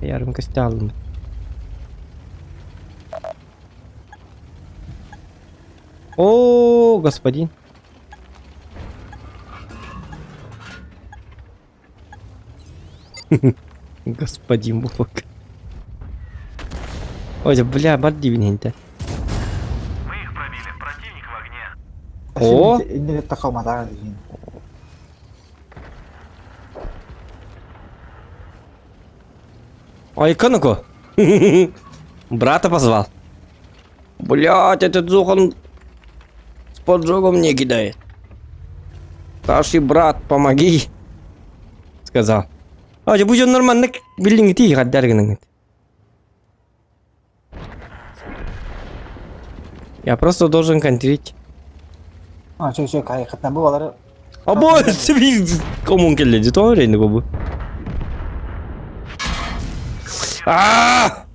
ярым костялым. О, господин. Господин Бог. Ой, да бля, бардивненько. Мы их пробили. Противник в огне. О! Инде такау матага деген. Ой, Кануко. Брата позвал. Блять, этот Зохан с поджогом не кидает. Старший брат, помоги. Сказал. А, будь он нормально, билдинг ти гаддергенинг. Я просто должен контрить. Чөй кайыкытан бу алары Або сви комун келди, торе не бу. А!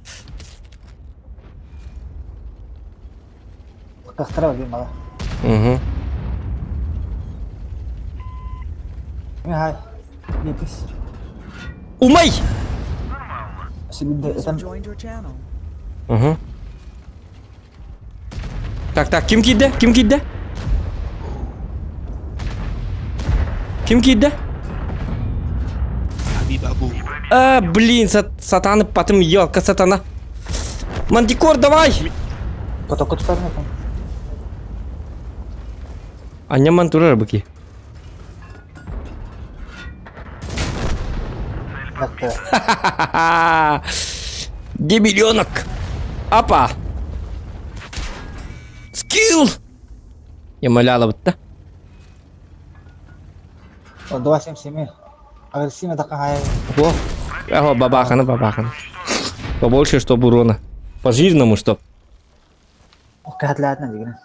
кыктыра берген бала. Угу. Хай. Нетис. Умай! Сибинде этен Угу. Так, ким кидді? Ким кидді? Ким кидді? А, блин, сатаны потом елка сатана. Мантикор, давай! поток тутармы экен. Аня мантурар баки. Якты. Дебиленок. Апа. Скилл. Я маляла вот та. 277. Агрессивно так хай. О, ага, бабахана. Побольше, чтобы урона. По-жизненному, чтоб. Катлятна деген.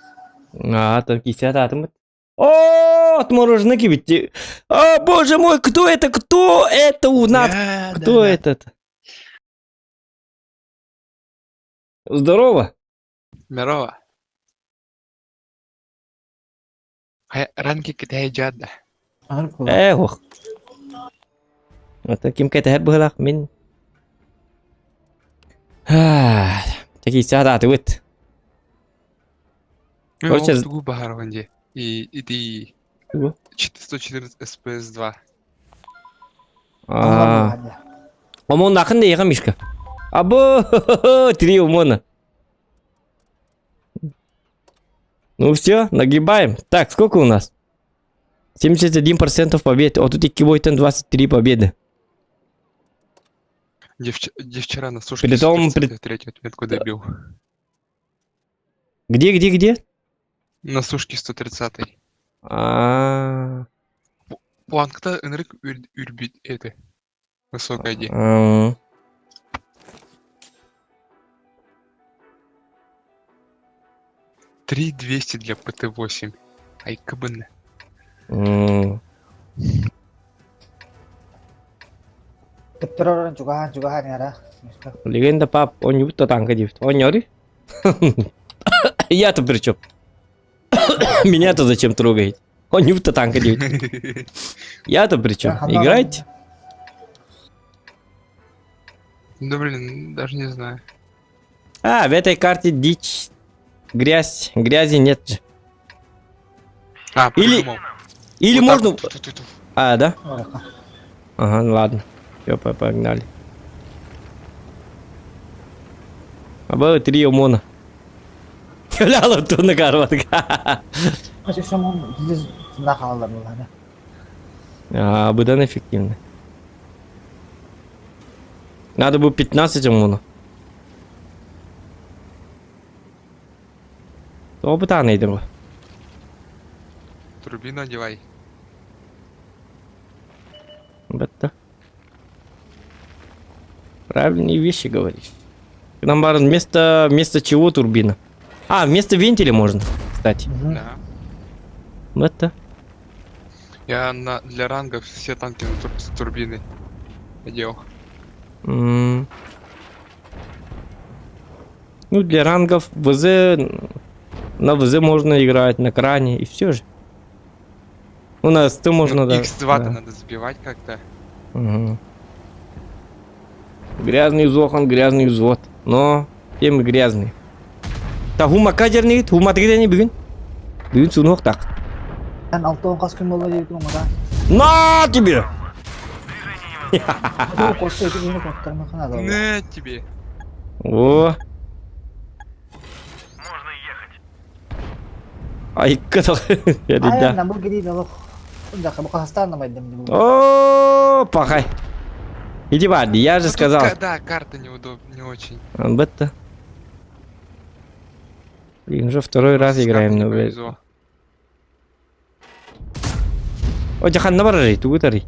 А, так 50 атомов. О, отмороженный кибити. О, боже мой, кто это? Кто это у нас? Кто этот? Здорово. Здорово. Ранки китай жадда. Ох. Вот таким кайта было мин. Такие сяда ты вот. Короче, Тугу Бахар ванде. И ты 114 SPS 2. Омон нахын да яга мишка. Або, три умона. Ну все, нагибаем. Так, сколько у нас? 71% побед. Вот тут Кибойтен 23 победы. Где вчера на сушке Притом 133 отметку добил. Где? На сушке 130. Планкта энрик үрбит это. Высокая ди. 3200 для ПТ-8. Ай, кабын. Кыттыран чугахан яра. Легенда пап, он не то танка дивит. Он нёри? Я-то при чём? Меня-то зачем трогает? Он не то танка дивит. Я-то при чём? Играть? Да блин, даже не знаю. А, в этой карте дичь. Грязи нет же. А, придумал. Или Вот так можно... вот, тут. А, да? Ага, ну ладно. Всё, погнали. А было 3 ОМОНа. Ляла то на карватка. Ачышам здесь нахалдар буланы. А, обыдан эффективно. Надо было 15 ОМОНа. Опыта найдем. Турбину одевай. Это. Правильные вещи говоришь. Нам барон, вместо чего турбина? А, вместо вентиля можно, кстати. Да. Это. Я для рангов все танки с турбины одел. Ну, для рангов ВЗ... На ВЗ можно играть, на кране, и все же. У нас ты можно... да. X2-то надо забивать как-то. Угу. Грязный зохан, грязный взвод. Но тем и грязный. Та хума кадерный, хума тегде не бүгін. Бүгін сунук так. Sen 6-10 kas gün mola yedim ama da. На тебе! Bu koştu ki yeni korktarma kanada. На тебе. О! Можно ехать. Ай, катал. Я Ay, да. nambur gidi dalok. Udah kamu kastan nama dem. О, пахай. Иди, Вади, я же Ну, тут сказал. да, карта неудобна, не очень. Бетта. Блин, уже второй раз играем, но... блядь. Повезло. О, жахан на баррей, тугутарей.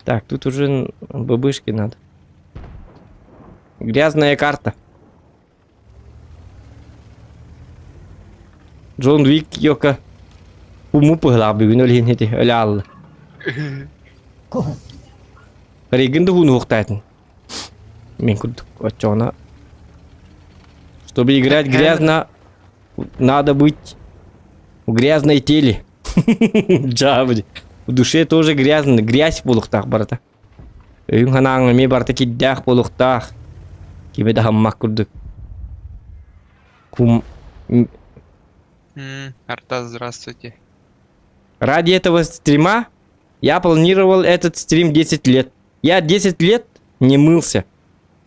Так, тут уже бабышки надо. Грязная карта. Джон Вик йока. Уму пыгла бүгүн өлген эти, өле аллы. Регенді хуну хуқтайтын. Мен күрдік отчоғына. Чтобы играть грязно, надо быть в грязной теле. Джабди. В душе тоже грязно. Грязь болуқтақ барата. Өйін ханаңы ме барта киддях болуқтақ. Кебеді хаммақ күрдік. Арта, здравствуйте. Ради этого стрима я планировал этот стрим 10 лет. Я 10 лет не мылся,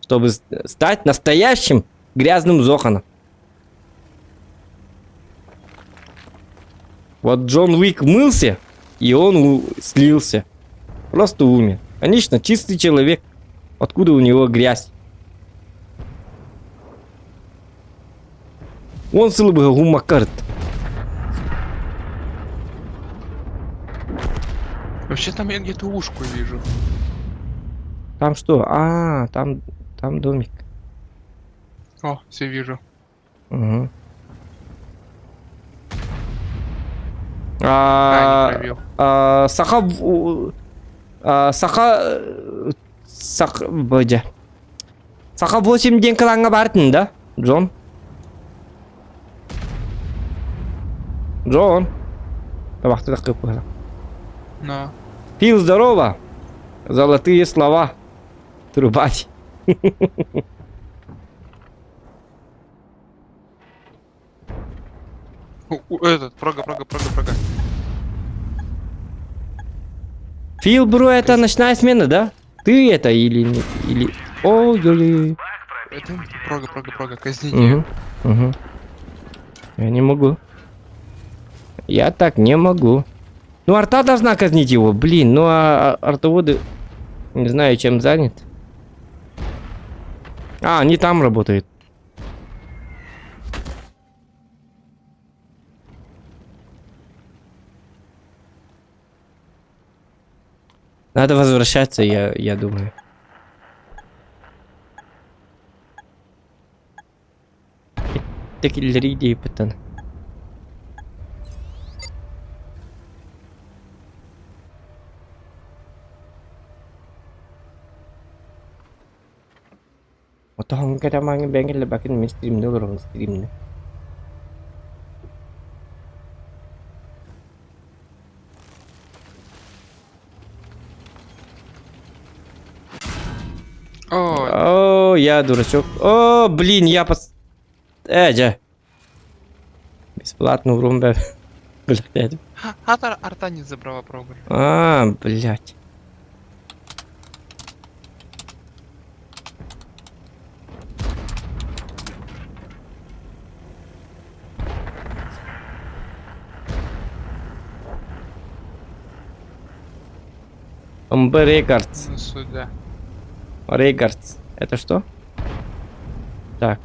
чтобы стать настоящим грязным зоханом. Вот Джон Уик мылся, и он слился. Просто умер. Конечно, чистый человек. Откуда у него грязь? Он сылбы гумакарт. Вообще там я где-то ушку вижу. Там что? А, там домик. О, все вижу. Угу. Не пробил. Саха 8 ден кылаңа бардың, да, Джон? Джон. Табақты да қып қылам. На. Фил, здорово. Золотые слова. Трубать. Этот, прога. Фил, бро, это ночная смена, да? Ты это или... Ой-ой-ой. Это прога, казните. Угу. Я не могу. Я так не могу. Ну, арта должна казнить его, блин. Ну, а артоводы... Не знаю, чем занят. А, они там работают. Надо возвращаться, я думаю. Такие идеи пытаны. Отоғын кәдамаңы бәңгелі бәкін мен стримді көріңіз стримді. О, я дурачок. О, блин, я пос... Джа. Бесплатно урон, блядь. Арта не забрала прогу. А, блядь. МБ Рекордс. Сюда. Рекордс. Это что? Так.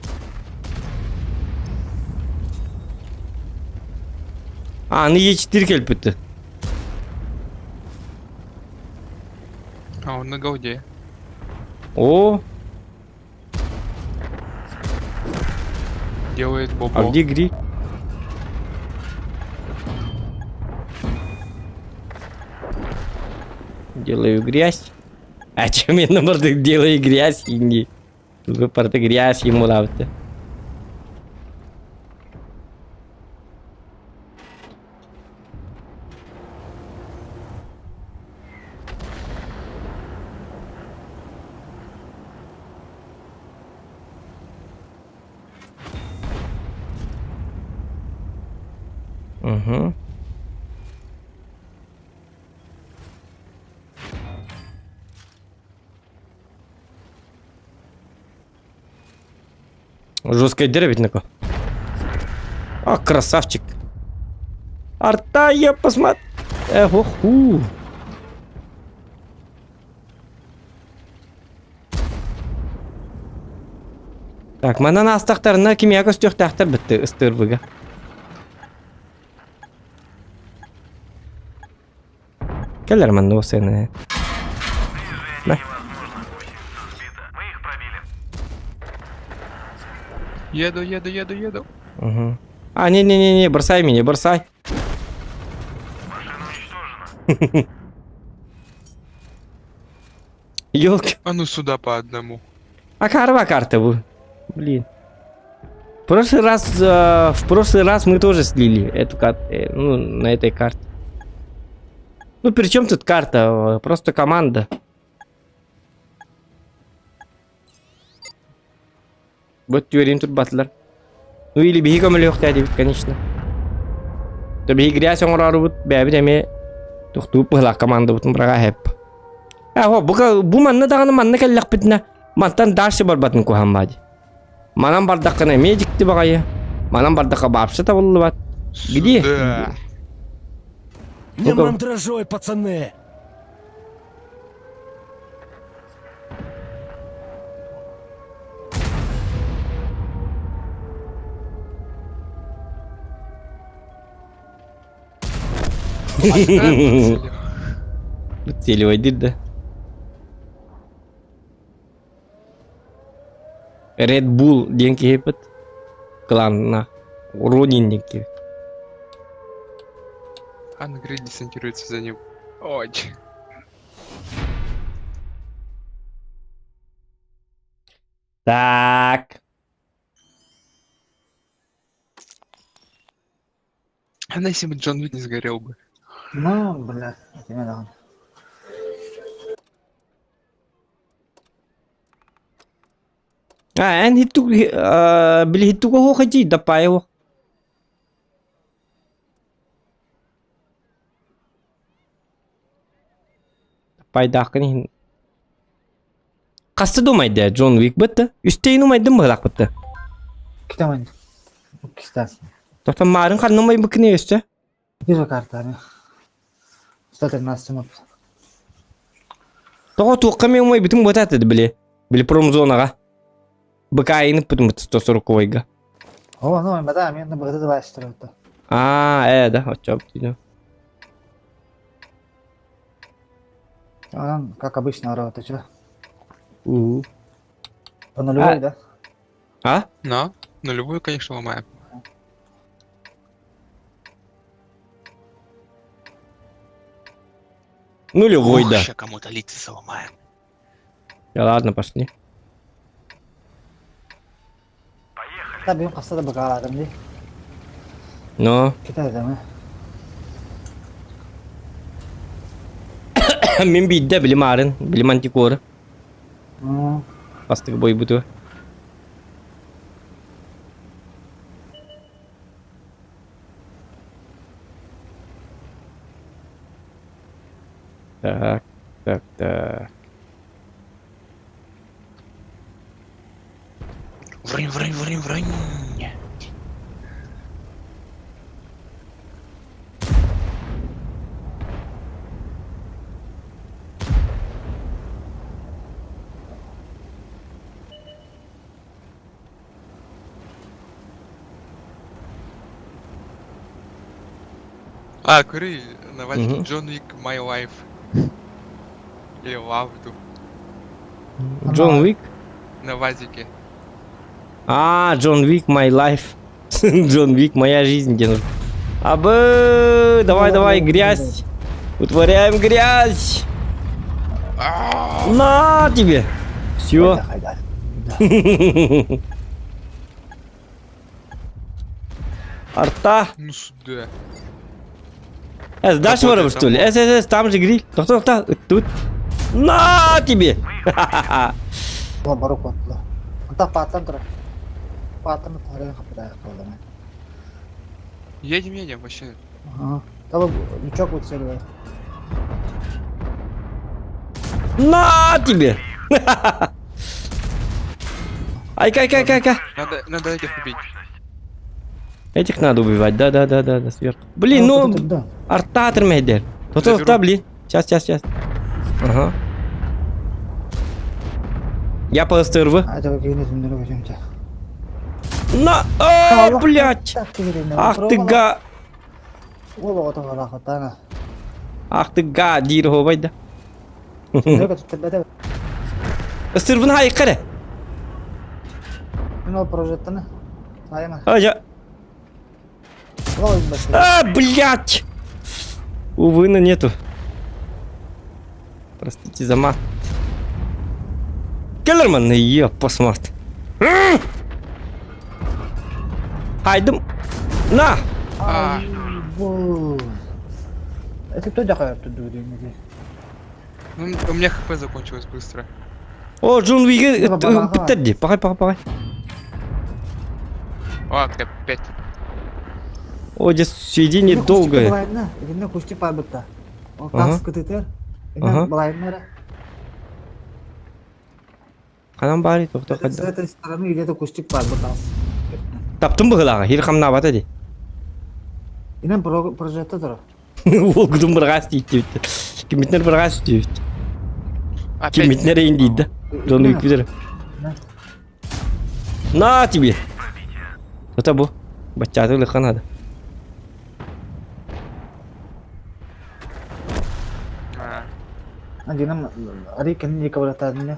А, ну Е4 кельпыты. А, он на голде. О, Делает бобо. а где Гри? Делаю грязь. А чем я наоборот делаю грязь и не... Вы порты грязь ему лавте. Угу. Жесткое дерево ведь нако. А, красавчик. Арта, я посмотр. Оху. Так, манан астақтарына кимия көстөктақтар бітті ыстырвыға. Келер манны осы әні. Невозможно, 80 сбито. Мы их пробили. Еду. Угу. А, не, бросай меня, бросай. Машина уничтожена. Ёлки. А ну сюда по одному. А карта был. Блин. В прошлый раз мы тоже слили эту карту, ну, на этой карте. Ну, при чем тут карта? Просто команда. Вот теорем тут батлер. Ну, или беги камелёх тядей, конечно. То беги грязь он рару, бәбі деме. Тухту пыла команда бутын брага хеп. Бу манна дағаны манна кәлләк бітіне. Мантан даршы бар батын кухам бади. Манан бардаққына медикті бағайы. Манан бардаққа бапшы табылы бат. Где? Сюда. Не Ну-ка. мандражой, пацаны! Целевой дыр да. Red Bull деньги хепет. Клан на. Ронин деньги. Ангрид десантируется за ним. Ой. Так. А на если бы Джон Уик не сгорел бы. Ну, бля, этими дағын. Эн хитту били хиттуга хо хаji да паево. Пайдақын. Қасты думайды Джон Уик бітті. Үстейін умайды мығылақ бітті. Kitamayn. Kistasi. Тоқтан марын қаннамай бүкіне өсті. Bir kartani. Stater nasıl Тоға туыққа мен умай бүтін бота атады біле. Біле промзонаға. Бұқа айынып бүтін бұты 140 ойға. О, ну, да, мне на багады баштырды. Да, отчап дейді. Он, как обычно, работает, что? У. По нулевой, да? На любую, конечно, ломаем. Нулевой, да. Ща кому-то лица сломаем. Ладно, пошли. Да, бьем касада багала, там, да? Но. Китай, да, мы. Мен бейді білім арын, білім антикоры. Ну, Бастығы бой бұты. Так. Врынь. А, кури, на вазике Мгм. Джон Уик My Life. Или Лавду. Джон Уик? На вазике. Джон Уик, my life. Джон Уик, моя жизнь, где нужно. Давай, грязь. Утворяем грязь. На тебе. Все. hayda. Арта. Ну сюда. Дальше Работает, вором, что ли? Там же гриль. Тоқта. Тут. На тебе. Ulan baru kuatlah. Entah patlan terus. Patlan ada yang kepada kalau mana. Едем вообще. Ага. Kalau бычок вот целый. На тебе. Ай. Надо этих убить. Этих надо убивать. Да, сверху. Блин, ну, да. арта тірмейдер. Тоқта, блин. Сейчас. Ага. Я по СТРВ. Ada begini sebenarnya macam macam. На! А, блядь! Ах ты га... Ол оғытын қалақ отана. Ах ты га... Дейір хобайды. Дөгі тұтты бәді. Сырвын хайық қare. Мен ол прожеттіні. Айма. Ажа... Ол ойын бәді. А, блядь! Увы, но нету. Простите за мат. Келлерман, посмарт. Хайдым. На! А, Бұл... Это кто дақайып тұр дүйдеймеге? ну, у меня хп закончилось быстро. О, Джон Уиге Ну, помогай. біттерді. Пағай. О, опять. О, здесь сведение долгое. Былайына, егенне кушти пай бұтта. Ол Ага. тақсы күтетер. Ага. Егенне былайына әрі. Қанан бари, тоқта С қадда. этой стороны где-то кустик пай бұтта. Таптым бұғылаға, хир қамна бата де. Инен прожетті тұр. Ол күдім бірғас дейді. Кемітнер бірғас дейді. Опять. Кемітнер ең дейді. Джон Уик бітер. На тебе. Это бұл. Бачаты лыққан ады. А, Адинам ари кенен екі бұратадын.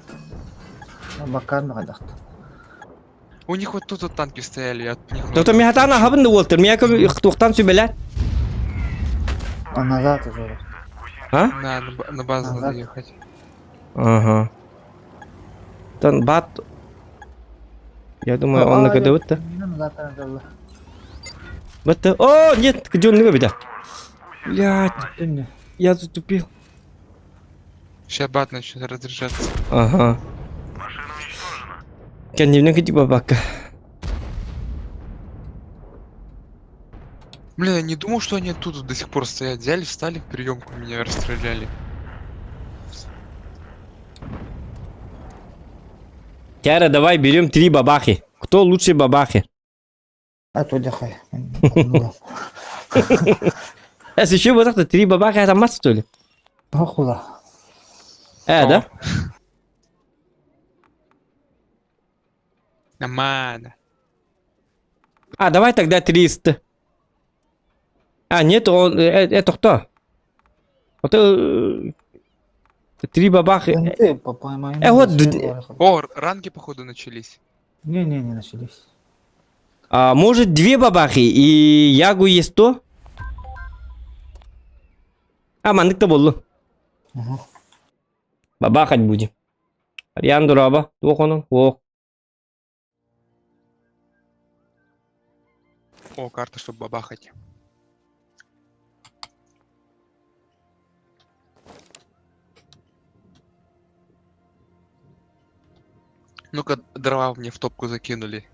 Баккарын қайдақты. у них вот тут вот танки стояли, я от них... Тоқта мен хатана хабынды олтыр. Мен әкім тоқтан сөйбелер. А назад уже. А? На базу Назад. надо ехать. Ага. Тан бат. Я думаю, он на году бітті. Инен назад жолы. Бітті. О, нет, Джон Уиге біді. Блядь, Инне. я затупил. Сейчас бат начнет разряжаться. Ага. Кәнемнен кеті бабака. Блин, я не думал, что они оттуда до сих пор стоят. Взяли, встали в приемку, меня расстреляли. Кяра, давай берем 3 бабахи. Кто лучший бабахи? А то дяхай. Если еще вот так-то 3 бабахи атамаз, что ли? Похула. Да? Нормально. А, давай тогда 300. А, нет, он... Это кто? Вот 3 бабахи. Ты поймай. вот О, ранги походу начались. Не начались. А, может 2 бабахи и Ягу есть 100? А, мандык-то болду. Ага. Бабахать будем. Ариан дураба. Туох onun. Ох. О, карта, чтобы бабахать. Ну-ка, дрова мне в топку закинули.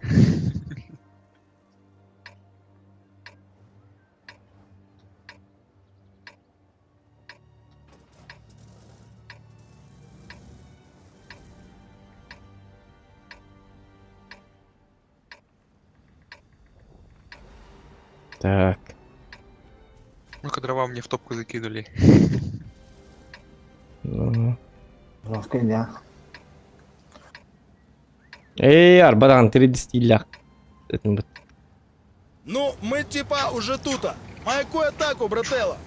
Так. Ну-ка, дрова мне в топку закинули. Ну. Жестко, да. Арбадан 30 лях. Это вот. Ну, мы типа уже тута. Майкуй атаку, брателло.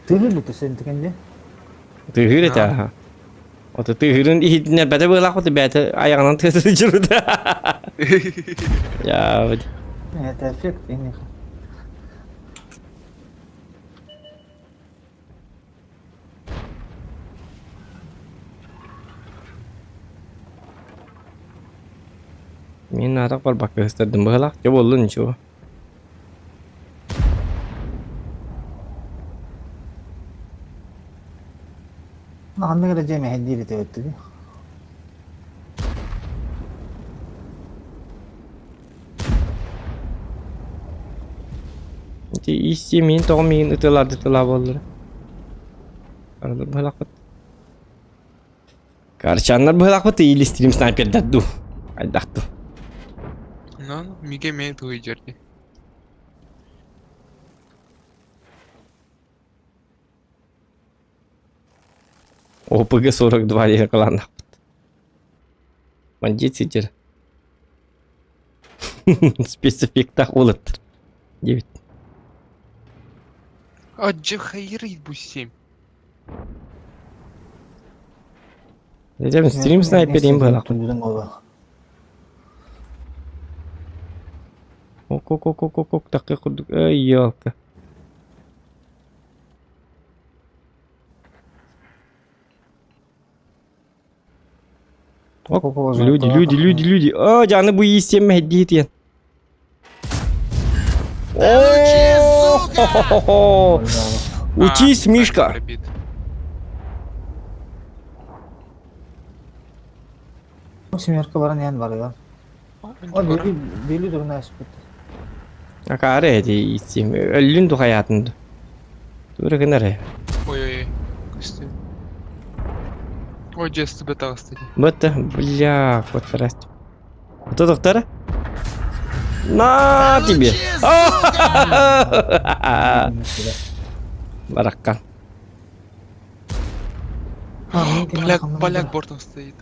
Ты любишь sen тикенде? Ты говорит, ага. Вот ты говорит, и не бәді бұғылақ вот бәді аяғынан тезі жүрді. Я вот. Это эффект иных. Мен атақ бар бақы істердім бұғылақ. Жо болды ничего. Анда када жеме хендири төттү. Исі мен тоғы мен ұтыларды болды. Арды бұғылақ бұд. Карчанлар бұғылақ бұд или стрим снайпер дадду. Айдақты. Ну, Миге имеет выдерни. ОПГ 42 yakalandı. Бандит сидер. Спецэффектах олаттыр. Дебит. Аджи хайрит бу 7. Дедем стрим снайперим был. Түндүн олу. Ок, такой курдук. Ай, ёлка. Ок, люди. А, жаны бу ийсеме дейт. О! Учись, Мишка. Пробит. Семерка баран ян бар я. О, бели дурна аспет. Акары эди ийсеме. Өлүн ду хаятынды. Тура генере. Ой-ой-ой. Кстати. Ой, жесты бета, кстати. Быты, бля, вот раз. Кто доктора? На тебе. Баракка. Поляк бортом стоит.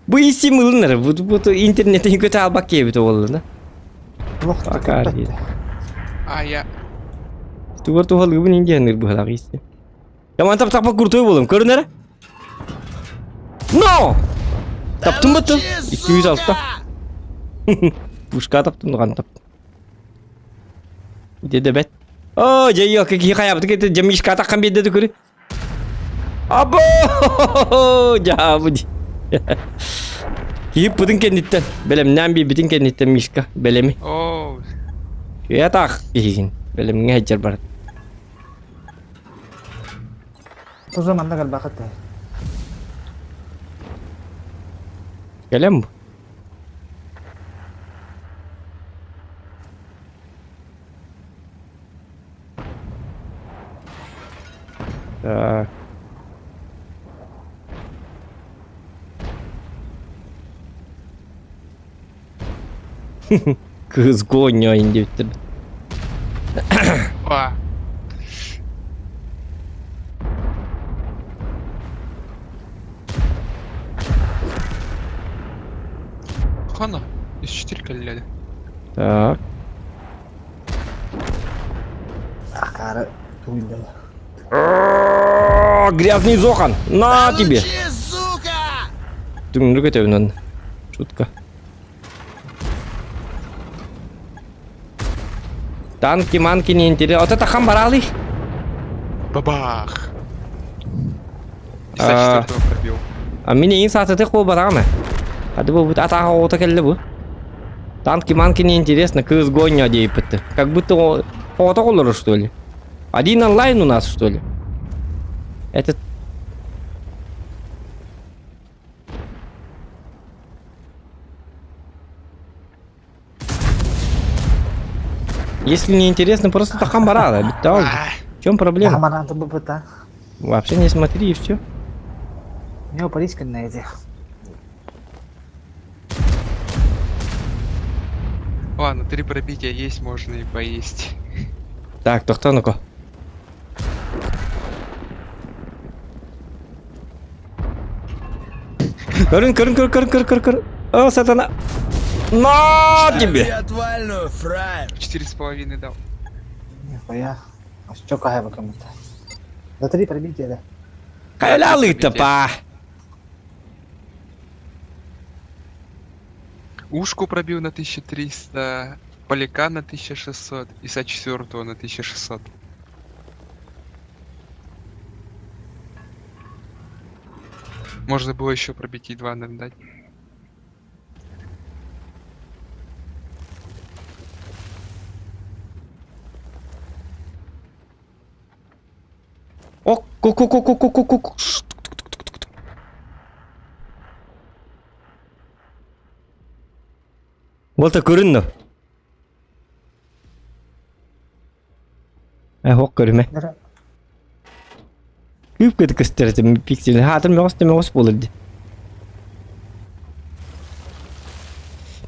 Bu isim ılınır. Bu internetten kötü almak gibi de oldu da. Bakar diye. А я... Tuvar tuhal gibi ninja bu halak isim. Ya mantap tapak kurtuyor oğlum. Görün nere? No! Taptım mı tu? 206'da. Puşka taptım da kan taptım. Dede bet. Oh, jadi yok ki kayak betul kita jam iska takkan beda tu kuri. Abo! Jauh di. Yip budin kenditten. Belem nambi budin kenditten miska. Belemi. Оу. Ya tak isin. Belem ngejar barat. Тоже манда галбакат. Gelem bu. Так. Kız Gonya indi bitirdi. А. Хана. Из 4 калляли. Так. Акары туйда. Грязный Зохан. На тебе. сука! Думаю, это надо. Шутка. Танки, манки не интересно. Вот это хамбарали. Бабах. И за 4 пробил. А меня инсайт это кто бараме? А ты будет атака вот такая либо. Танки, манки не интересно. Кыз Гоня дейпты. Как будто фото что ли? Один онлайн у нас что ли? Этот. Если не интересно, просто тахамбарада. В чем проблема? Хамаран тут быта. Вообще не смотри и все. У него порискан на эти. Ладно, 3 пробития есть, можно и поесть. Так, кто ну-ка. Кырын. О, сатана. На тебе. Отвальную, фраер! 4,5 дал. Нихуя. А что кая кому-то? За 3 пробития, да? Кайлалык-то, па. Ушку пробил на 1300, Поляка на 1600 и Са-4 на 1600. Можно было еще пробить и 2 нам дать. О, ку-ку-ку-ку-ку-ку-ку. Вот так көрінді. Хоқ көріме. Көп кеті көстерді пикселі. Хатыр меғыс болырды.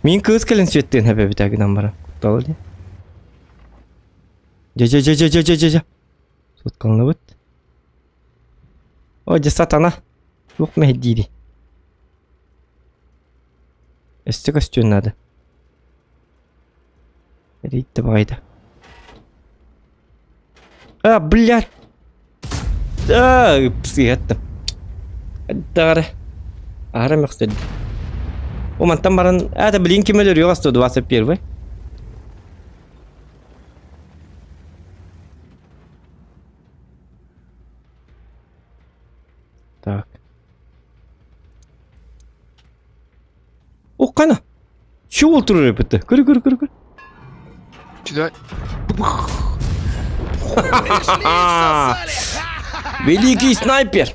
Мен көз кәлін сөйттен әбі бітәгінен бара. Құтталы де. Жа. Соткалына бұд. О, жа сатана. Жоқ мәді дейді. Эссе костюм надо. Ритте байда. А, блядь! Да, психаттым. Дары. Арам ёқсыды. О, мантан баран... Это, блин, кемелер ёға 121. Так. О, қана! Şu olturur repeti. Kır. Сюда. Великий снайпер!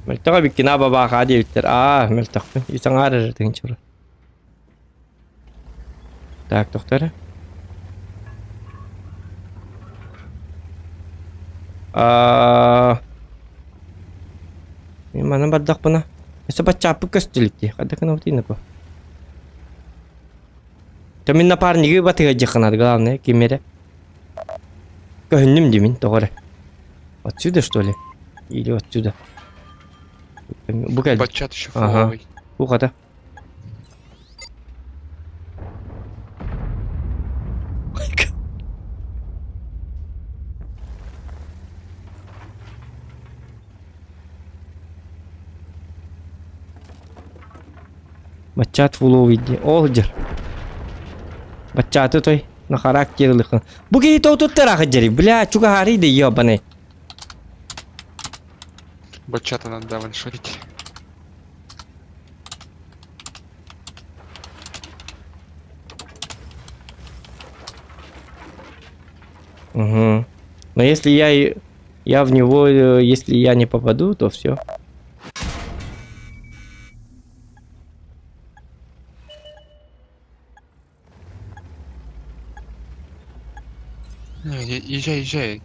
Мэлтага биккина баба хади биттер. Мэлтагпын. Исаң арыр деген чуры. Так, тоқтары. Мен мана бардақ бұна. Эсэ бачапы көстілікке. Қадақын аутыйны по. Тамин напарниги батыға жақынады. Главное, кемере. Көхіннім демін, тоғыры. Отсюда, что ли? Или отсюда? Букаль. Батчат еще Ага. фуловый. Ухата. Бачат фуловый. Олдер. Бачаты той. На характерлыхын. Бу кейті отуттар ақы жері. Бля, чуға харайды ебаны. Батчата надо ваншотить. Угу. Но если я в него, если я не попаду, то все. Езжай.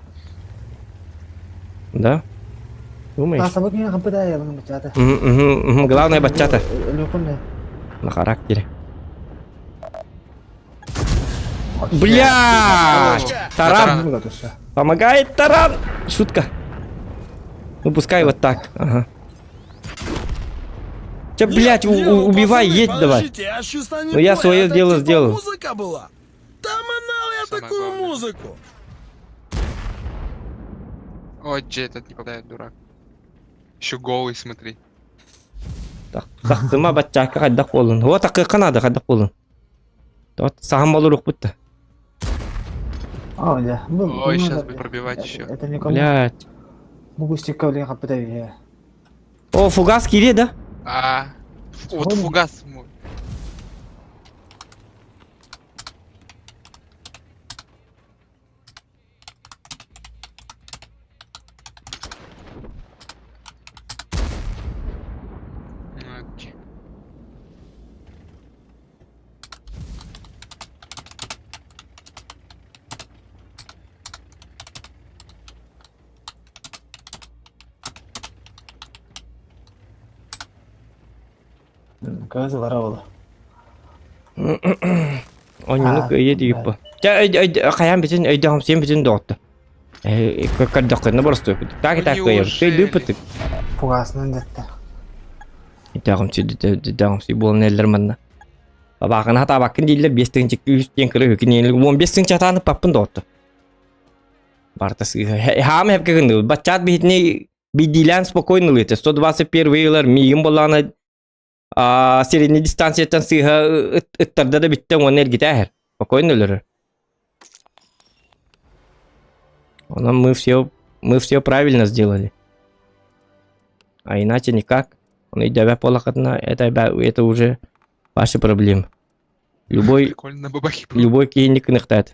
Да? Думаешь? Насабы кең қапыда ялың бачата. Главное бачата. Люкунда. На характере. Бля! Таран! Помогает таран! Шутка. Ну пускай вот так. Ага. Че, блядь, убивай, едь давай. Подождите, а чувство не Ну, я понял, свое это дело типа сделал. Музыка была. Там манал я Самое такую главное. музыку. Ой, Джей, этот не попадает, дурак. Еще голый, смотри. Так, сыма бачака кайдак болын. Вот так канада кайдак болын. Вот сахам болурук бутта. Бля. Ой, сейчас бы пробивать еще. Это не кому. Блядь. Бугустика, блин, қапыда бе. О, фугас кире, да? Вот фугас мой. Окей. Көзі бара болы. Онюнук еди юппа. Каян битин өйдәм сен битин доқты. Каддақны барысты. Так кайыр. Ты люпты. Фугасынан детті. Итәгым си болын әлләр манна. Бабакын хата бакын дилер 5-тен чекки 100-тен кыры хөкүнен 15-тен чатаны паппын доқты. Бартасы. Хам хеп кегенди. Бачат битне бидилан спокойно лете. 121-лар мигин боланы средняя дистанция сыга ыттарда да биттен он эргитәһәр. Спокойно лер. Мы все правильно сделали. А иначе никак. Он и тебя полохотно, это уже ваши проблемы. Прикольно на бабахе. Любой кейник нықтады.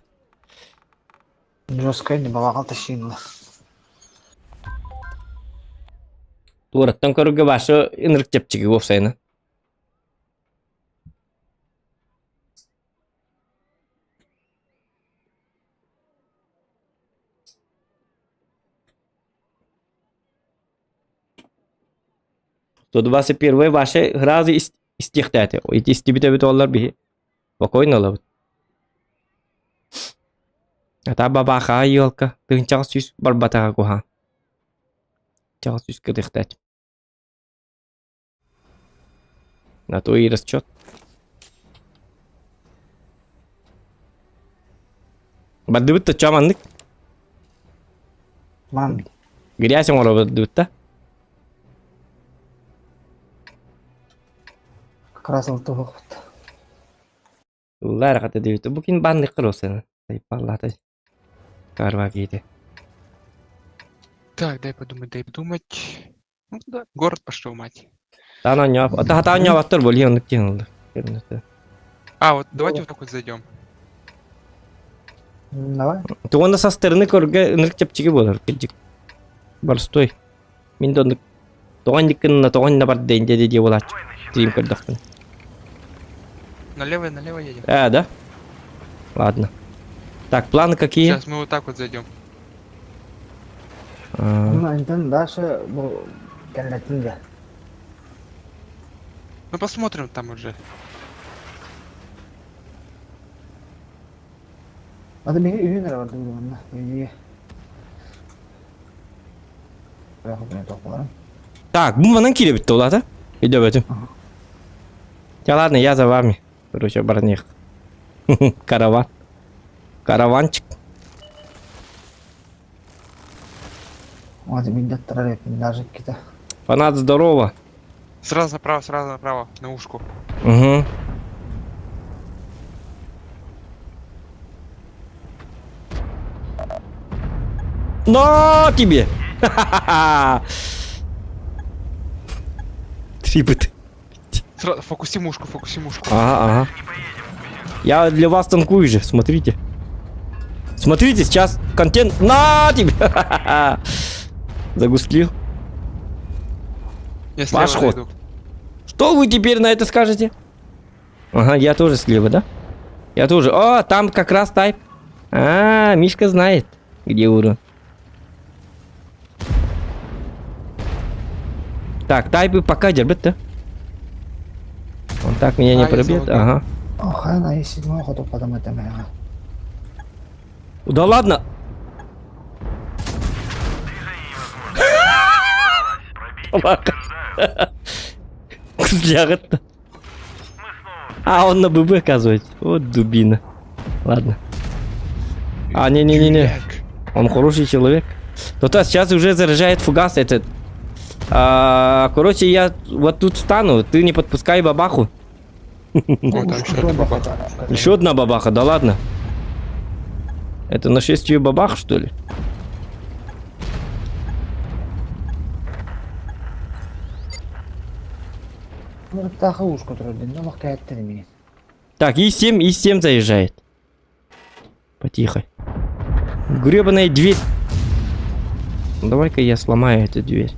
Жестко не бала қалты шиынла. Тураттан көрігі башы инрік тепчігі офсайны. То 21 ваши гразы истихтати. Эти истибите бит олар би. Спокойно лавт. Ата бабаха елка. Тын чал сүз барбатага куха. Чал сүз кыдыктать. На то и расчет. Бадыбытта чамандык. Ман Грязь ора бадыбытта. красыл тугут. Улар ката дейт. Букин бандык кыросен. Тайпаллата. Карва кейде. Так, дай подумать. Ну да, город пошел, мать. Тана няп. Ата няптыр бол ендик теңилди. А, вот давайте вот так вот зайдем. Давай. Туганда со стороны көрге нырк чепчиги болор келжик. Барстой. Мен дондук тоғандиккинна тоғанна бар дейинде де болат. Тим көрдөкпүн. Налево едем. Да? Ладно. Так, планы какие? Сейчас мы вот так вот зайдем. Ну, интен дальше бу келлетинде. Ну посмотрим там уже. Ады меге үйүнөр барды буганда. Үйүнө. Бирок мен топаларым. Так, бумадан келе битти болот, а? Үйдө бөтүм. Ja, ладно, я за вами. Короче, барнех. Караван. Караванчик. Ады мен даттырар эпин даже ките. Фанат здорово. Сразу направо, на ушку. Угу. На тебе! Трипет. Сразу, фокусим ушку. Ага. Я для вас танкую же, смотрите. Смотрите, сейчас контент. На тебе! Загустлил. Я слева Ваш ход. зайду. Что вы теперь на это скажете? Ага, я тоже слева, да? Я тоже. О, там как раз тайп. А, Мишка знает, где урон. Так, тайпы пока дербет, да? Он так меня не А, я пробьет. забыл. Ага. Охай на и седьмой ходу потом это меня. Да ладно. Собака. Кузлягот-то. А, он на ББ, оказывается. Вот дубина. Ладно. А, не-не-не-не. Он хороший человек. То-то сейчас уже заряжает фугас этот. Короче, я вот тут встану. Ты не подпускай бабаху. О, там еще одна бабаха. Еще одна бабаха, да ладно. Это на 6 ее бабах, что ли? Ну, так ушко трудно, но легко это не. Так, И7 заезжает. Потихо. Гребаная дверь. Давай-ка я сломаю эту дверь.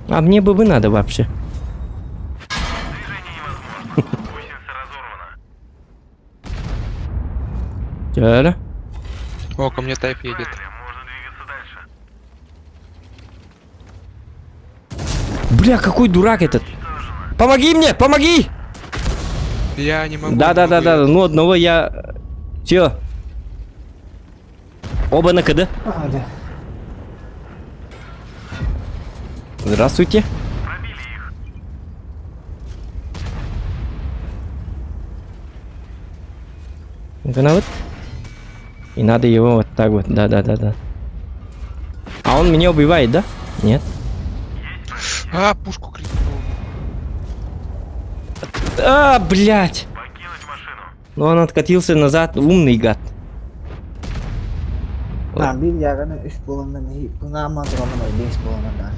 А мне бы надо вообще. Гусеница разорвана. Чара. О, ко мне тайп едет. Можно двигаться дальше. Бля, какой дурак этот. Помоги мне, помоги! Я не могу. Да. Ну, одного я... Все. Оба на КД. А, да. Здравствуйте. Пробили их. Ну-ка, вот. И надо его вот так вот. Да. А он меня убивает, да? Нет. А, пушку крикнул. А, блядь. Покинуть машину. Ну он откатился назад. Умный гад. На bir яганы 3 болондан и кунама турамай 5 болондан даже.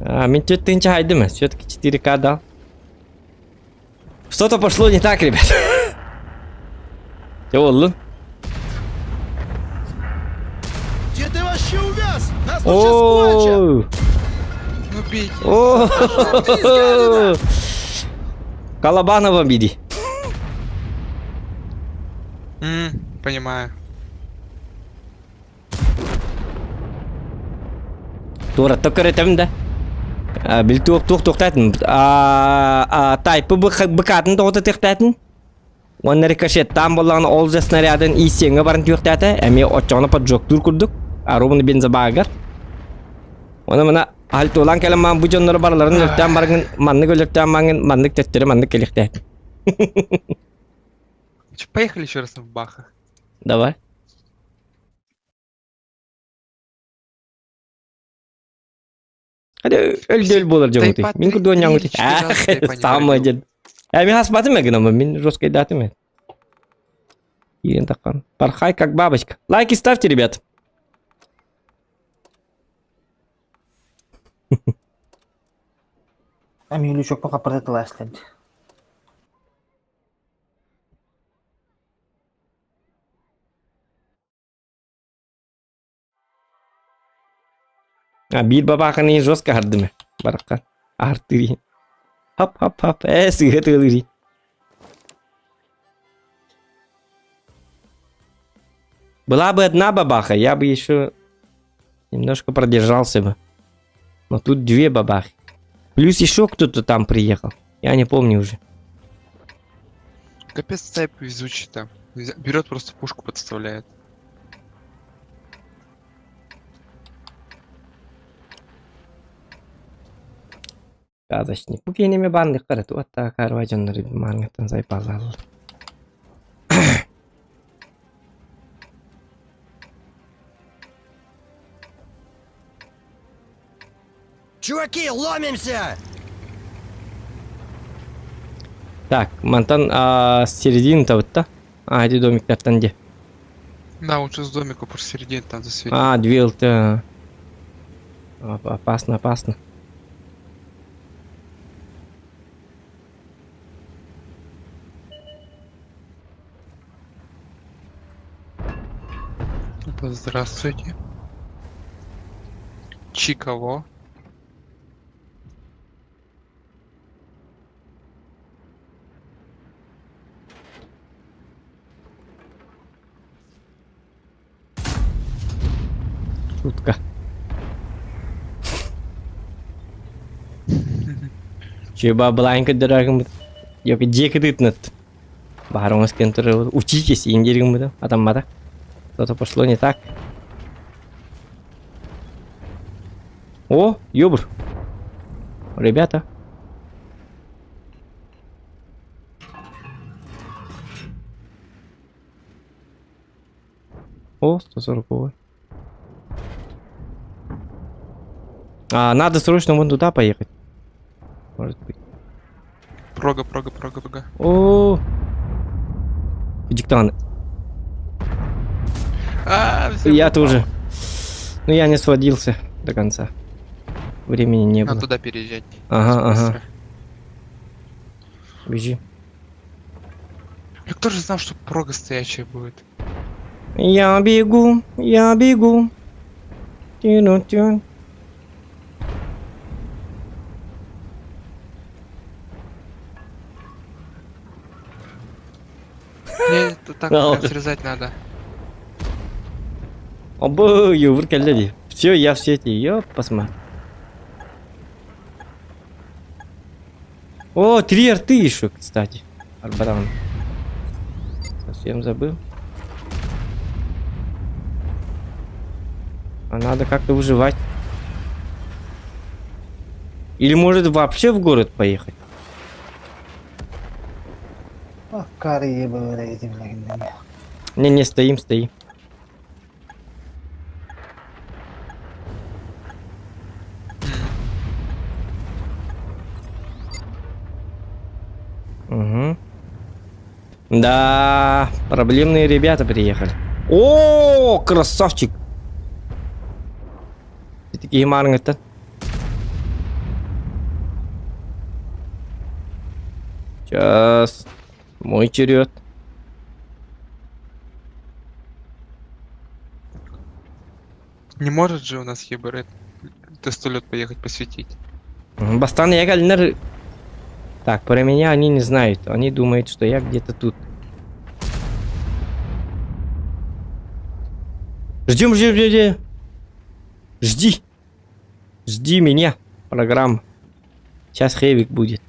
А, мен тетінші хайдымы? Все-таки 4К дал. Что-то пошло не так, ребят. Че oldu? Где ты вообще увяз? Нас тут сейчас кончат! Ооо. Ну бейте. Ооо. Колобанова биди. Понимаю. Тура, токар етемін да. Бил туктайтын. Тайпы быкатын тоғыты тектайтын. Он рикошеттан болған олжа снарядын исеңі барын түйіктәті. Әме отчағына поджоктур күрдік. Арубыны бензобағығар. Оны мына алты olan келем маған бұ жонлары барларын өлттен барғын, манны көліктен маңын, манны тәттері манны келіктәті. Поехали еще раз в Баха. Давай. Hadi öl болар жоңыты. Мен күрді ойнан өте. Самы дед. Мен аспатым әгін ama мен жесткой датым әд. Ерен таққан. Порхай как бабочка. Лайки ставьте, ребят. Әмейлі жоқ пока продатыла әсленді. Bir babakını жестко hardımı. Baraka. Arttırı. Hop hop hop. Сыгыт ылыры. Была бы одна бабаха, я бы еще немножко продержался бы. Но тут две бабахи. Плюс еще кто-то там приехал. Я не помню уже. Капец цепь везучий там. Берет просто пушку подставляет. Казачник. Bu kenime bandık karatu. Hatta karvacanları bir mangatan zayıparlarlar. Чуваки, ломимся! Так, мантан середины-то вот то. Эти домик-то где? Да, лучше с домика посередине там засветить. Две-то. Опасно, опасно. Здравствуйте. Чикаго. Шутка. Чеба бланка дорогим. Yok джекет нет. Баронс кентер учитесь индирим да, а там мата. Что-то пошло не так. О, ёбр. Ребята. О, 140. Надо срочно вон туда поехать. Может быть. Прога. О, диктаны. Я тоже. Но я не сводился до конца. Времени не было. Надо туда переезжать. Ага. Бежи. Я кто же знал, что прога стоячая будет? Я бегу. Тю-ну-тю. Мне это так прям срезать надо. Оба, ёвр келди. Все, я в сети. Ёп, посмотри. О, 3 арты еще, кстати. Арбаран. Совсем забыл. А надо как-то выживать. Или может вообще в город поехать? Karıyı böyle yedim. Не, стоим. Угу. Да, проблемные ребята приехали. О, красавчик! Ты такие марнги-то. Сейчас. Мой черед. Не может же у нас ебарет тестолет поехать посветить. Бастан я гальнер. Так, про меня они не знают. Они думают, что я где-то тут. Ждем. Жди меня. Программа. Сейчас Хевик будет.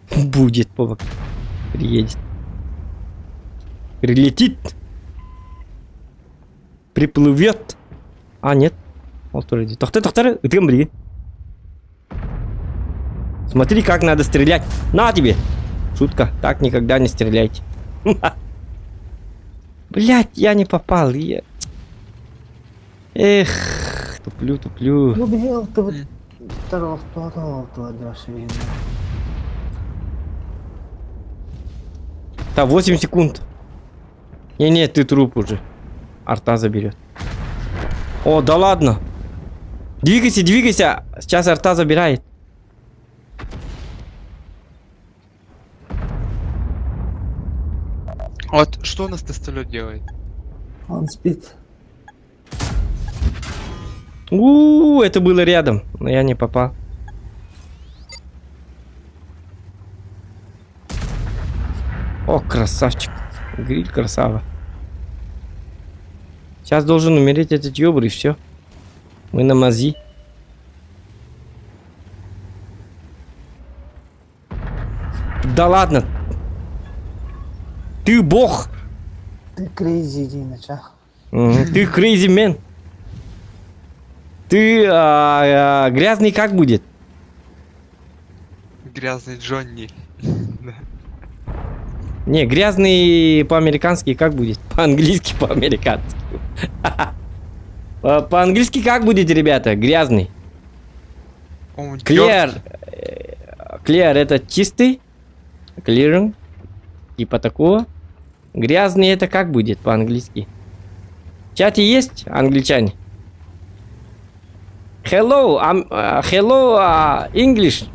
Будет, Побок. Приедет. Прилетит. Приплывет. А, нет. Вот тоже идет. Тохтар, идем, блин. Смотри, как надо стрелять. На тебе. Шутка. Так никогда не стреляйте. Блять, я не попал. Эх, туплю. Убил ты вот второго драшвина. Да, 8 секунд. Не, ты труп уже. Арта заберет. О, да ладно. Двигайся. Сейчас арта забирает. Вот что у нас тестолет делает? Он спит. Это было рядом, но я не попал. О, красавчик. Гриль красава. Сейчас должен умереть этот ёбр и все. Мы на мази. Да ладно. Ты бог. Ты крейзи, Диноча. Ты crazy man. Ты грязный как будет? Грязный Джонни. Не, грязный по-американски как будет? По-английски, по-американски. По-английски как будет, ребята? Грязный. Он Clear. Clear это чистый. Clear. Типа такого. Грязный это как будет по-английски? В чате есть англичане? Hello, English.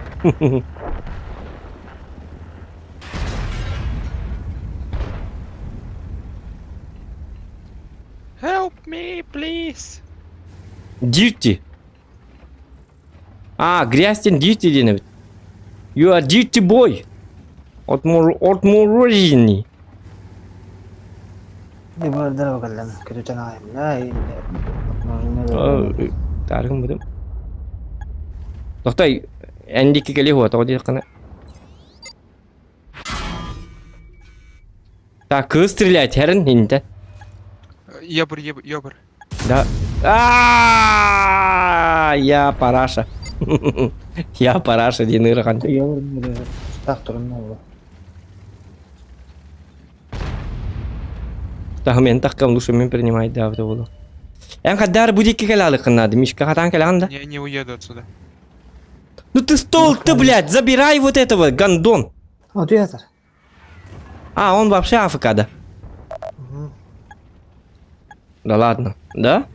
Help me, please. Dirty. Грязтен dirty денег. You are dirty boy. Отмороженный. Не бардара бакаллан. Крючана. Тарым будем. Тохтай, әндеке келе хуа, тоғды қана. Так, кыз стрелять, хәрін, енді. Ёбр. Да. Я параша. Я параша, дейін ұрған. Я вырнул. Так турнул. Так, мен таққам, лучше мен принимать, да, в доводу. Эн қаддар будеке келалы қынады, Мишка қатан келағанда? Я не уеду отсюда. Ну ты стол-то, блядь, забирай вот этого, гандон. Вот ветер. Он вообще АФК, да? Да ладно, да?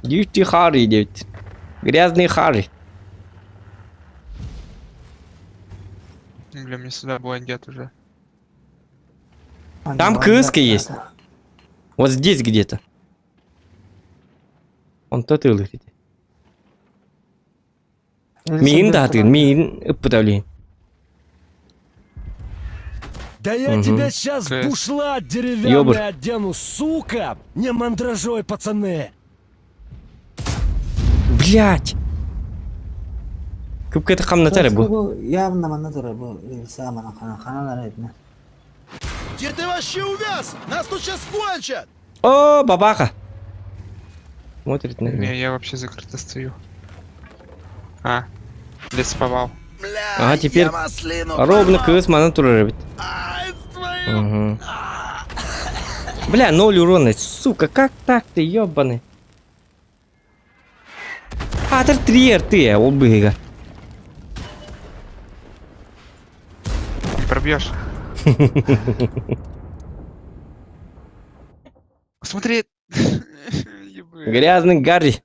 Дьюти Харри идет. Грязный Харри. Бля, мне сюда блондят уже. Там крыска есть. Вот здесь где-то. Он тот и лыхит. Мин да ты, мин подавление. Да я тебя сейчас Кэс. бушлат деревянный Ёбр. одену, сука! Не мандражой, пацаны! Блять. Күпке тақам на тәрі бұл. Явно мана тура бу. Самана хана этне. Где ты вообще увяз? Нас тут сейчас кончат! О, бабаха. Смотрит на меня. Я вообще закрыто стою. Лесповал. Бля, теперь я маслину Ровно порвал. кыз мана тура рыбит. Ай, твою... Угу. Бля, 0 урона, сука, как так ты, ёбаный? Ты 3 РТ, обыга. Не пробьешь. Смотри. Ебы. Грязный Гарри.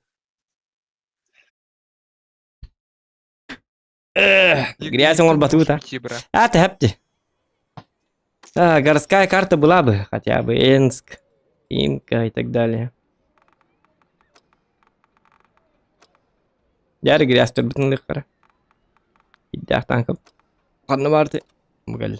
Грязный он батута. Шути, бра. Ты хэпти. Городская карта была бы, хотя бы Энск, Инка и так далее. Яры грязь турбитін лыққара. Иддақ танкып. Қанны барды. Мұғал.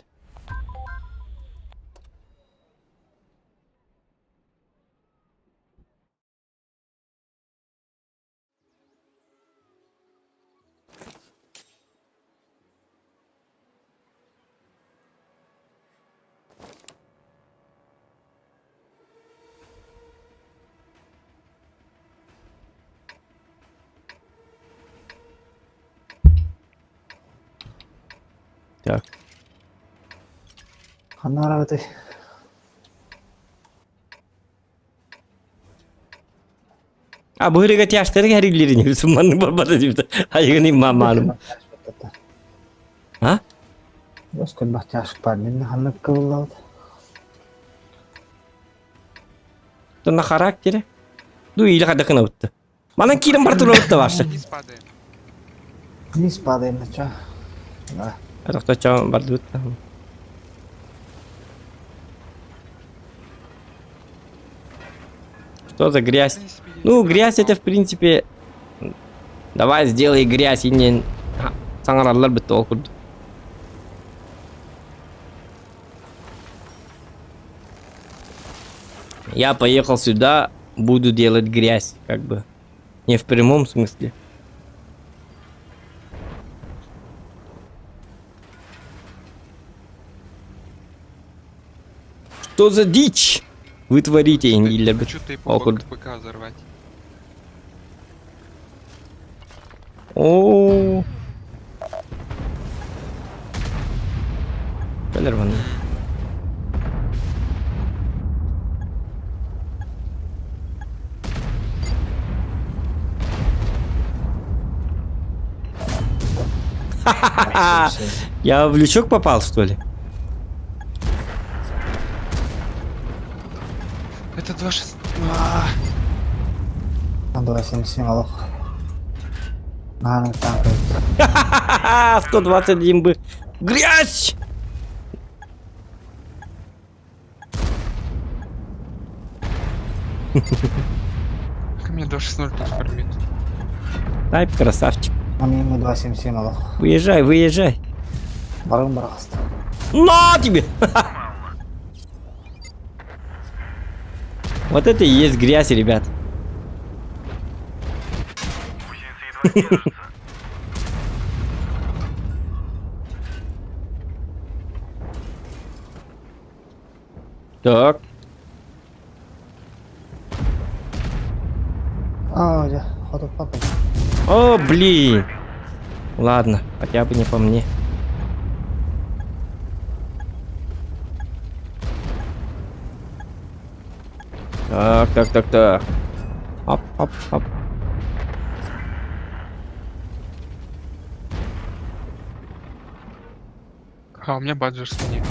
Ханна работай. А bu hırıgat yaşları heriklerini Müslümanlık babada deyipti. Hayırın imam malum. Ha? Bos kon bak yaşık par men hanna kıvılladı. Tuna karakteri. Du iyi kada kına bitti. Bana kirim bartına bitti varsa. Вниз падаем. Не спадаем на ча. Да. Это кто чё барты bitti. Что за грязь? Ну, грязь это в принципе... Давай сделай грязь и не... Саңаралар бітті ол күрді. Я поехал сюда, буду делать грязь, как бы. Не в прямом смысле. Что за дичь? Вы творите, Ингиллер. Что ты О, по куда? БК взорвать? О. Белерван. Я в лючок попал, что ли? Это 26. Надо 87 алох. Нахана танк. Ха-ха-ха! 121 бы. Грязь! Ко мне 260 тут фармит. Ай, красавчик. Мами ему 277 алох. Выезжай, выезжай. Барым барахаст. На тебе! Вот это и есть грязь, ребят. Гусеница едва держится. Так. А, да, ходу папа. О, блин. Ладно, хотя бы не по мне. Так. Оп. А, у меня баджер нет.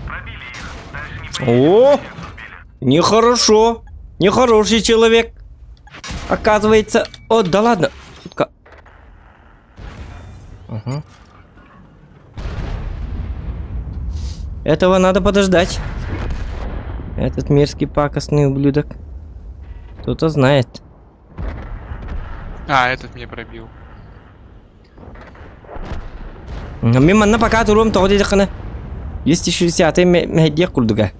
Пробили их. Дальше не О, нехорошо. Нехороший человек. Оказывается. О, да ладно. Шутка. Ага. Этого надо подождать. Этот мерзкий пакостный ублюдок. Кто-то знает. А, этот меня пробил. Мимо на пока туром то деди кана. 260 мехедия курдуга.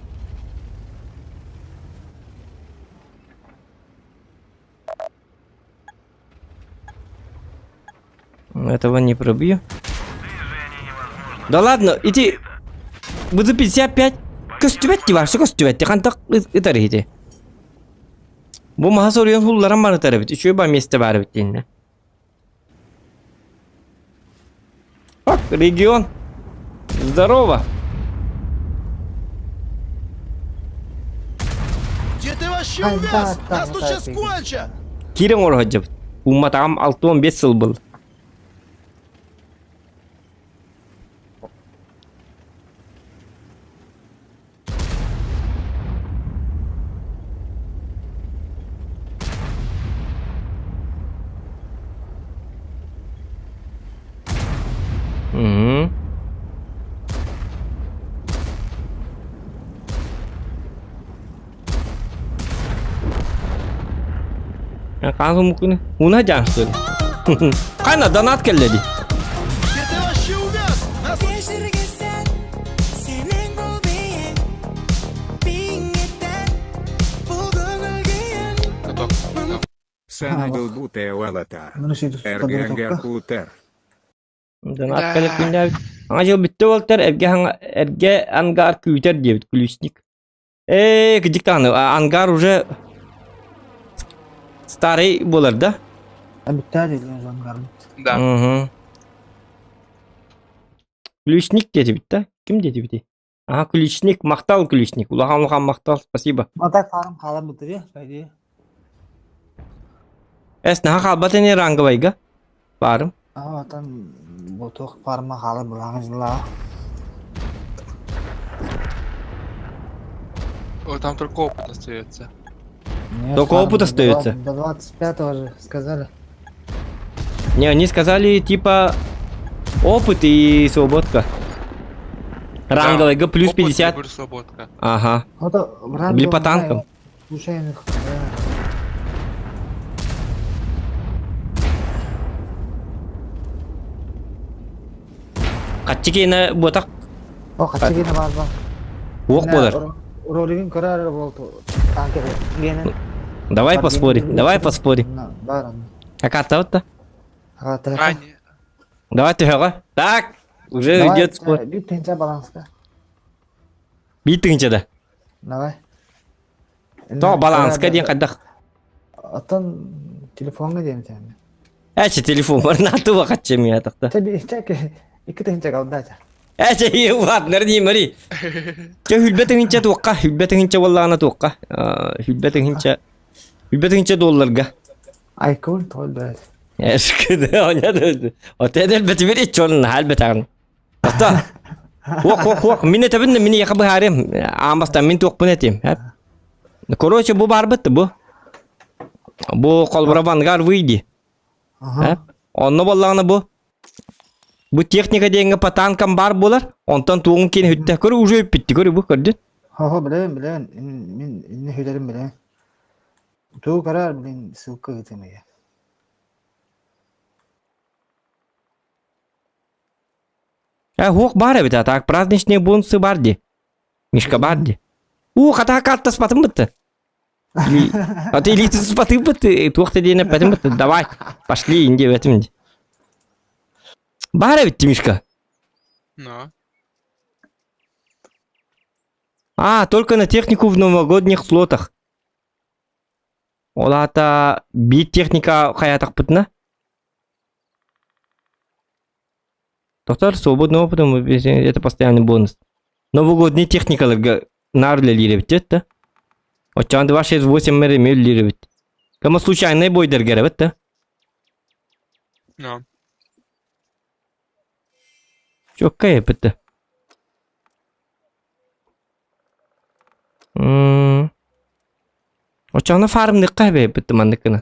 Этого не пробью. Да ладно, иди. Вы за 55. Көстүбетти бар, көстүбетти. Кантак итер иди. Бу махасорьон хулларам бар итер бит. Үчөө ба месте бар бит инде. Ак, регион. Здорово. Где ты вообще Ай, увяз? да, Нас тут да, сейчас да. кончат! Кирин орходжып. Уматам 6-15 жыл был. Угу. Kanka mungkin una jangan. Kana donat keldi. Где ты вообще увяз? Нас тут... Кешіргесен, сенің бұл биің Биіңеттен бұл көңіл күйің Готов. Sanadıl bu tevalata. Bunu şey tuttu. Ergenger kuter. Donat keldi pindah. Anga jauh betul Walter. Erge angar kuter dia kulisnik. Kejik tanah. Angar уже старый болар да? Bitti жангарм. Да. Угу. Ключник деди бит да? Ким деди бит? А, ключник, мақтал ключник. Улахан мақтал, спасибо. А так фарм халар бутыр я, пойди. Эс, наха қалбаты не ранговайга? Барым. А, атан боток фарма халар булаңызла. О, там только опыт остается. Только опыт остается? До 25-го же сказали. Не, они сказали, типа, опыт и свободка. Ранговайга плюс Опыт, 50. выбор, свободка. Ага. Это в ранге Были он по знает, танкам. Случайных. Қатчыкені ботақ О, хачигина бар бар. оқ болар. Ролигин көрөр болду. Танке генен. Давай поспорим, давай поспорим. Бар. А карта вот-то? А, не. Давай түйеға. Так, уже идет спор. Бит тенча баланска. Биттігінші да. Давай. То балансқа дейін қайдақ. Атын телефонга дейін сен. Әчі телефон бар, натуға қатшы мен атақты. Таби чеке. Iki tенча қалды ача. Әчі еу бат, нәрдей мәри. Че хүлбетігінші туаққа, хүлбетігінші валлағына туаққа. Хүлбетігінші долларға. Айкон толды. Әшкіді, оня дөзді. Ота әдел бәті бері чолын, хәл бәтағын. Ота. Оқ. Мені табынды, мені яқы бұхарем. Амбастан, мен туқ бұн әтем. Короче, бұл бар бітті, бұл. Бұл қолбырабанғар выйди. Онны боллағына бұл. Bu техника дегенге по танкам бар болар. Онтан туğun кен хүтті. Көрі уже өппетті, көрі бұл көрді. Хо, білем. Мен инне хүлерім білем. Туу карар білем ссылка етемеге. Хоқ бар әбіт, так праздничные бонусы бар де. Мишка бар де. Қата қатта спатым бітті. Аты элиты спатым бітті. Туқты дейіне пәтім бітті. Давай, пошли, инде бәтімде. Бар әбітті, Мишка. Ну. А, только на технику в новогодних слотах. Олата бит техника хаятақ бітіна. Тоқтар, свободный опытом, это постоянный бонус. Новогодний техникаларға нарлы лире бітет, да? Отчан 268 мәрі лире біт. Кама случайный бойдар гәрі біт, да? Ну. Çok kayıp bitti. O çağına farmda kayıp bitti mandikini.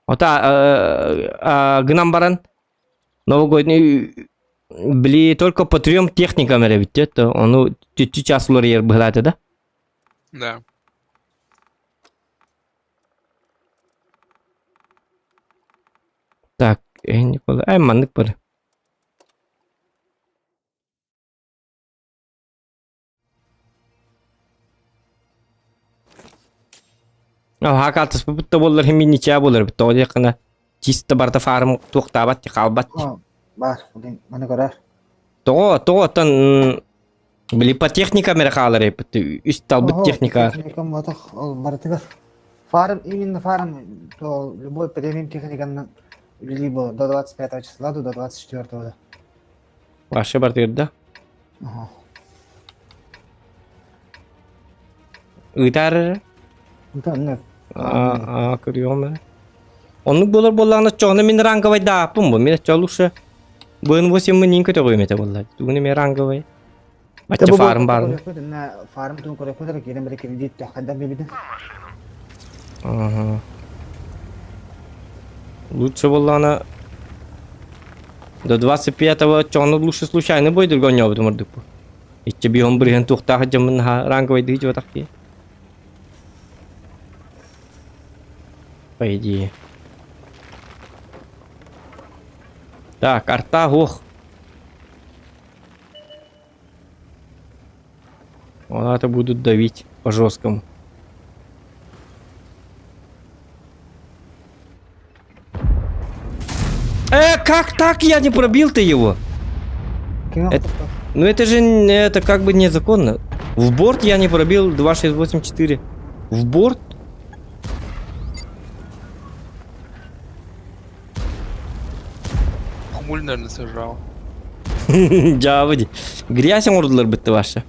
O ta gınam baran Новогодний били только по 3 техникам bitti. Onu чуть-чуть часулар yer быхлады, да? Да. Так, Никола, мандик бар. Hakatız bu bitti bollar hem niçe bollar bitti o yakına çiste barda farm toxtabat qalbat. Бар, білем, мені көрер. Тоғытын білі по техника мәрі қалар епті, үст талбыт техника. Техникам батық, ол барытығыр. Фарм, именно фарм, то любой премиум техниканның либо до 25 числа, до 24. Başı бар дерді. Үйдар. Үтәнлік. Көрüyorum ben. Onun болар болағына çoğunu мен ранговай да апым bu. Мен çoğuluşa бұғын бөсем мен ең көте қоймете болар. Түгіні мен ранговай. Батчы фарм бар. Фарм түн көрек көтер, келем бір кредит тоққандан бебеді. Лучше болағына до 25-го çoğunu лучше случайно бойдыр гонё бұдым ұрдық бұл. Итче бейон бірген туқтағы жамын ранговай дүйді батақ дей. По идее. Так, арта, ох. Вот это будут давить по жесткому. Как так я не пробил-то его? Ну это же это как бы незаконно. В борт я не пробил 2684. В борт? Хмуль, наверное, сожрал. Жабы ди. Грязь ордылар бітті башы.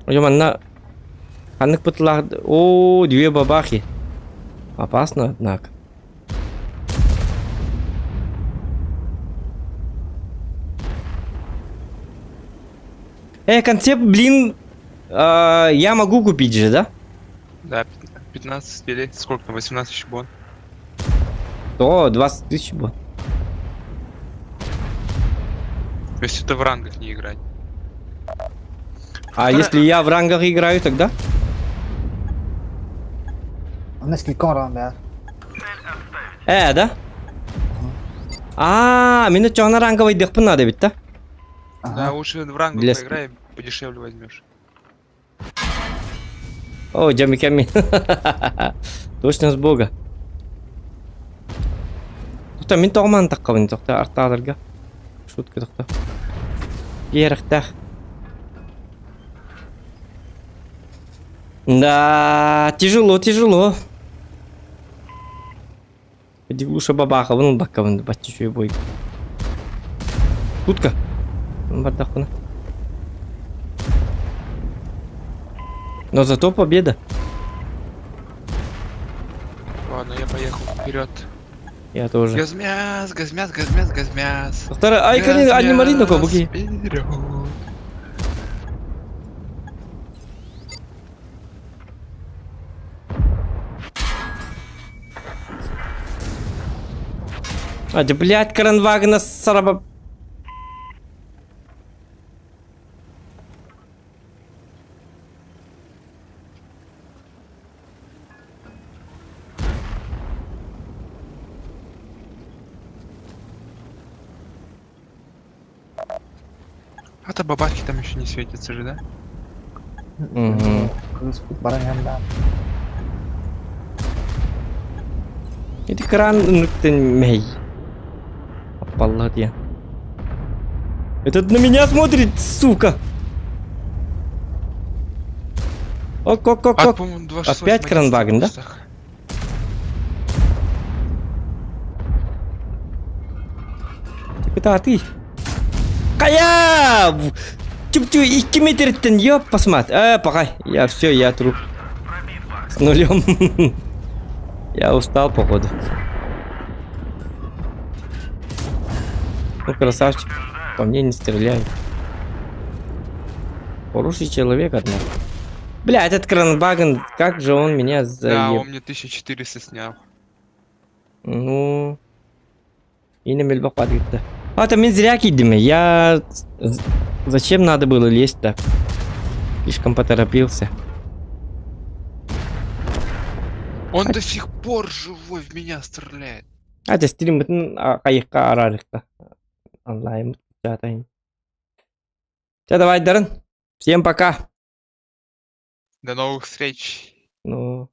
Ой, манна... Ханнык бітілақ... О, две бабахи. Опасно, однако. Концепт, блин... я могу купить же, да? Да, 15 или сколько там, 18 еще бон. То 20 тысяч будет. То есть это в рангах не играть. А если я в рангах играю, тогда? الناس كلكم راهم بقى Да? Мені чоғына ранговый дықпын надо бит, да? Да, лучше в рангах Для поиграй, подешевле возьмешь. О, Джамиками. Точно с бога. Тоқта, мен тоғыман таққабын, тоқта, артағыларға. Шутка, тоқта. Еріқтақ. Да, тяжело. Иди лучше бабаха, вон бака, вон батчу бой. Шутка. Бардахуна. Но зато победа. Ладно, я поехал вперед. Я тоже. Газмяс. Доктор, айкани, ани марino ко буги. Вперед. Да, блядь, Кранвагна сараба. А-то бабахи там еще не светятся же, да? barang yang dah Это кран мей. Опалла я. Этот на меня смотрит, сука. Ок. По-моему, 26 Опять на Кранваген, да? кустах. Это ты. Кая! Чуп-чуп, 2 метрден, ёп, посмотри. Пока. Я все, я труп. С нулем. Я устал, походу. Ну, красавчик. По мне не стреляют. Хороший человек, однако. Бля, этот Кранваген, как же он меня Да, заеб... он мне 1400 снял. Ну... И на мельбах падает-то. Там мен зря кидим. Зачем надо было лезть так? Слишком поторопился. Он до сих пор живой в меня стреляет. Это стрим кайыққа арарықта. Онлайн. Все, давай, Даррен. Всем пока. До новых встреч. Ну...